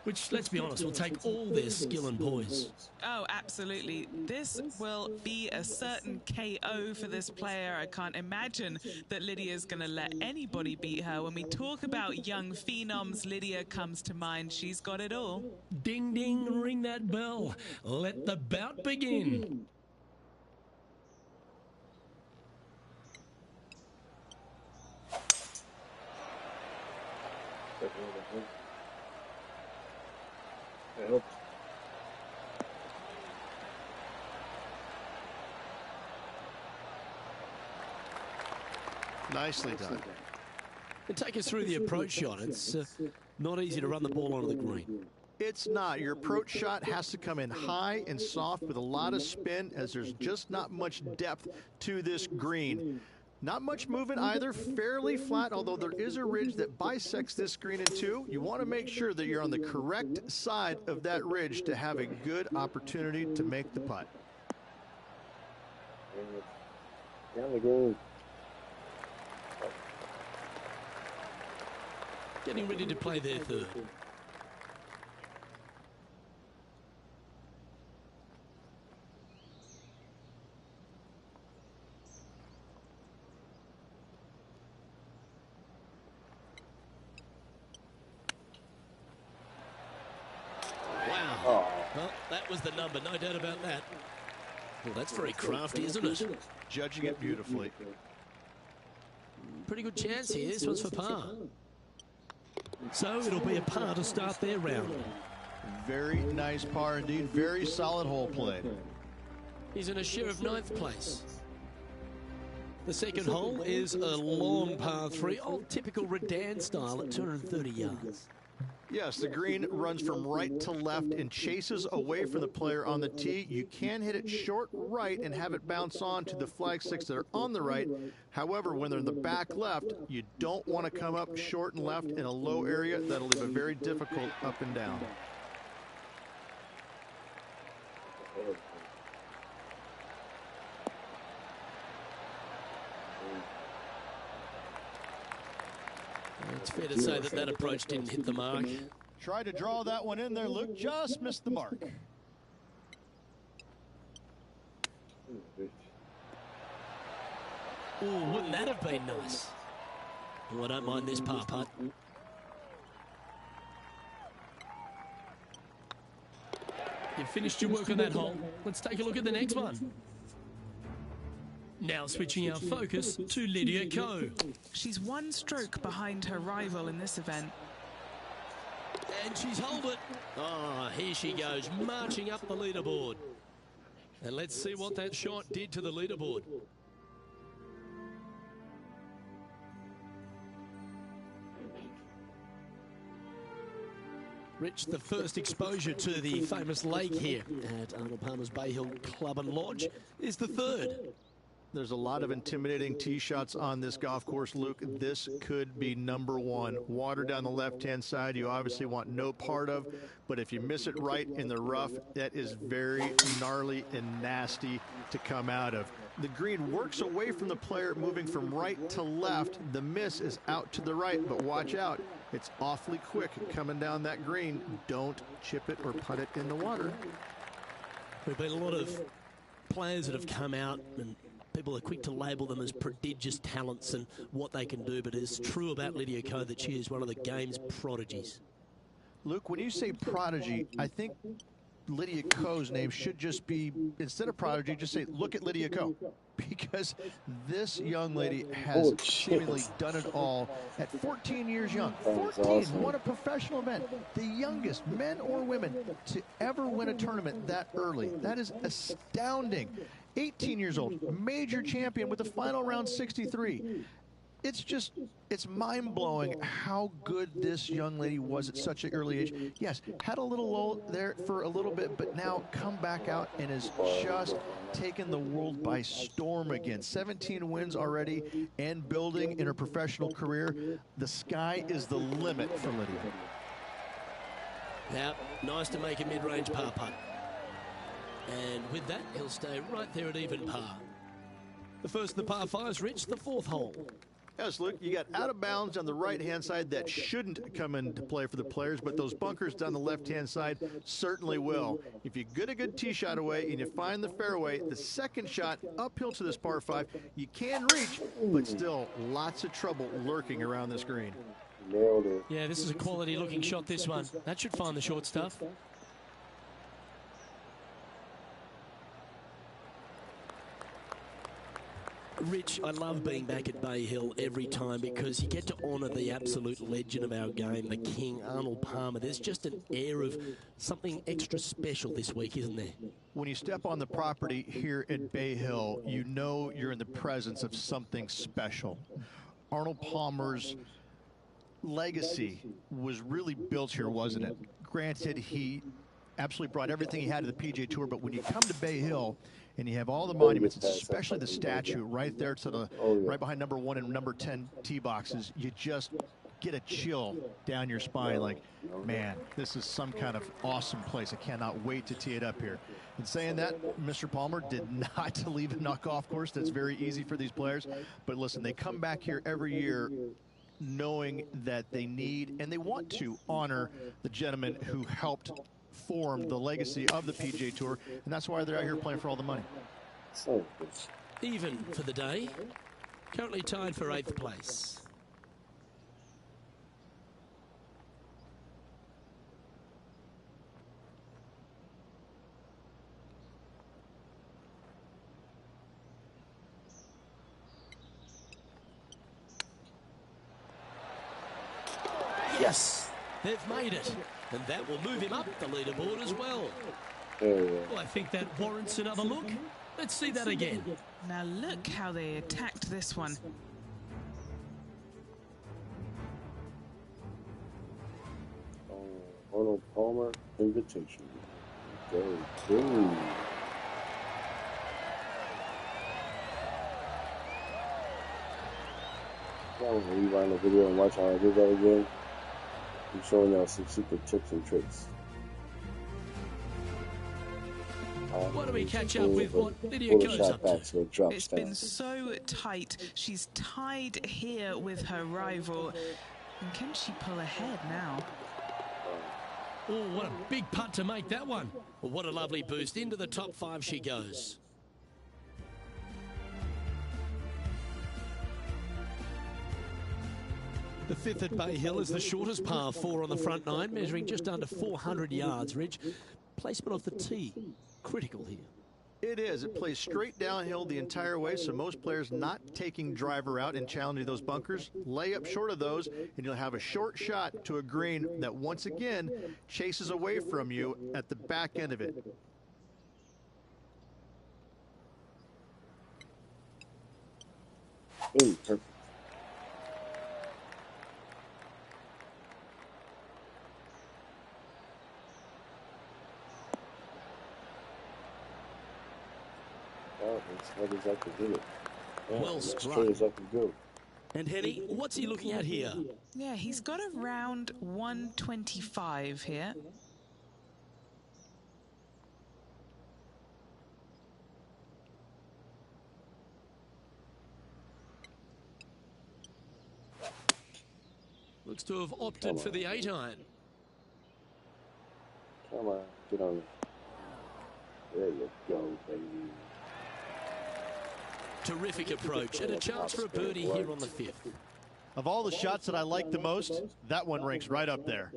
which, let's be honest, will take all their skill and poise. Oh, absolutely. This will be a certain KO for this player. I can't imagine that Lydia's going to let anybody beat her. When we talk about young phenoms, Lydia comes to mind. She's got it all. Ding, ding, ring that bell. Let the bout begin. Nicely done. And take us through the approach shot. It's not easy to run the ball onto the green. It's not. Your approach shot has to come in high and soft with a lot of spin, as there's just not much depth to this green. Not much movement either, fairly flat, although there is a ridge that bisects this green in two. You want to make sure that you're on the correct side of that ridge to have a good opportunity to make the putt. Down the green. Getting ready to play their third. Wow. Well, that was the number, no doubt about that. Well, that's very crafty, isn't it? Judging it beautifully. Pretty good chance here. This one's for par. So it'll be a par to start their round. Very nice par indeed. Very solid hole play. He's in a share of 9th place. The second hole is a long par 3, old typical Redan style at 230 yards. Yes, the green runs from right to left and chases away from the player on the tee. You can hit it short right and have it bounce on to the flag sticks that are on the right. However, when they're in the back left, you don't want to come up short and left in a low area. That'll leave a very difficult up and down. It's fair to say that that approach didn't hit the mark. Tried to draw that one in there, Luke. Just missed the mark. Oh, wouldn't that have been nice? Oh, I don't mind this par putt. You've finished your work on that hole. Let's take a look at the next one. Now switching our focus to Lydia Ko. She's one stroke behind her rival in this event. And she's held it. Oh, here she goes, marching up the leaderboard. And let's see what that shot did to the leaderboard. Rich, the first exposure to the famous lake here at Arnold Palmer's Bay Hill Club and Lodge is the third. There's a lot of intimidating tee shots on this golf course, Luke. This could be number one. Water down the left-hand side, you obviously want no part of, but if you miss it right in the rough, that is very gnarly and nasty to come out of. The green works away from the player, moving from right to left. The miss is out to the right, but watch out. It's awfully quick coming down that green. Don't chip it or putt it in the water. There have been a lot of players that have come out and people are quick to label them as prodigious talents and what they can do, but it's true about Lydia Ko that she is one of the game's prodigies. Luke, when you say prodigy, I think Lydia Ko's name should just be, instead of prodigy, just say, look at Lydia Ko. Because this young lady has seemingly done it all at 14 years young. 14, won a professional event. The youngest, men or women, to ever win a tournament that early. That is astounding. 18 years old, major champion with the final round 63. it's mind-blowing how good this young lady was at such an early age. Yes, had a little lull there for a little bit, but now come back out and has just taken the world by storm again. 17 wins already and building in her professional career. The sky is the limit for Lydia. Now, nice to make a mid-range par putt. And with that, he'll stay right there at even par. The first of the par fives, Rich, the fourth hole. Yes, Luke, you got out of bounds on the right-hand side that shouldn't come into play for the players, but those bunkers down the left-hand side certainly will. If you get a good tee shot away and you find the fairway, the second shot uphill to this par 5, you can reach, but still lots of trouble lurking around this green. Nailed it. Yeah, this is a quality-looking shot, this one. That should find the short stuff. Rich, I love being back at Bay Hill every time because you get to honour the absolute legend of our game, the King, Arnold Palmer. There's just an air of something extra special this week, isn't there? When you step on the property here at Bay Hill, you know you're in the presence of something special. Arnold Palmer's legacy was really built here, wasn't it? Granted, he absolutely brought everything he had to the PGA Tour, but when you come to Bay Hill and you have all the monuments, especially the statue right there to the right behind number 1 and number 10 tee boxes, you just get a chill down your spine like, man, this is some kind of awesome place. I cannot wait to tee it up here. And saying that, Mr. Palmer did not leave a golf course. That's very easy for these players. But listen, they come back here every year knowing that they need and they want to honor the gentleman who helped form the legacy of the PGA Tour, and that's why they're out here playing for all the money. Even for the day, currently tied for 8th place. Yes, they've made it, and that will move him up the leaderboard as well. Well, I think that warrants another look. Let's see that again. Now look how they attacked this one. Arnold Palmer invitation. Go, go. I want to rewind the video and watch how I did that again. I'm showing y'all some secret tips and tricks. Why don't we catch up with what Lydia goes up to? It's been so tight. She's tied here with her rival. And can she pull ahead now? Oh, what a big putt to make that one. Well, what a lovely boost. Into the top 5 she goes. The 5th at Bay Hill is the shortest par 4 on the front 9, measuring just under 400 yards, Ridge. Placement off the tee, critical here. It is. It plays straight downhill the entire way, so most players not taking driver out and challenging those bunkers. Lay up short of those, and you'll have a short shot to a green that once again chases away from you at the back end of it. Ooh, perfect. As hard as I could do it. Yeah, Well as struck. straight as I could go. And Henny, what's he looking at here? Yeah, he's got around 125 here. Looks to have opted for the 8-iron. Come on, get on it. There you go, baby. Terrific approach and a chance for a birdie here on the 5th. Of all the shots that I like the most, that one ranks right up there.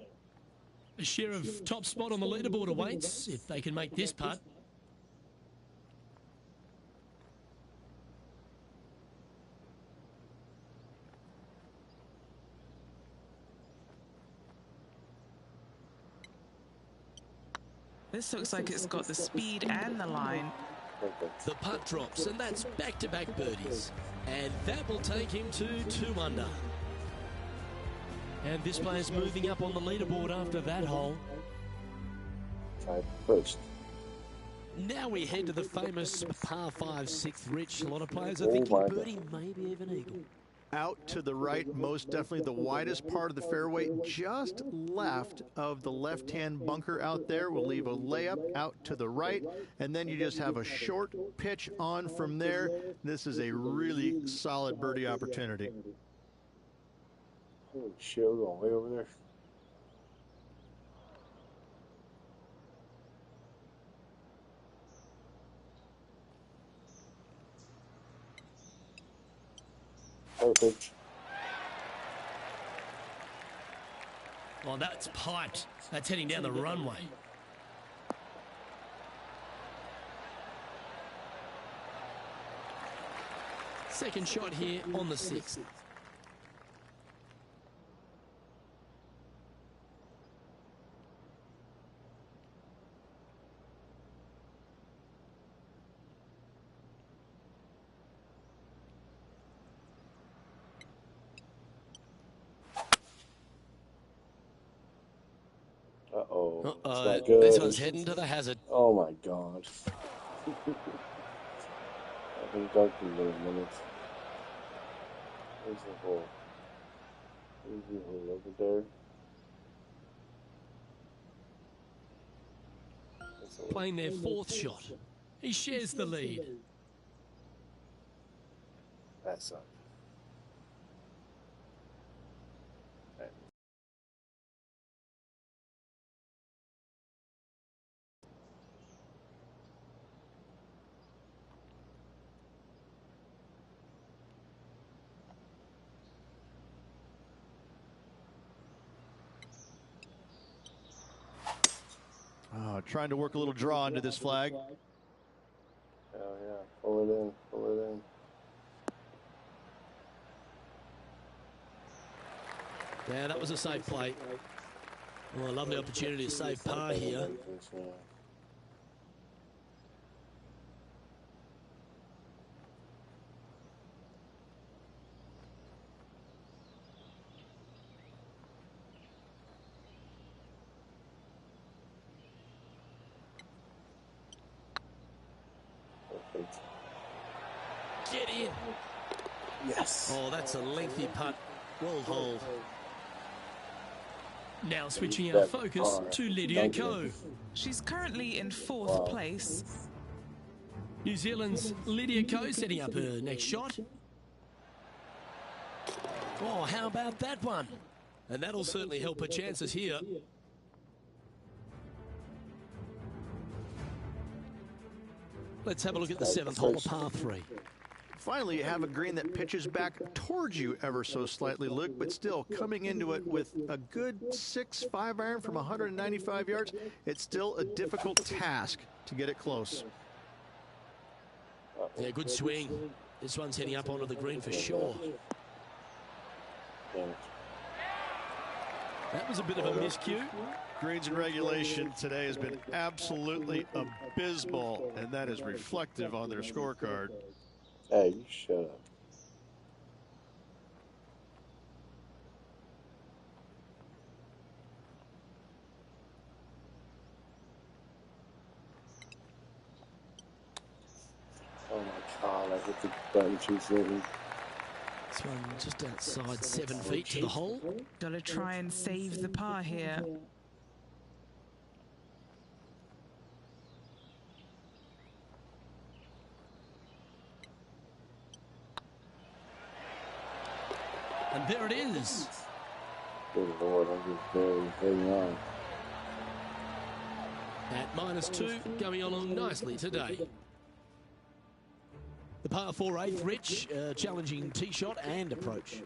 A share of top spot on the leaderboard awaits if they can make this putt. This looks like it's got the speed and the line. The putt drops, and that's back-to-back birdies. And that will take him to 2 under. And this player's moving up on the leaderboard after that hole. Try first. Now we head to the famous par 5 6th, Rich. A lot of players are thinking birdie, maybe even eagle. Out to the right, most definitely the widest part of the fairway, just left of the left-hand bunker out there. We'll leave a layup out to the right, and then you just have a short pitch on from there. This is a really solid birdie opportunity. Holy shit, we're going way over there. Perfect. Oh, that's piped. That's heading down the runway. Second shot here on the 6th. Uh-oh. This one's heading to the hazard. Oh my god. I've been dark in a minute. There's the hole. There's the hole over there. Playing their 4th shot. He shares the lead. That sucked. Trying to work a little draw into this flag. Oh yeah, pull it in, pull it in. Yeah, that was a safe play. Well, a lovely opportunity to save par here. Get in. Yes. Oh, that's a lengthy putt. Well holed. Now switching our focus to Lydia Ko. She's currently in 4th place. New Zealand's Lydia Ko setting up her next shot. Oh, how about that one? And that'll certainly help her chances here. Let's have a look at the 7th hole, par 3. Finally, you have a green that pitches back towards you ever so slightly, Luke, but still coming into it with a good 6-5 iron from 195 yards. It's still a difficult task to get it close. Yeah, good swing. This one's heading up onto the green for sure. That was a bit of a miscue. Greens in regulation today has been absolutely abysmal, and that is reflective on their scorecard. Hey, you shut up. Oh my god, I hit the button too soon. This one just outside 7 feet to the hole. Gotta try and save the par here. And there it is. Good Lord, I'm just barely hanging on. At -2, going along nicely today. The par 4 8th, Rich, challenging tee shot and approach.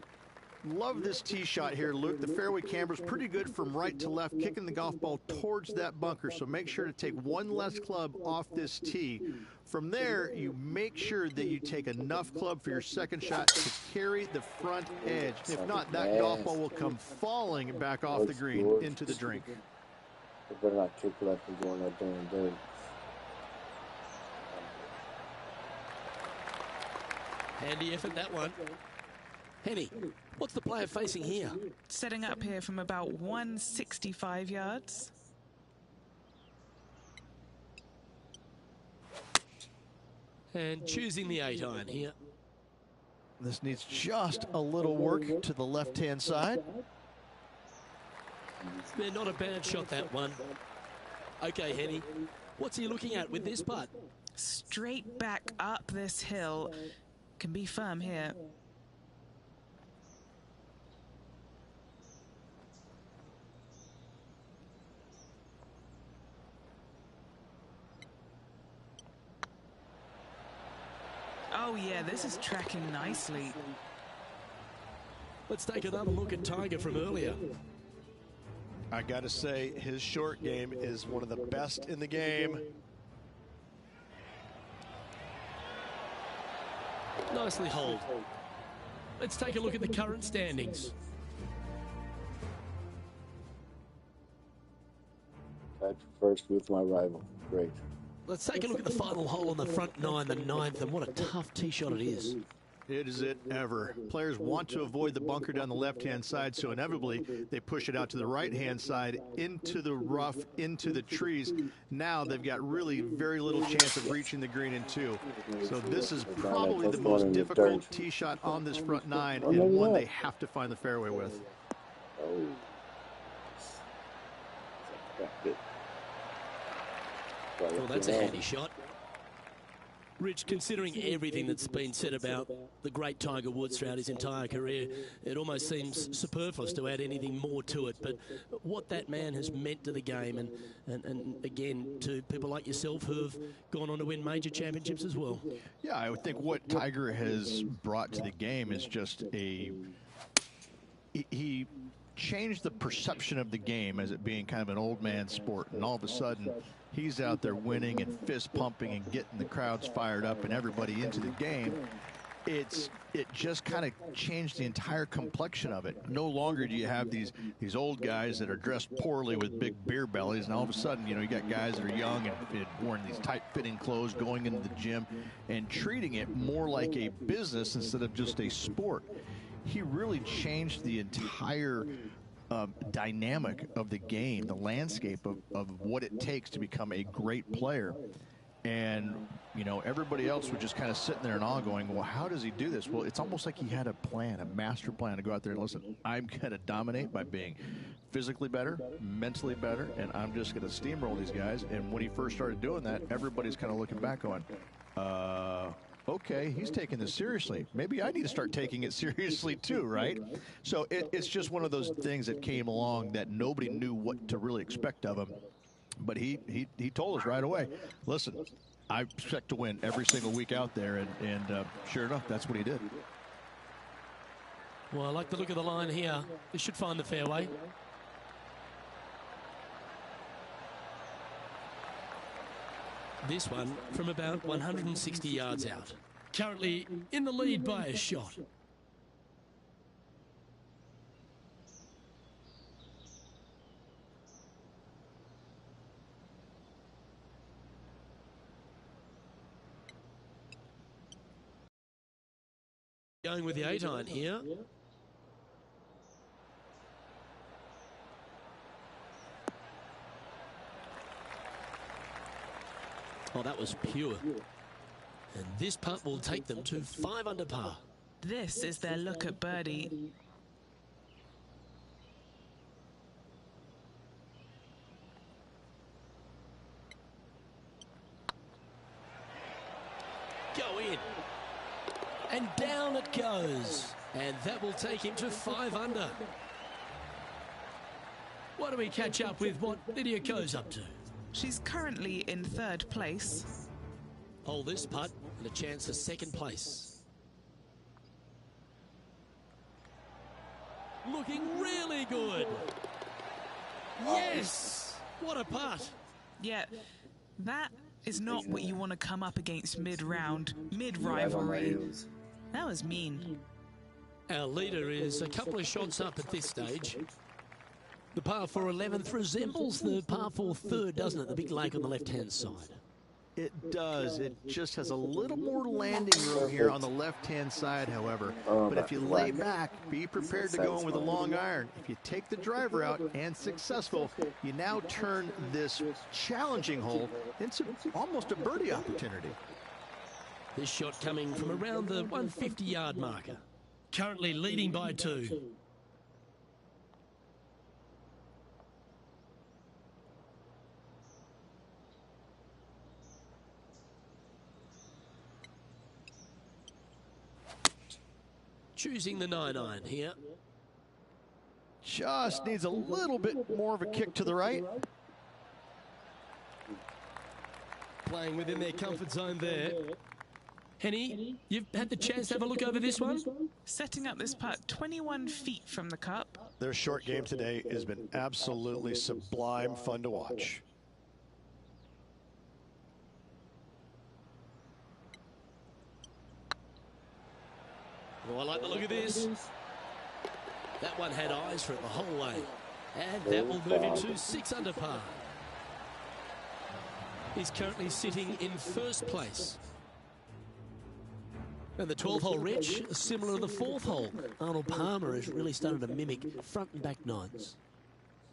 Love this tee shot here, Luke. The fairway camber's pretty good from right to left, kicking the golf ball towards that bunker. So make sure to take one less club off this tee. From there, you make sure that you take enough club for your second shot to carry the front edge. If not, that golf ball will come falling back off the green into the drink. I better not kick left and go in that damn dirt. Handy effort, that one. Henny, what's the player facing here? Setting up here from about 165 yards. And choosing the 8-iron here. This needs just a little work to the left-hand side. Yeah, not a bad shot, that one. Okay, Henny, what's he looking at with this putt? Straight back up this hill. Can be firm here. Oh yeah, this is tracking nicely. Let's take another look at Tiger from earlier. I got to say, his short game is one of the best in the game. Nicely holed. Let's take a look at the current standings. Tied for first with my rival. Great. Let's take a look at the final hole on the front nine, the 9th, and what a tough tee shot it is. It is it ever. Players want to avoid the bunker down the left-hand side, so inevitably they push it out to the right-hand side, into the rough, into the trees. Now they've got really very little chance of reaching the green in 2. So this is probably the most difficult tee shot on this front 9, and one they have to find the fairway with. Well, that's a handy shot. Rich, considering everything that's been said about the great Tiger Woods throughout his entire career, it almost seems superfluous to add anything more to it. But what that man has meant to the game, and again, to people like yourself who have gone on to win major championships as well. Yeah, I would think what Tiger has brought to the game is just a... He changed the perception of the game as it being kind of an old man sport, and all of a sudden he's out there winning and fist pumping and getting the crowds fired up and everybody into the game. It just kind of changed the entire complexion of it. No longer do you have these old guys that are dressed poorly with big beer bellies, and all of a sudden, you know, you got guys that are young and wearing these tight-fitting clothes, going into the gym and treating it more like a business instead of just a sport. He really changed the entire dynamic of the game, the landscape of what it takes to become a great player. And, you know, everybody else was just kind of sitting there and all going, well, how does he do this? Well, it's almost like he had a plan, a master plan to go out there and listen, I'm going to dominate by being physically better, mentally better, and I'm just going to steamroll these guys. And when he first started doing that, everybody's kind of looking back going, okay, he's taking this seriously. Maybe I need to start taking it seriously too, right? So it's just one of those things that came along that nobody knew what to really expect of him. But he told us right away, listen, I expect to win every single week out there, and sure enough, that's what he did. Well, I like the look of the line here. This should find the fairway. This one from about 160 yards out. Currently in the lead by a shot. Going with the 8-iron here. Oh, that was pure. And this putt will take them to 5 under par. This is their look at birdie. Go in. And down it goes. And that will take him to 5 under. Why don't we catch up with what Lydia Ko's up to? She's currently in 3rd place. Hold this putt and a chance for 2nd place. Looking really good. Yes! What a putt. Yeah, that is not what you want to come up against mid-round, mid-rivalry. That was mean. Our leader is a couple of shots up at this stage. The par 4 11th resembles the par 4 3rd, doesn't it? The big lake on the left-hand side. It does. It just has a little more landing room here on the left-hand side, however. But if you lay back, be prepared to go in with a long iron. If you take the driver out and successful, you now turn this challenging hole into almost a birdie opportunity. This shot coming from around the 150-yard marker. Currently leading by 2. Choosing the 9-iron here. Just needs a little bit more of a kick to the right. Playing within their comfort zone there. Henny, you've had the chance to have a look over this one? Setting up this putt 21 feet from the cup. Their short game today has been absolutely sublime fun to watch. Oh, I like the look of this. That one had eyes for it the whole way. And that will move him to 6 under par. He's currently sitting in first place. And the 12-hole Rich, similar to the 4th hole. Arnold Palmer has really started to mimic front and back 9s.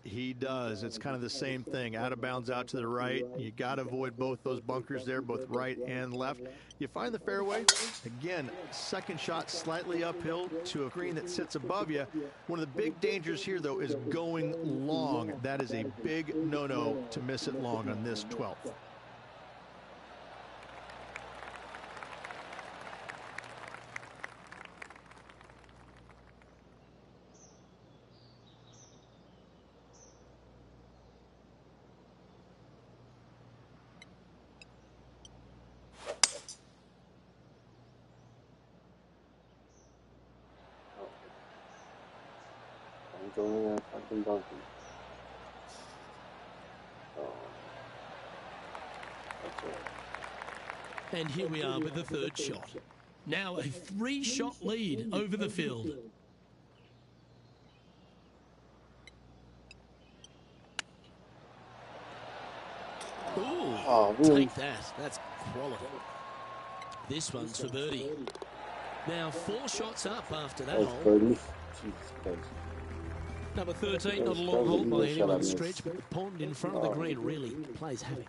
He does. It's kind of the same thing. Out of bounds out to the right. You got to avoid both those bunkers there, both right and left. You find the fairway. Again, second shot slightly uphill to a green that sits above you. One of the big dangers here, though, is going long. That is a big no-no to miss it long on this 12th. Going a fucking donkey. Oh. That's right. And here we are with the 3rd shot. Now a 3-shot lead over the field. Ooh, oh, really? take that. That's quality. This one's for birdie. Now 4 shots up after that hole. Birdie. Jesus Christ. Number 13, not a long hole by anyone's stretch, but the pond in front of the green really plays havoc.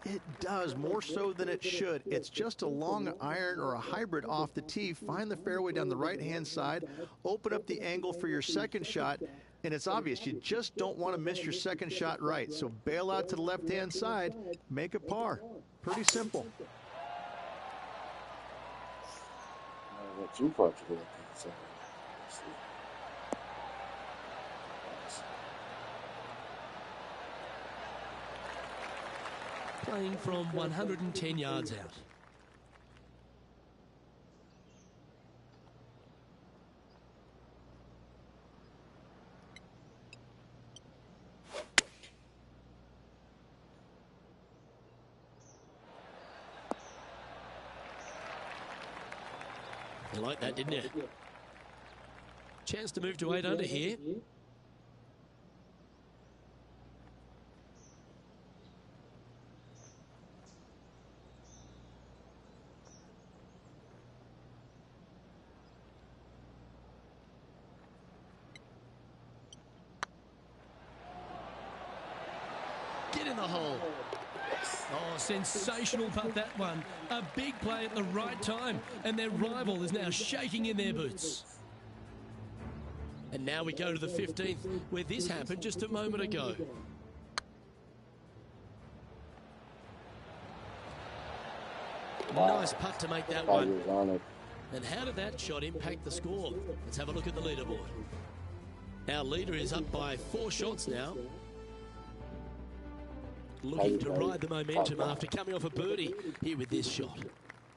It does, more so than it should. It's just a long iron or a hybrid off the tee. Find the fairway down the right-hand side, open up the angle for your second shot, and it's obvious you just don't want to miss your second shot right. So bail out to the left-hand side, make a par. Pretty simple. What you thought you were going to say. Playing from 110 yards out. You like that, didn't you? Chance to move to 8 under here. Get in the hole. Oh, sensational putt, that one. A big play at the right time, and their rival is now shaking in their boots. And now we go to the 15th, where this happened just a moment ago. Nice putt to make that one. And how did that shot impact the score? Let's have a look at the leaderboard. Our leader is up by 4 shots now. Looking to ride the momentum after coming off a birdie here with this shot.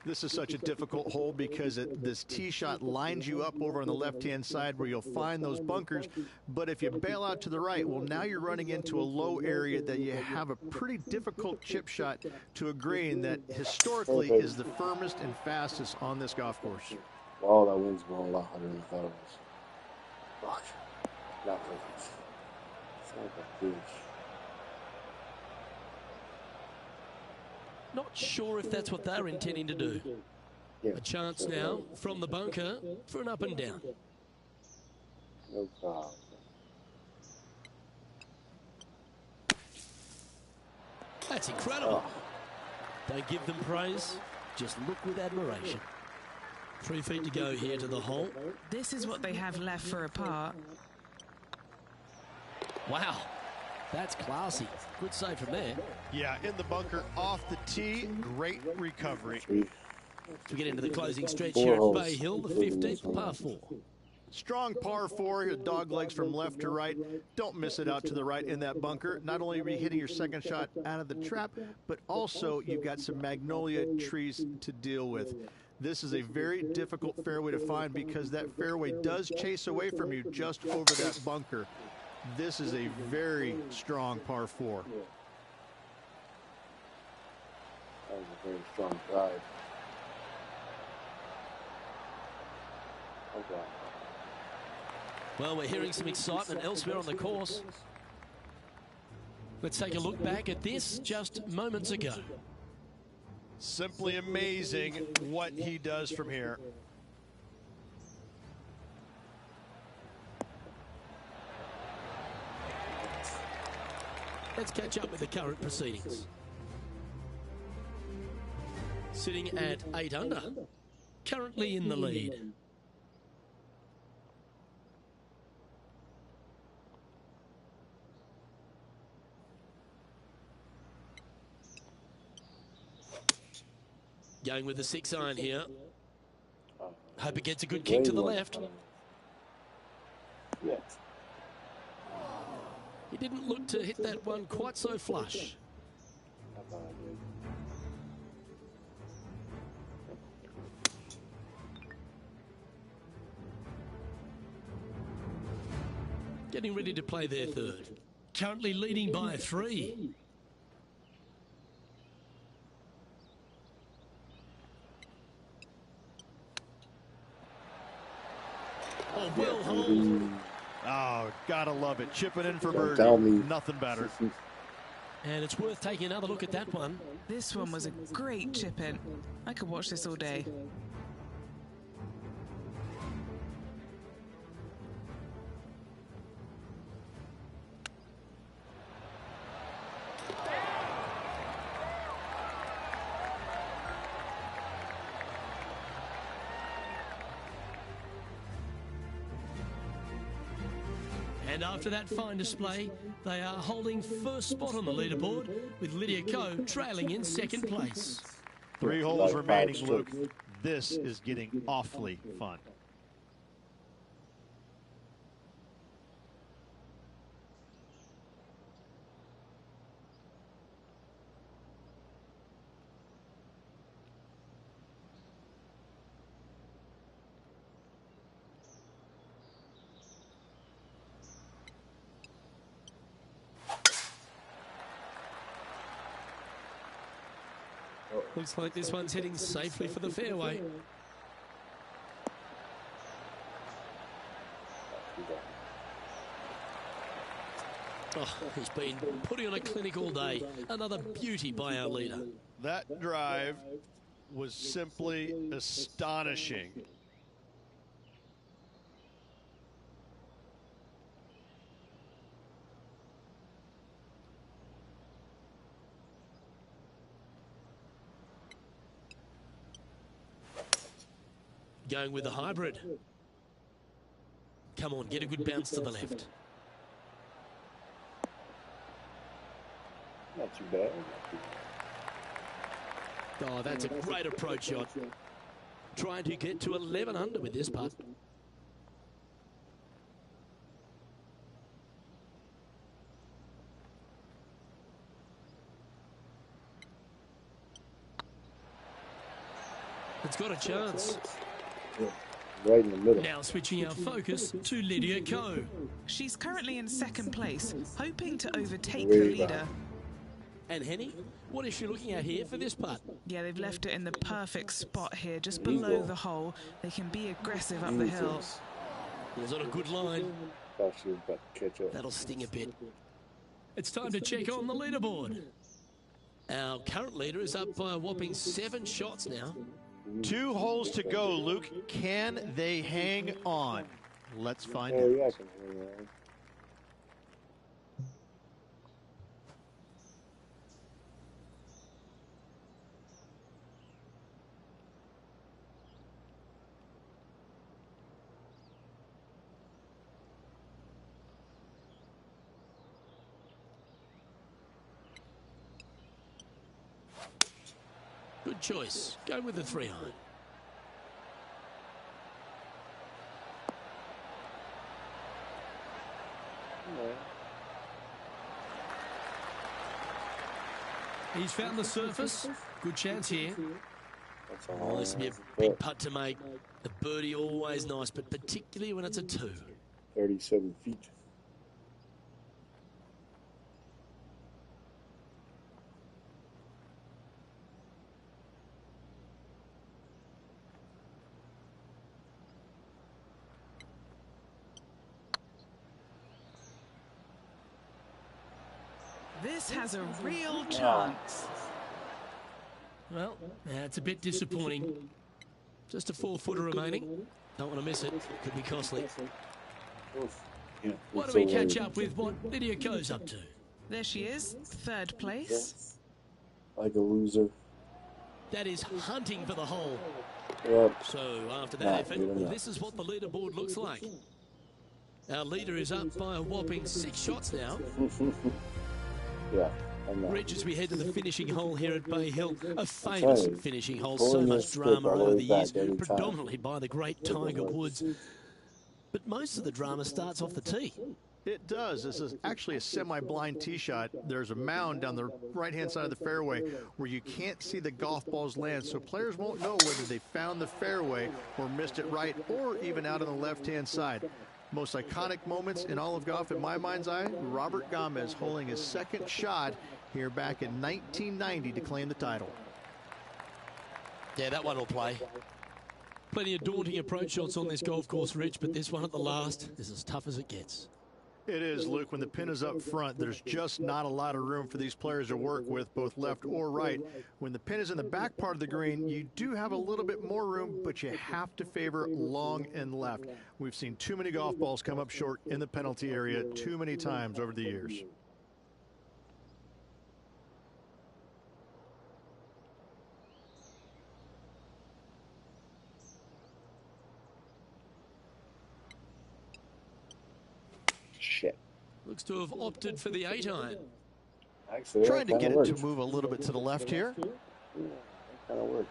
This is such a difficult hole because this tee shot lines you up over on the left-hand side where you'll find those bunkers. But if you bail out to the right, well, now you're running into a low area that you have a pretty difficult chip shot to a green that historically is the firmest and fastest on this golf course. Oh, that wind's going a lot harder than I thought it was. Fuck. Not perfect. It's like a bitch. Not sure if that's what they're intending to do. A chance now from the bunker for an up and down. No problem. That's incredible. Don't give them praise, just look with admiration. 3 feet to go here to the hole. This is what they have left for a par. Wow, that's classy. Good save from there. Yeah, in the bunker off the tee. Great recovery. As we get into the closing stretch here at Bay Hill, the 15th par 4. Strong par 4, your dog legs from left to right. Don't miss it out to the right in that bunker. Not only are you hitting your second shot out of the trap, but also you've got some magnolia trees to deal with. This is a very difficult fairway to find because that fairway does chase away from you just over that bunker. This is a very strong par 4. That was a very strong drive. Okay. Well, we're hearing some excitement elsewhere on the course. Let's take a look back at this just moments ago. Simply amazing what he does from here. Let's catch up with the current proceedings. Sitting at 8 under, currently in the lead. Going with the 6-iron here. Hope it gets a good kick to the left. Yeah. He didn't look to hit that one quite so flush. Getting ready to play their third. Currently leading by 3. Oh, well hold. Oh, gotta love it. Chipping in for birdie. Nothing better. And it's worth taking another look at that one. This one was a great chip in. I could watch this all day. And after that fine display, they are holding first spot on the leaderboard, with Lydia Ko trailing in second place. 3 holes remaining, Luke. This is getting awfully fun. Looks like this one's heading safely for the fairway. Oh, he's been putting on a clinic all day. Another beauty by our leader. That drive was simply astonishing. Going with the hybrid. Come on, get a good bounce to the left. Not too bad. Oh, that's a great approach shot. Trying to get to 11 under with this putt. It's got a chance. Yeah, right in the middle. Now switching our focus to Lydia Ko. She's currently in second place, hoping to overtake the leader. And Henny, what is she looking at here for this putt? Yeah, they've left it in the perfect spot here, just below the hole. They can be aggressive up the hill. Was on a good line. Thought she was about to catch up. That'll sting a bit. It's time to check on the leaderboard. Our current leader is up by a whopping 7 shots now. 2 holes to go, Luke. Can they hang on? Let's find Oh, out. yeah, I can hang on. Good choice. Go with the 3-iron. He's found the surface. Good chance here. Oh, this will be a big putt to make. A birdie always nice, but particularly when it's a 2. 37 feet. This has a real chance. Well, that's a bit disappointing. Just a 4-footer remaining. Don't want to miss it. Could be costly. Yeah, Why don't we catch up with what Lydia Ko's up to? There she is, 3rd place. like a loser. That is hunting for the hole. Yep. So after that effort, this is what the leaderboard looks like. Our leader is up by a whopping 6 shots now. Yeah. Rich, as we head to the finishing hole here at Bay Hill, a famous finishing hole, so much drama over the years, predominantly by the great Tiger Woods. But most of the drama starts off the tee. It does. This is actually a semi-blind tee shot. There's a mound down the right-hand side of the fairway where you can't see the golf balls land, so players won't know whether they found the fairway or missed it right or even out on the left-hand side. Most iconic moments in all of golf in my mind's eye, Robert Gomez holding his 2nd shot here back in 1990 to claim the title. Yeah, that one will play. Plenty of daunting approach shots on this golf course, Rich, but this one at the last is as tough as it gets. It is, Luke. When the pin is up front, there's just not a lot of room for these players to work with, both left or right. When the pin is in the back part of the green, you do have a little bit more room, but you have to favor long and left. We've seen too many golf balls come up short in the penalty area too many times over the years. Shit. Looks to have opted for the 8-iron. Actually, Trying to get it to move a little bit to the left here. Yeah, that kind of worked.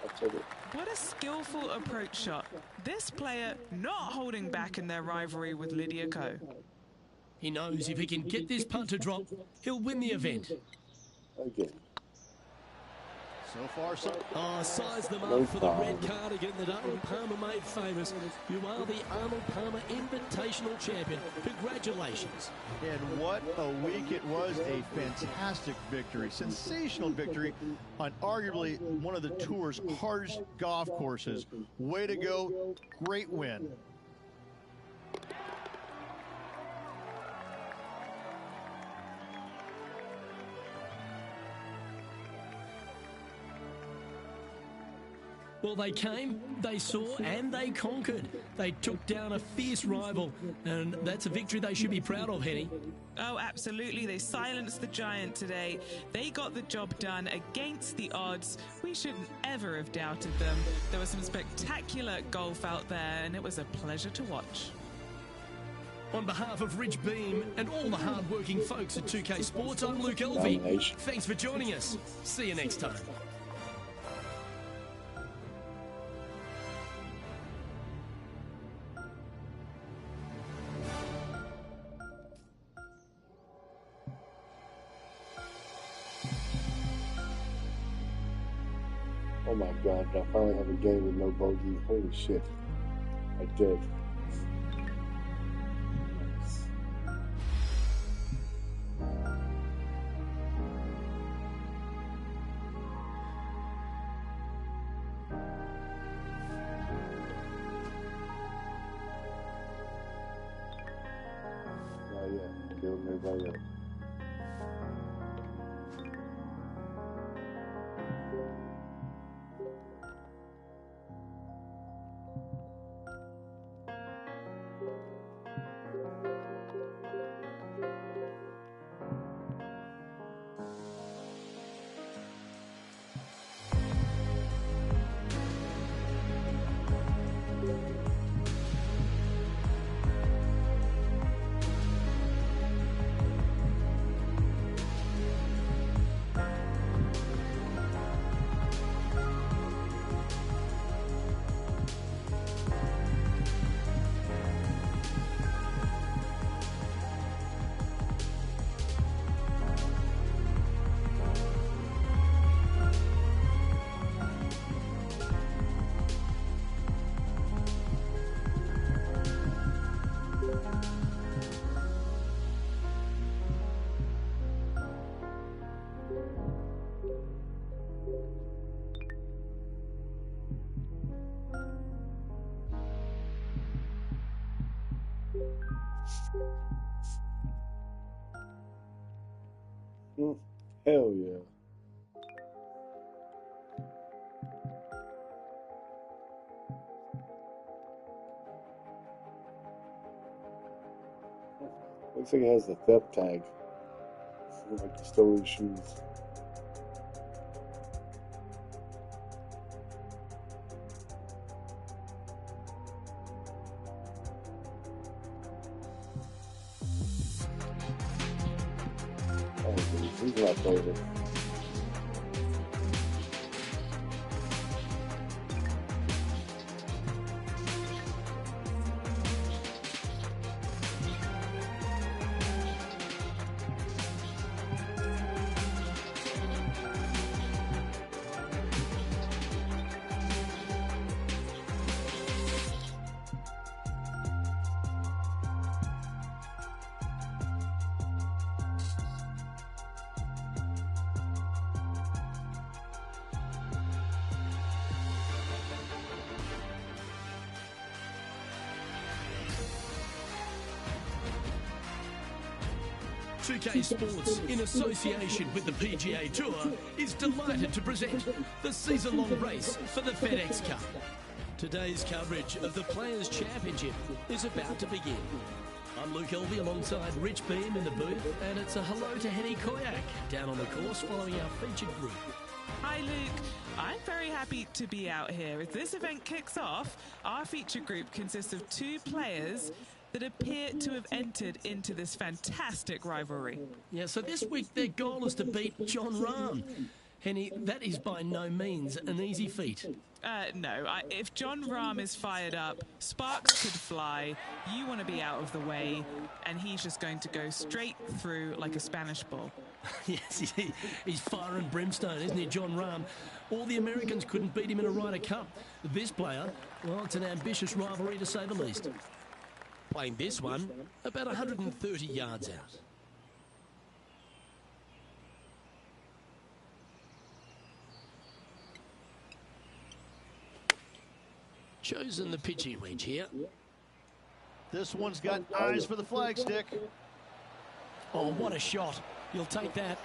I'll take it. What a skillful approach shot. This player not holding back in their rivalry with Lydia Ko. He knows if he can get this putt to drop, he'll win the event. Again. So far, so Oh, size them up for the red cardigan that Arnold Palmer made famous. You are the Arnold Palmer Invitational Champion. Congratulations. and what a week it was. A fantastic victory. Sensational victory on arguably one of the tour's hardest golf courses. Way to go. Great win. Well, they came, they saw, and they conquered. They took down a fierce rival, and that's a victory they should be proud of, Henny. Oh, absolutely. They silenced the giant today. They got the job done against the odds. We shouldn't ever have doubted them. There was some spectacular golf out there, and it was a pleasure to watch. On behalf of Rich Beam and all the hard-working folks at 2K Sports, I'm Luke Elvey. Thanks for joining us. See you next time. Oh my God, I finally have a game with no bogey. Holy shit. I did. Nice. Not yet. Building everybody up. Hell yeah. Looks like it has the theft tag. Like you stole his shoes. Oh, these are my favorite. PGA Sports, in association with the PGA Tour, is delighted to present the season-long race for the FedEx Cup. Today's coverage of the Players' Championship is about to begin. I'm Luke Elvey alongside Rich Beam in the booth, and it's a hello to Henny Koyak down on the course following our featured group. Hi Luke, I'm very happy to be out here. As this event kicks off, our feature group consists of 2 players that appear to have entered into this fantastic rivalry. Yeah, so this week their goal is to beat John Rahm. Henny, that is by no means an easy feat. No, if John Rahm is fired up, sparks could fly, you want to be out of the way, and he's just going to go straight through like a Spanish ball. Yes, he's fire and brimstone, isn't he, John Rahm? All the Americans couldn't beat him in a Ryder Cup. This player, well, it's an ambitious rivalry to say the least. Playing this one about 130 yards out. Chosen the pitching wedge here. This one's got eyes for the flagstick. Oh, what a shot. You'll take that.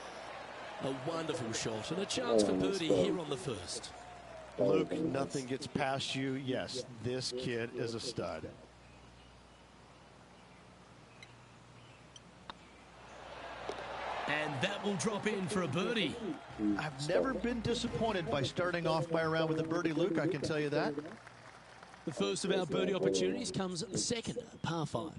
A wonderful shot and a chance for birdie here on the first. Luke, nothing gets past you. Yes, this kid is a stud. And that will drop in for a birdie. I've never been disappointed by starting off my round with a birdie, Luke, I can tell you that. The first of our birdie opportunities comes second, par 5.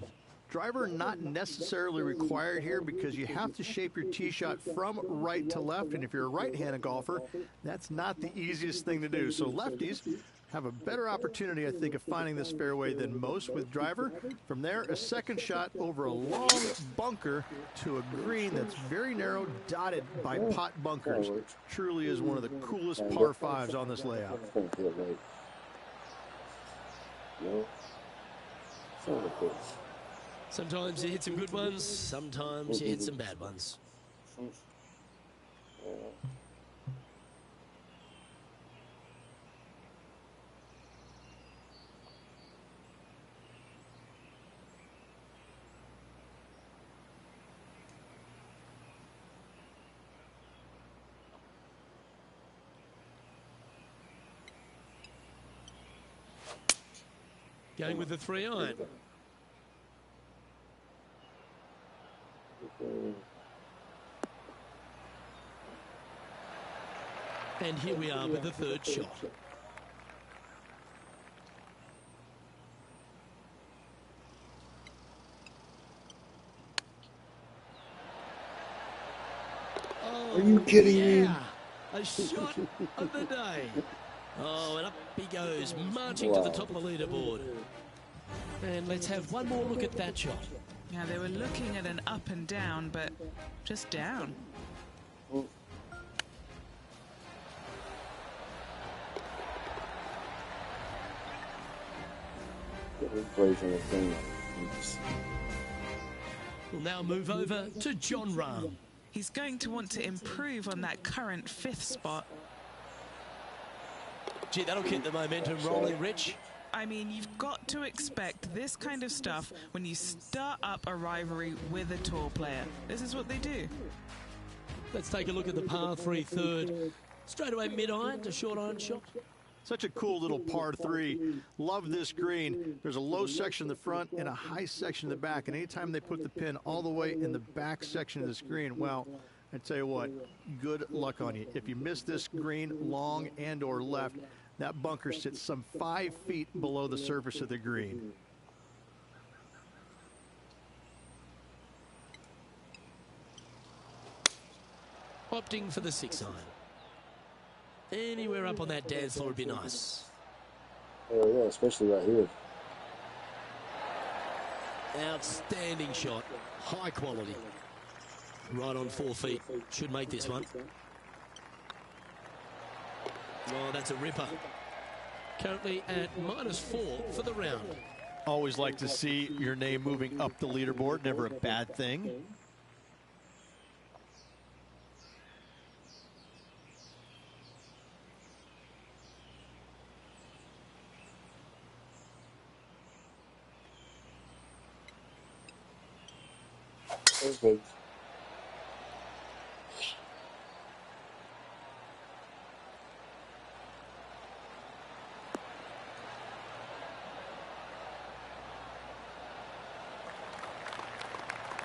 Driver not necessarily required here because you have to shape your tee shot from right to left, and if you're a right-handed golfer, that's not the easiest thing to do. So lefties have a better opportunity, I think, of finding this fairway than most with driver. From there, a second shot over a long bunker to a green that's very narrow, dotted by pot bunkers. Truly is one of the coolest par 5s on this layout. Sometimes you hit some good ones, sometimes you hit some bad ones. Going with the 3-iron. And here we are with the third shot. Are you kidding me? A shot of the day. Oh, and up he goes, marching to the top of the leaderboard. And let's have one more look at that shot. Yeah, they were looking at an up and down, but just down. We'll now move over to John Rahm. He's going to want to improve on that current 5th spot. Gee, that'll keep the momentum rolling, Rich. I mean, you've got to expect this kind of stuff when you start up a rivalry with a tour player. This is what they do. Let's take a look at the par 3 third. Straight away mid-iron to short iron shot. Such a cool little par 3. Love this green. There's a low section in the front and a high section in the back. And anytime they put the pin all the way in the back section of this green, well, I tell you what, good luck on you. If you miss this green long and or left, that bunker sits some 5 feet below the surface of the green. Opting for the 6-iron. Anywhere up on that dance floor would be nice. Oh yeah, especially right here. Outstanding shot. High quality. Right on 4 feet. Should make this one. Oh, that's a ripper. Currently at -4 for the round. Always like to see your name moving up the leaderboard. Never a bad thing. Perfect.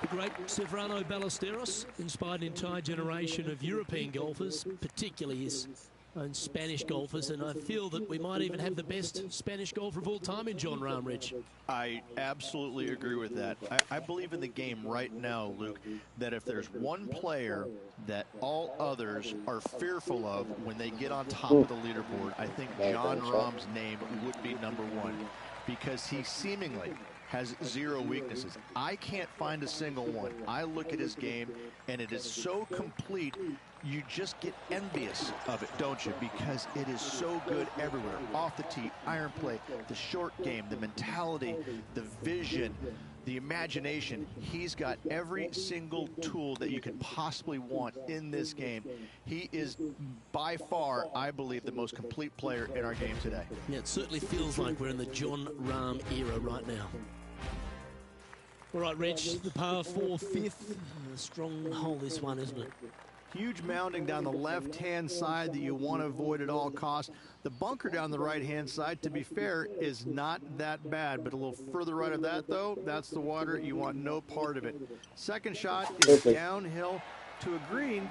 The great Severano Ballesteros inspired an entire generation of European golfers, particularly his own Spanish golfers, and I feel that we might even have the best Spanish golfer of all time in Jon Rahm, Rich. I absolutely agree with that. I believe in the game right now, Luke, that if there's one player that all others are fearful of when they get on top of the leaderboard, I think Jon Rahm's name would be #1, because he seemingly has 0 weaknesses. I can't find a single one. I look at his game, and it is so complete, you just get envious of it, don't you? Because it is so good everywhere. Off the tee, iron play, the short game, the mentality, the vision, the imagination. He's got every single tool that you could possibly want in this game. He is by far, I believe, the most complete player in our game today. Yeah, it certainly feels like we're in the Jon Rahm era right now. All right, Rich, the par 4 fifth. A strong hole this one, isn't it? Huge mounding down the left-hand side that you want to avoid at all costs. The bunker down the right-hand side, to be fair, is not that bad. But a little further right of that, though, that's the water. You want no part of it. Second shot is downhill to a green.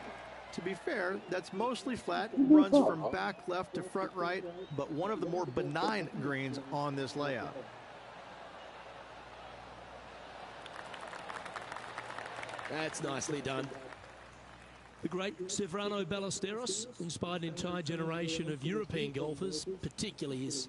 To be fair, that's mostly flat, runs from back left to front right, but one of the more benign greens on this layout. That's nicely done. The great Severano Ballesteros inspired an entire generation of European golfers, particularly his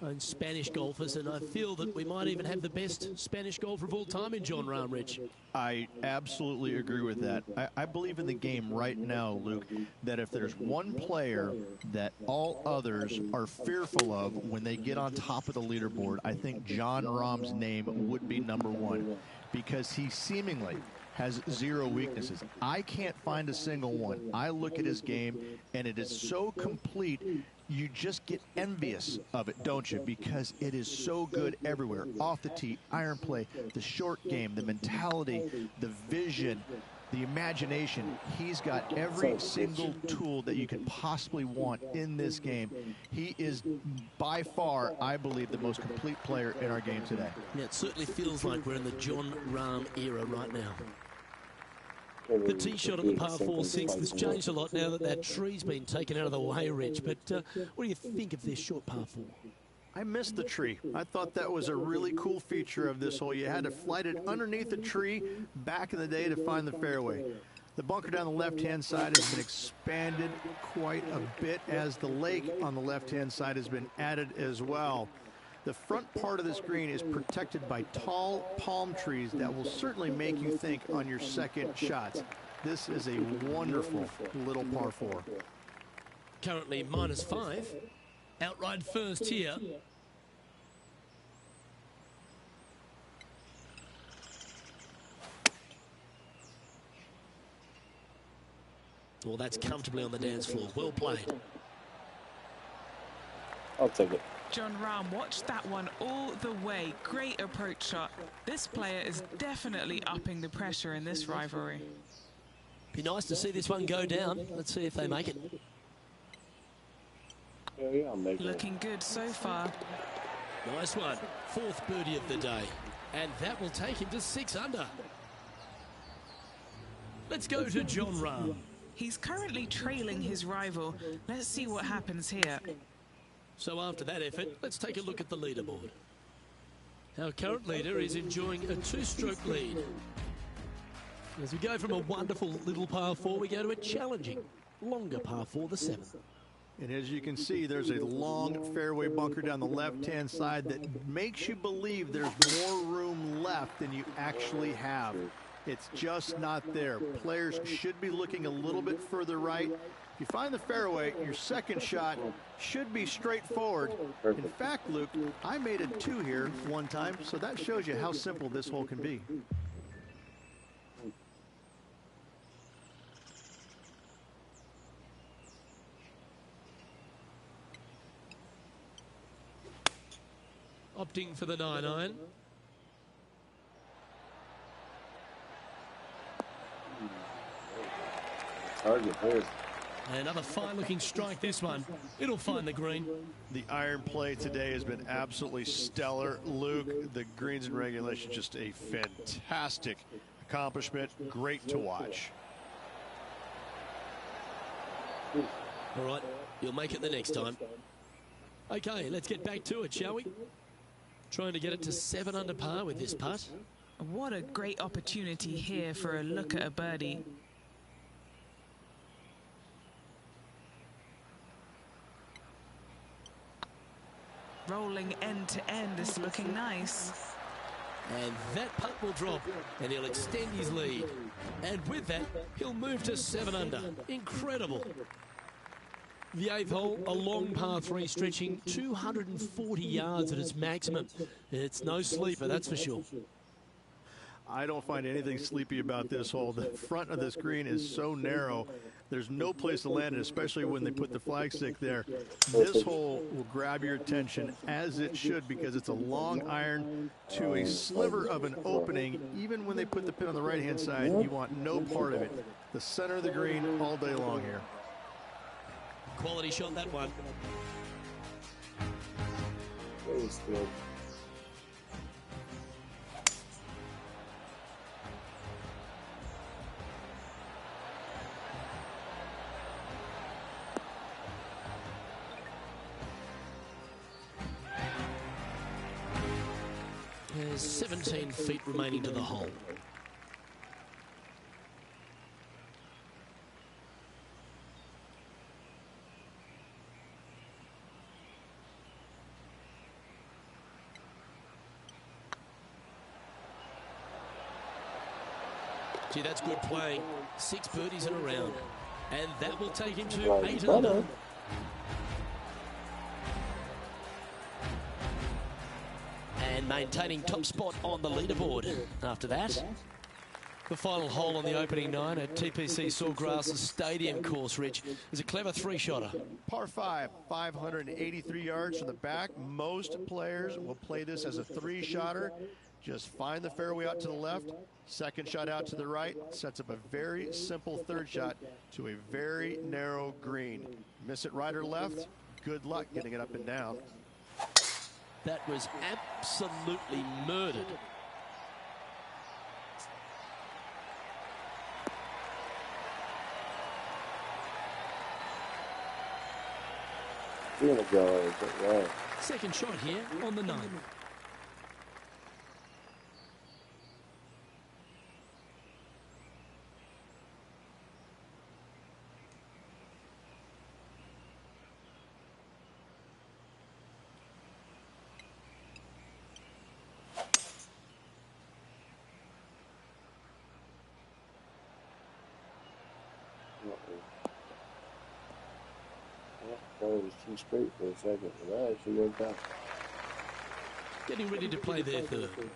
own Spanish golfers, and I feel that we might even have the best Spanish golfer of all time in Jon Rahm, Rich. I absolutely agree with that. I believe in the game right now, Luke, that if there's one player that all others are fearful of when they get on top of the leaderboard, I think Jon Rahm's name would be #1, because he seemingly has 0 weaknesses. I can't find a single one. I look at his game, and it is so complete, you just get envious of it, don't you? Because it is so good everywhere. Off the tee, iron play, the short game, the mentality, the vision, the imagination. He's got every single tool that you could possibly want in this game. He is by far, I believe, the most complete player in our game today. Yeah, it certainly feels like we're in the Jon Rahm era right now. The tee shot at the par 4 6th has changed a lot now that that tree's been taken out of the way, Rich. But what do you think of this short par 4? I missed the tree. I thought that was a really cool feature of this hole. You had to flight it underneath the tree back in the day to find the fairway. The bunker down the left-hand side has been expanded quite a bit as the lake on the left-hand side has been added as well. The front part of this green is protected by tall palm trees that will certainly make you think on your second shots. This is a wonderful little par 4. Currently -5. Outright first here. Well, that's comfortably on the dance floor. Well played. I'll take it. John Rahm watched that one all the way. Great approach shot. This player is definitely upping the pressure in this rivalry. Be nice to see this one go down. Let's see if they make it. Yeah, I'm making Looking good so far. Nice one. 4th birdie of the day. And that will take him to 6 under. Let's go to John Rahm. He's currently trailing his rival. Let's see what happens here. So after that effort, let's take a look at the leaderboard. Our current leader is enjoying a 2-stroke lead. As we go from a wonderful little par 4, we go to a challenging, longer par 4, the 7th. And as you can see, there's a long fairway bunker down the left-hand side that makes you believe there's more room left than you actually have. It's just not there. Players should be looking a little bit further right. If you find the fairway, your second shot should be straightforward. In fact, Luke, I made a 2 here one time, so that shows you how simple this hole can be. Opting for the 9-iron. target there. Another fine-looking strike, this one. It'll find the green. The iron play today has been absolutely stellar. Luke, the greens in regulation, just a fantastic accomplishment. Great to watch. All right, you'll make it the next time. Okay, let's get back to it, shall we? Trying to get it to 7 under par with this putt. What a great opportunity here for a look at a birdie. Rolling end to end is looking nice. And that putt will drop, and he'll extend his lead. And with that, he'll move to 7 under. Incredible. The 8th hole, a long par 3 stretching 240 yards at its maximum. It's no sleeper, that's for sure. I don't find anything sleepy about this hole. The front of this green is so narrow. There's no place to land it, especially when they put the flagstick there. This hole will grab your attention, as it should, because it's a long iron to a sliver of an opening. Even when they put the pin on the right-hand side, you want no part of it. The center of the green all day long here. Quality shot, that one. Very still. There's 17 feet remaining to the hole. Gee, that's good playing. 6 birdies in a round. And that will take him to 8 under. And maintaining top spot on the leaderboard after that. The final hole on the opening 9 at TPC Sawgrass Stadium course, Rich, is a clever 3-shotter. Par 5, 583 yards from the back. Most players will play this as a 3-shotter. Just find the fairway out to the left, second shot out to the right, sets up a very simple 3rd shot to a very narrow green. Miss it right or left, good luck getting it up and down. That was absolutely murdered. Gonna go, right. Second shot here on the 9th. Thought it was too straight for a second, but that actually worked out. Getting ready to play their 3rd.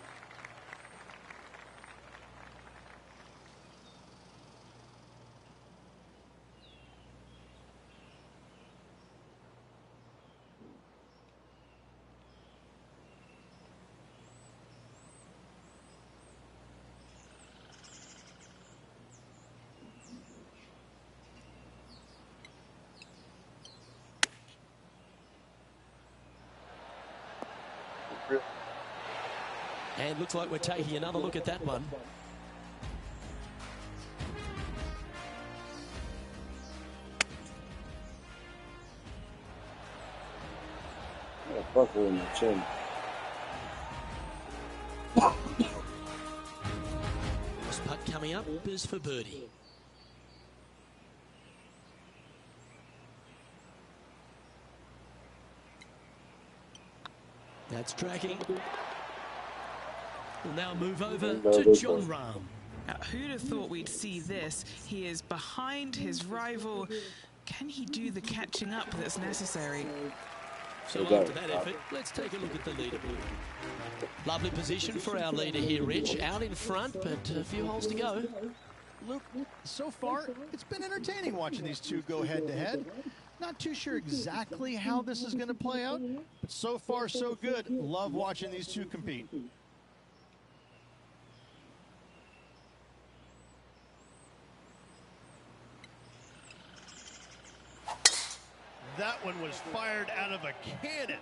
And looks like we're taking another look at that one. Buckle in the chin. This putt coming up is for birdie. That's tracking. We'll now move over to John Rahm. Now, who'd have thought we'd see this? He is behind his rival. Can he do the catching up that's necessary? So after that effort, let's take a look at the leaderboard. Lovely position for our leader here, Rich. Out in front, but a few holes to go. Luke, so far, it's been entertaining watching these two go head-to-head. Not too sure exactly how this is going to play out, but so far, so good. Love watching these two compete. That one was fired out of a cannon.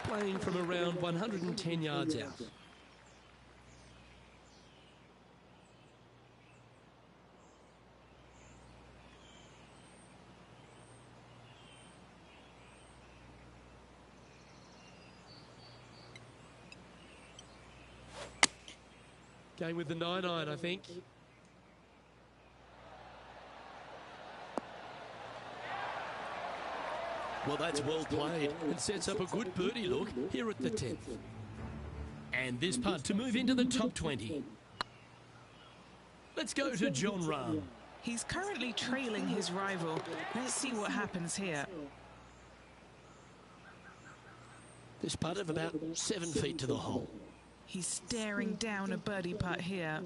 Playing from around 110 yards out. Going with the 9-iron, I think. Well, that's well played and sets up a good birdie look here at the 10th. And this putt to move into the top 20. Let's go to John Rahm. He's currently trailing his rival. Let's see what happens here. This putt of about 7 feet to the hole. He's staring down a birdie putt here.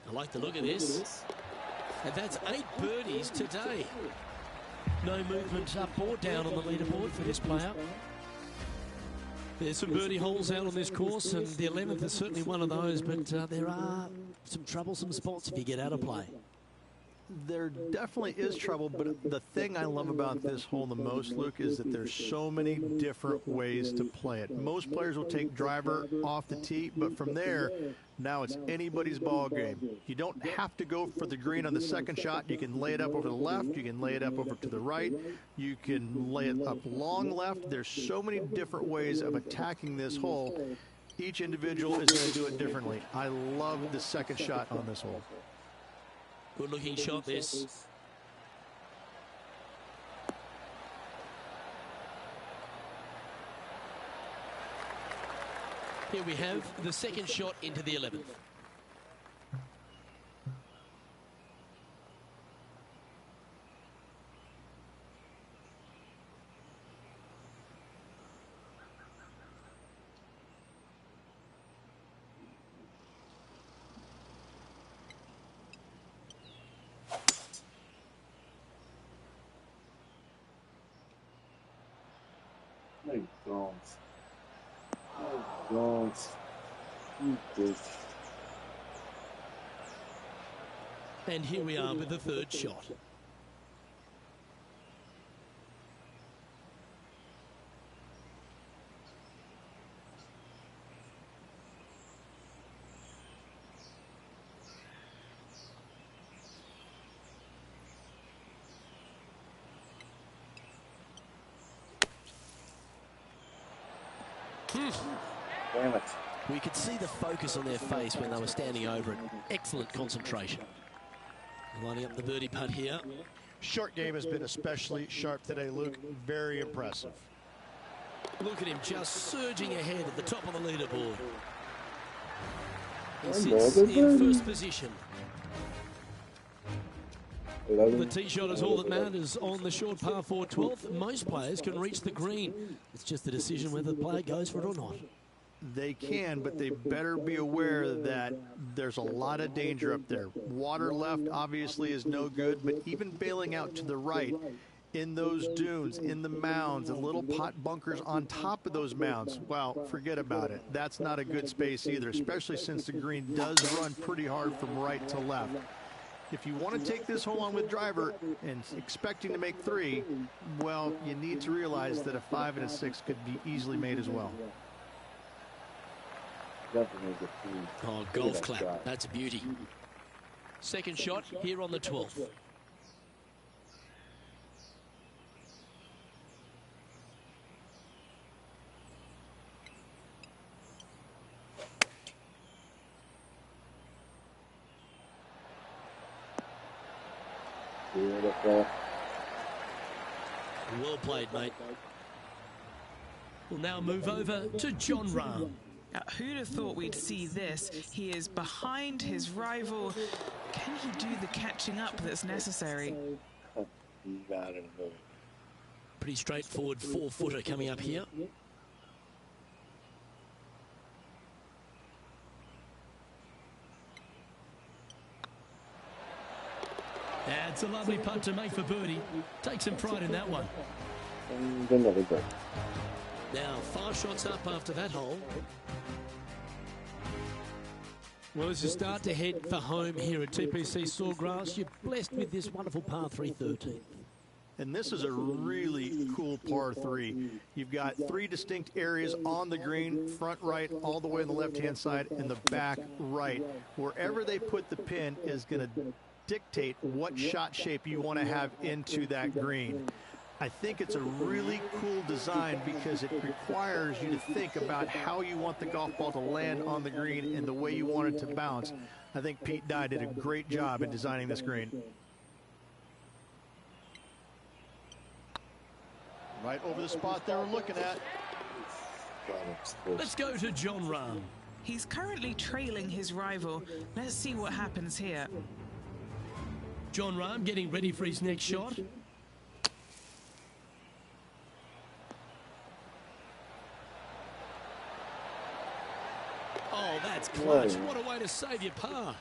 I like the look of this. And that's 8 birdies today. No movement up or down on the leaderboard for this player. There's some birdie holes out on this course, and the 11th is certainly one of those, but there are some troublesome spots if you get out of play. There definitely is trouble, but the thing I love about this hole the most, Luke, is that there's so many different ways to play it. Most players will take driver off the tee, but from there, now it's anybody's ball game. You don't have to go for the green on the second shot. You can lay it up over the left. You can lay it up over to the right. You can lay it up long left. There's so many different ways of attacking this hole. Each individual is going to do it differently. I love the second shot on this hole. Good looking shot this. Here we have the second shot into the 11th. No, you don't. No, you don't. You bitch. And here we are with the third shot. Damn it. We could see the focus on their face when they were standing over it. Excellent concentration. Lining up the birdie putt here. Short game has been especially sharp today, Luke. Very impressive. Look at him just surging ahead at the top of the leaderboard. He sits in first position. The tee shot is all that matters on the short par 4 12th. Most players can reach the green. It's just a decision whether the player goes for it or not. They can, but they better be aware that there's a lot of danger up there. Water left obviously is no good, but even bailing out to the right in those dunes, in the mounds, and little pot bunkers on top of those mounds, well, forget about it. That's not a good space either, especially since the green does run pretty hard from right to left. If you want to take this hole on with driver and expecting to make 3, well, you need to realize that a 5 and a 6 could be easily made as well. Oh, golf clap. That's a beauty. Second shot here on the 12th. Well played, mate. We'll now move over to Jon Rahm. Now, who'd have thought we'd see this? He is behind his rival. Can he do the catching up that's necessary? Pretty straightforward 4-footer coming up here. That's a lovely putt to make for birdie. Take some pride in that one. Now 5 shots up after that hole. Well, as you start to head for home here at TPC Sawgrass, you're blessed with this wonderful par 3 13th. And this is a really cool par 3. You've got 3 distinct areas on the green, front right, all the way on the left-hand side, and the back right. Wherever they put the pin is going to dictate what shot shape you want to have into that green. I think it's a really cool design because it requires you to think about how you want the golf ball to land on the green and the way you want it to bounce. I think Pete Dye did a great job in designing this green. Right over the spot there we're looking at. Let's go to Jon Rahm. He's currently trailing his rival. Let's see what happens here. Jon Rahm getting ready for his next shot. Oh, that's clutch. What a way to save your par.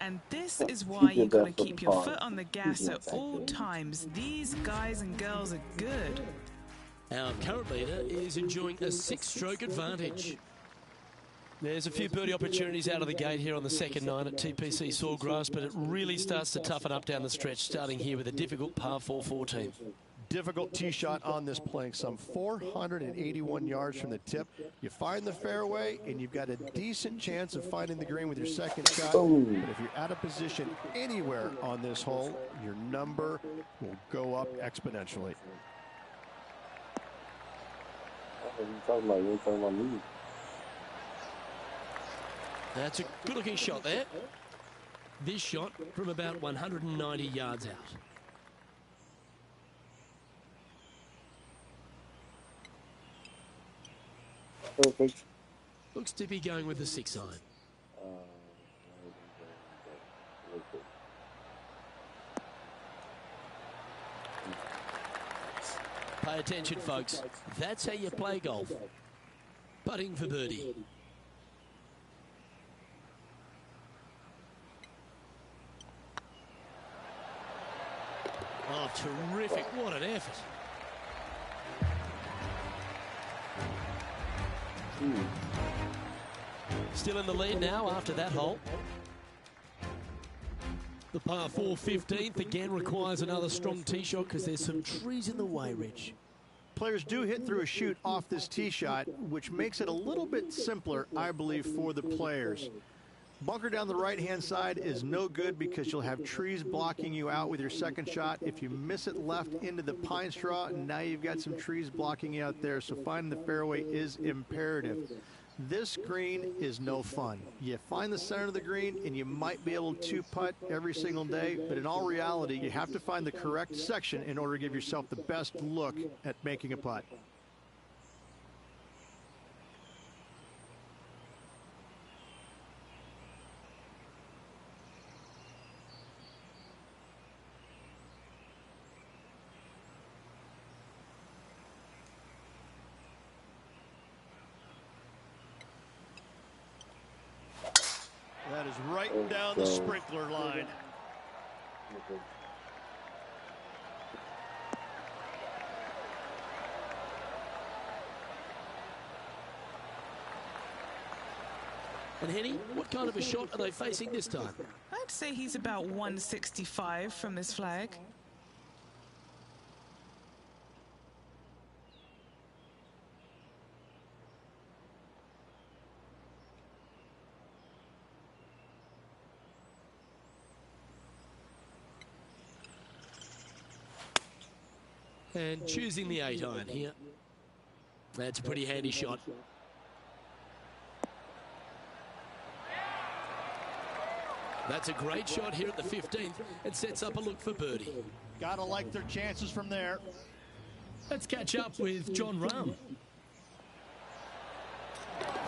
And this is why you've got to keep your foot on the gas at all times. These guys and girls are good. Our current leader is enjoying a 6-stroke advantage. There's a few birdie opportunities out of the gate here on the second 9 at TPC Sawgrass, but it really starts to toughen up down the stretch, starting here with a difficult par 4 14. Difficult tee shot on this, playing some 481 yards from the tip. You find the fairway, and you've got a decent chance of finding the green with your second shot. But if you're out of position anywhere on this hole, your number will go up exponentially. What are you talking about? You ain't talking about me. That's a good-looking shot there. This shot from about 190 yards out. Perfect. Looks to be going with the 6 iron. Pay attention, folks. That's how you play golf. Putting for birdie. Oh, terrific. What an effort. Still in the lead now after that hole. The par 4 15th again requires another strong tee shot because there's some trees in the way, Rich. Players do hit through a chute off this tee shot, which makes it a little bit simpler, I believe, for the players. Bunker down the right-hand side is no good because you'll have trees blocking you out with your second shot. If you miss it left into the pine straw, now you've got some trees blocking you out there, so finding the fairway is imperative. This green is no fun. You find the center of the green and you might be able to putt every single day, but in all reality, you have to find the correct section in order to give yourself the best look at making a putt. That is right down the sprinkler line. And Henny, what kind of a shot are they facing this time? I'd say he's about 165 from this flag. And choosing the 8-iron here. That's a pretty handy shot. That's a great shot here at the 15th. It sets up a look for birdie. Gotta like their chances from there. Let's catch up with Jon Rahm.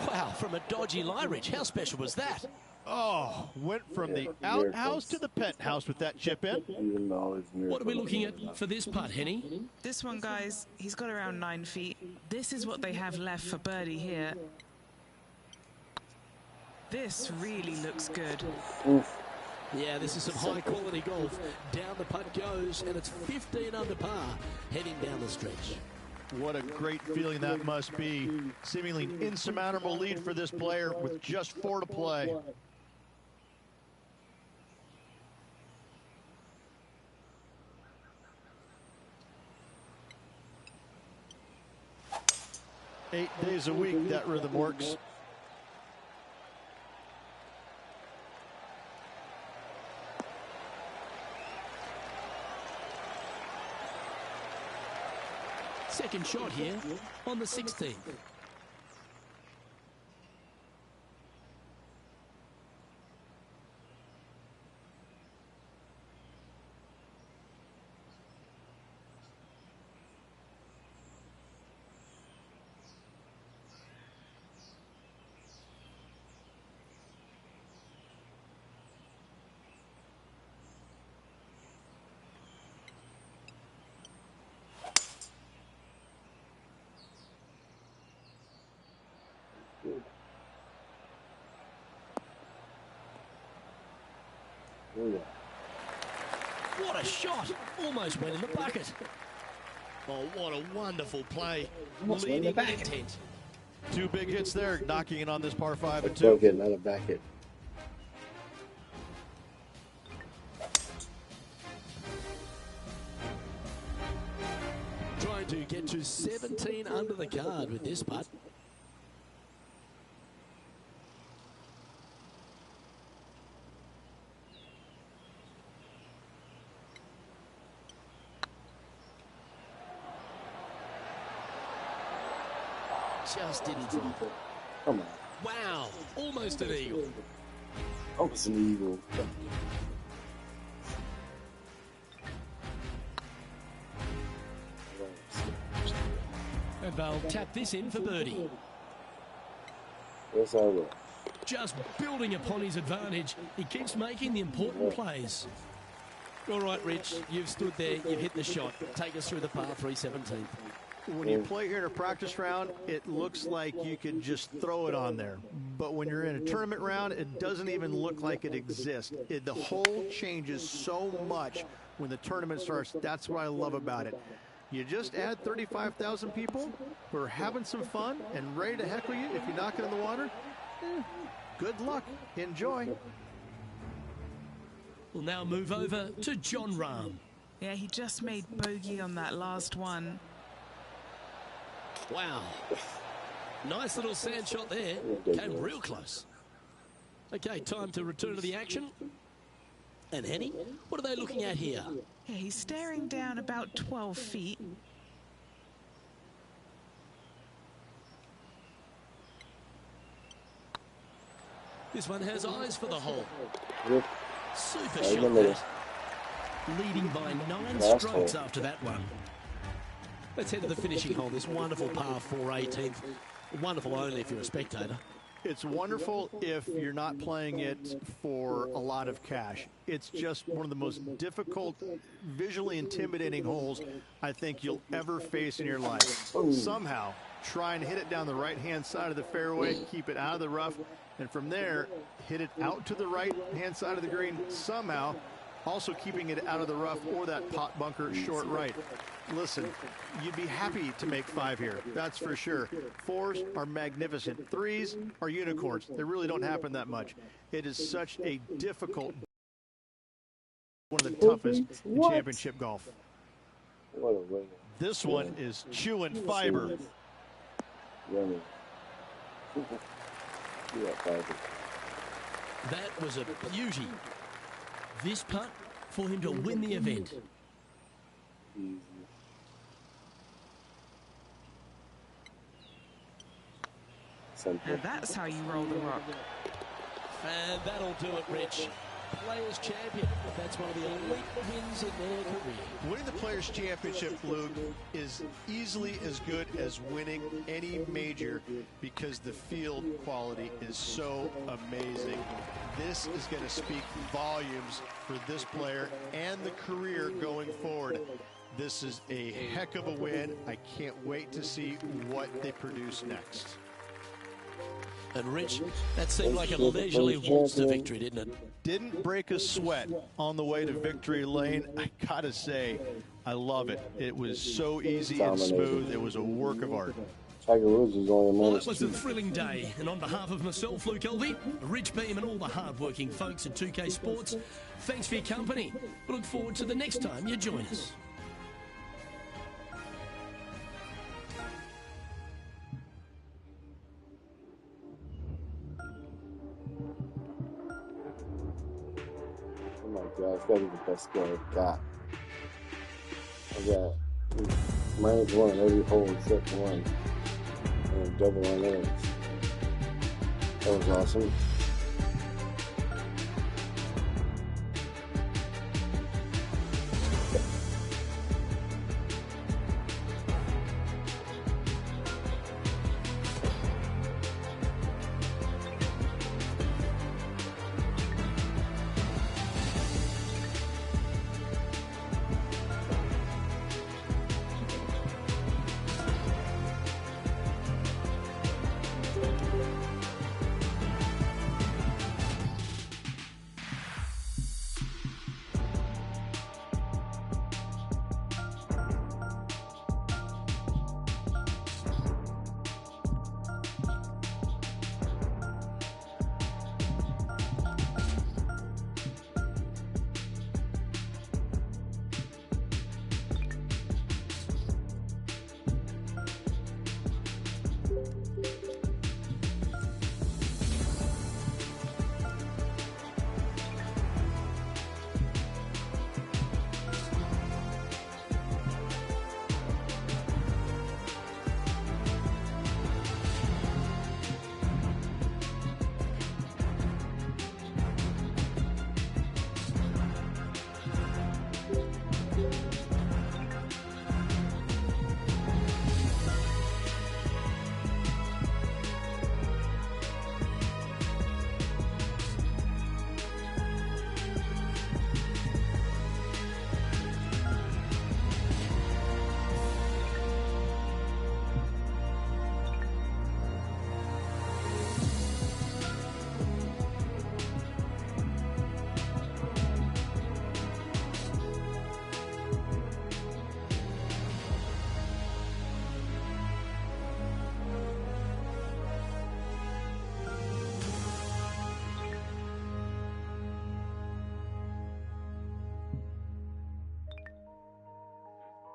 Wow, from a dodgy lie, Rich. How special was that? Oh, went from the outhouse to the penthouse with that chip in. What are we looking at for this putt, Henny? This one, guys, he's got around 9 feet. This is what they have left for birdie here. This really looks good. Yeah, this is some high-quality golf. Down the putt goes, and it's 15 under par, heading down the stretch. What a great feeling that must be. Seemingly insurmountable lead for this player with just 4 to play. Eight days a week, that rhythm works. Second shot here on the 16th. What a shot! Almost went in the bucket. Oh, what a wonderful play. Leading with intent. 2 big hits there, knocking it on this par 5 and 2. Don't get another back hit. Trying to get to 17 under the card with this putt. Just didn't drop it. Come on. Wow, almost an eagle. Almost an eagle. And they'll tap this in for birdie. Yes, I will. Just building upon his advantage. He keeps making the important plays. All right, Rich, you've stood there, you've hit the shot. Take us through the par 3 17th. When you play here in a practice round, it looks like you can just throw it on there. But when you're in a tournament round, it doesn't even look like it exists. The hole changes so much when the tournament starts. That's what I love about it. You just add 35,000 people who are having some fun and ready to heckle you if you knock it in the water. Good luck. Enjoy. We'll now move over to Jon Rahm. Yeah, he just made bogey on that last one. Wow. Nice little sand shot there. Came real close. Okay, time to return to the action. And Henny, what are they looking at here? Yeah, he's staring down about 12 feet. This one has eyes for the hole. Super Right in the shot. middle. Leading by 9 Last strokes hole. after that one. Let's head to the finishing hole. This wonderful par 4 18th. Wonderful only if you're a spectator. It's wonderful if you're not playing it for a lot of cash. It's just one of the most difficult, visually intimidating holes I think you'll ever face in your life. Somehow, try and hit it down the right-hand side of the fairway, keep it out of the rough, and from there, hit it out to the right-hand side of the green somehow, Also keeping it out of the rough or that pot bunker short right. Listen, you'd be happy to make 5 here, that's for sure. 4s are magnificent. 3s are unicorns. They really don't happen that much. It is such a difficult, one of the toughest in championship golf. This one is chewing fiber. That was a beauty. This putt for him to win the event. And that's how you roll the rock. And that'll do it, Rich. Players Champion. That's one of the elite wins in their career. Winning the Players Championship, Luke, is easily as good as winning any major because the field quality is so amazing. This is going to speak volumes for this player and the career going forward. This is a heck of a win. I can't wait to see what they produce next. And Rich, that seemed like a leisurely waltz to victory, didn't it? Didn't break a sweat on the way to victory lane. I gotta say, I love it. It was so easy and smooth. It was a work of art. Tiger Woods is only Well, it was a thrilling day, and on behalf of myself, Luke Elvey, Rich Beam, and all the hard-working folks at 2K Sports, thanks for your company. We look forward to the next time you join us. Oh my gosh, that is the best score I've got. I got -1 on every hole except one. And double on those. That was awesome.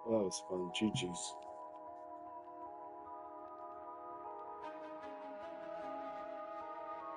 That was fun. GG's.